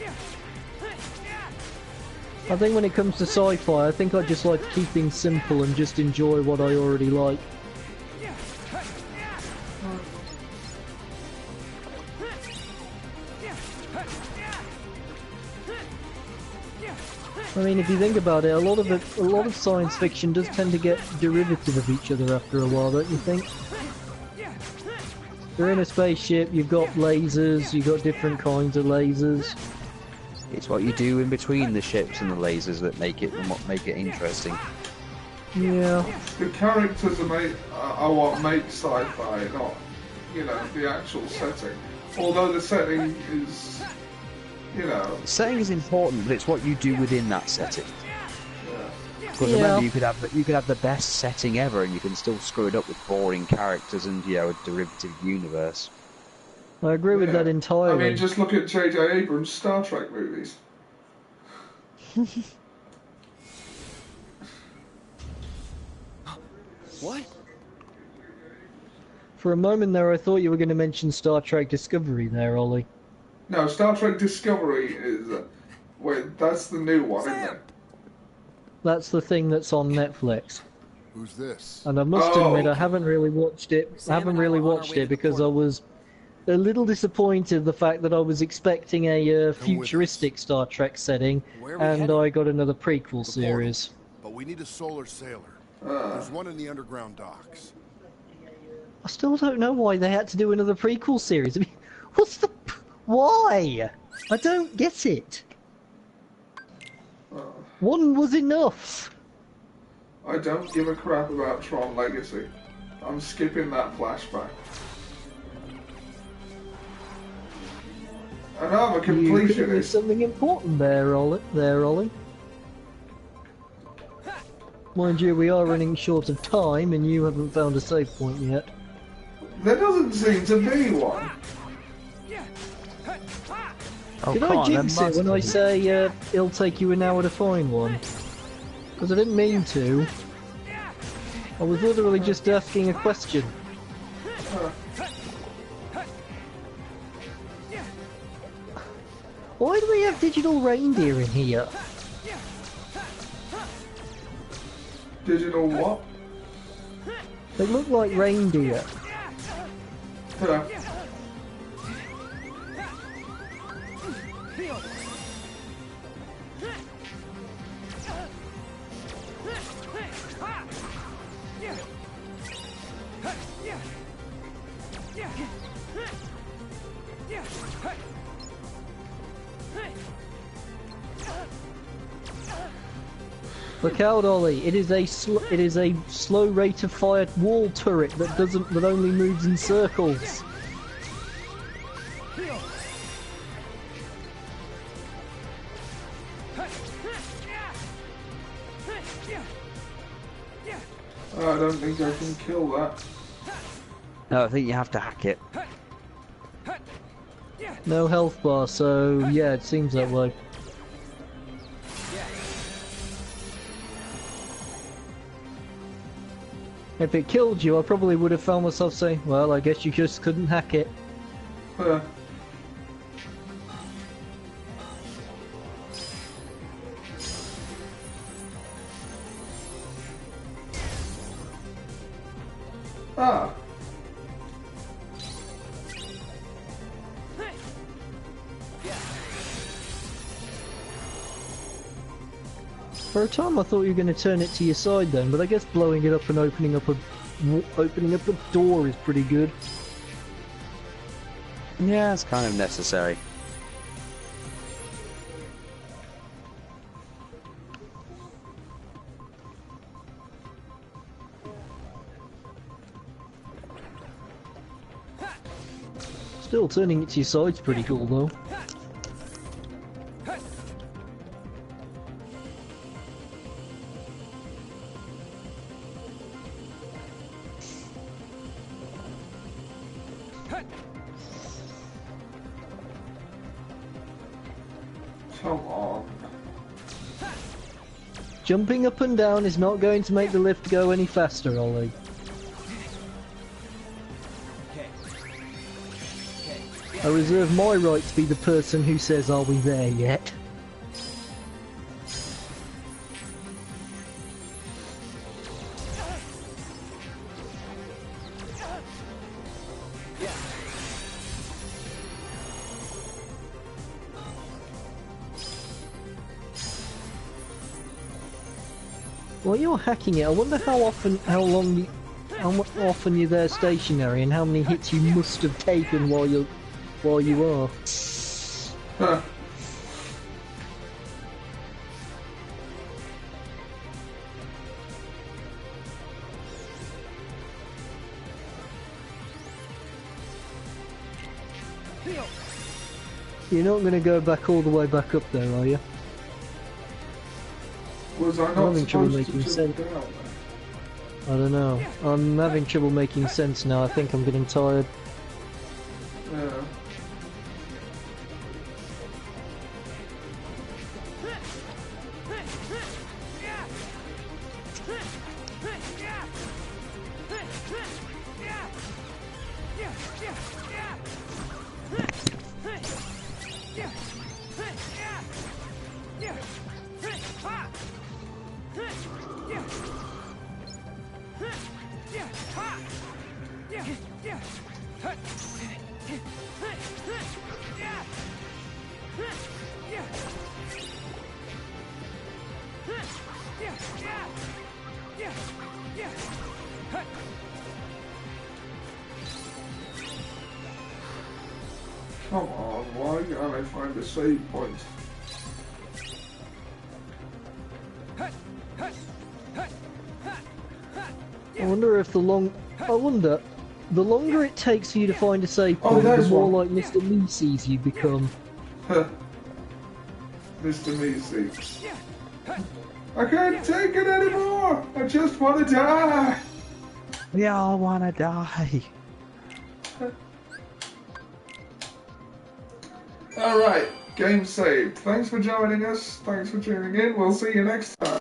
I think when it comes to sci-fi, I think I just like to keep things simple and just enjoy what I already like. I mean, if you think about it, a lot of science fiction does tend to get derivative of each other after a while, don't you think? You're in a spaceship, you've got lasers, you've got different kinds of lasers. It's what you do in between the ships and the lasers that make it interesting. Yeah. The characters are what make sci-fi, not, you know, the actual setting. Although the setting is, you know... Setting is important, but it's what you do within that setting. Because remember, you could have the best setting ever, and you can still screw it up with boring characters and, you know, a derivative universe. I agree with that entirely. I mean, just look at J.J. Abrams' Star Trek movies. What? For a moment there, I thought you were going to mention Star Trek Discovery there, Ollie. No, Star Trek Discovery is... wait, that's the new one, isn't it? That's the thing that's on Netflix. Who's this? And I must admit, I haven't really watched it. I haven't really watched it because I was a little disappointed the fact that I was expecting a futuristic Star Trek setting, and I got another prequel series. But we need a solar sailor. There's one in the underground docks. I still don't know why they had to do another prequel series. I mean, what's the... Why? I don't get it. One was enough. I don't give a crap about Tron Legacy. I'm skipping that flashback. And I'm a completionist. There's something important there, Ollie. Mind you, we are running short of time, and you haven't found a save point yet. There doesn't seem to be one. Oh, Did I jinx it when I say it'll take you an hour to find one? Because I didn't mean to. I was literally just asking a question. Why do we have digital reindeer in here? Digital what? They look like reindeer. Yeah. Look out, Ollie! It is a slow rate of fire wall turret that only moves in circles. I don't think I can kill that. No, I think you have to hack it. No health bar, so yeah, it seems that way. If it killed you, I probably would have found myself saying, well, I guess you just couldn't hack it. Ah. For a time I thought you were going to turn it to your side then, but I guess blowing it up and opening up a door is pretty good. Yeah, it's kind of necessary. Still, turning it to your side's pretty cool though. Come on. Jumping up and down is not going to make the lift go any faster, Ollie. I reserve my right to be the person who says, are we there yet? While you're hacking it, I wonder how often you're there stationary and how many hits you must have taken while you are. Huh. You're not going to go back all the way back up there, are you? Was I I'm not having trouble supposed making to sense. jump down? I don't know. I'm having trouble making sense now. I think I'm getting tired. Yeah. Come on, why can't I find a save point? I wonder if the longer it takes for you to find a save point, the there's more one. like Mr. Lee sees you become. Mr. Meeseeks. I can't take it anymore! I just want to die! We all wanna die. Alright, game saved. Thanks for joining us. Thanks for tuning in. We'll see you next time.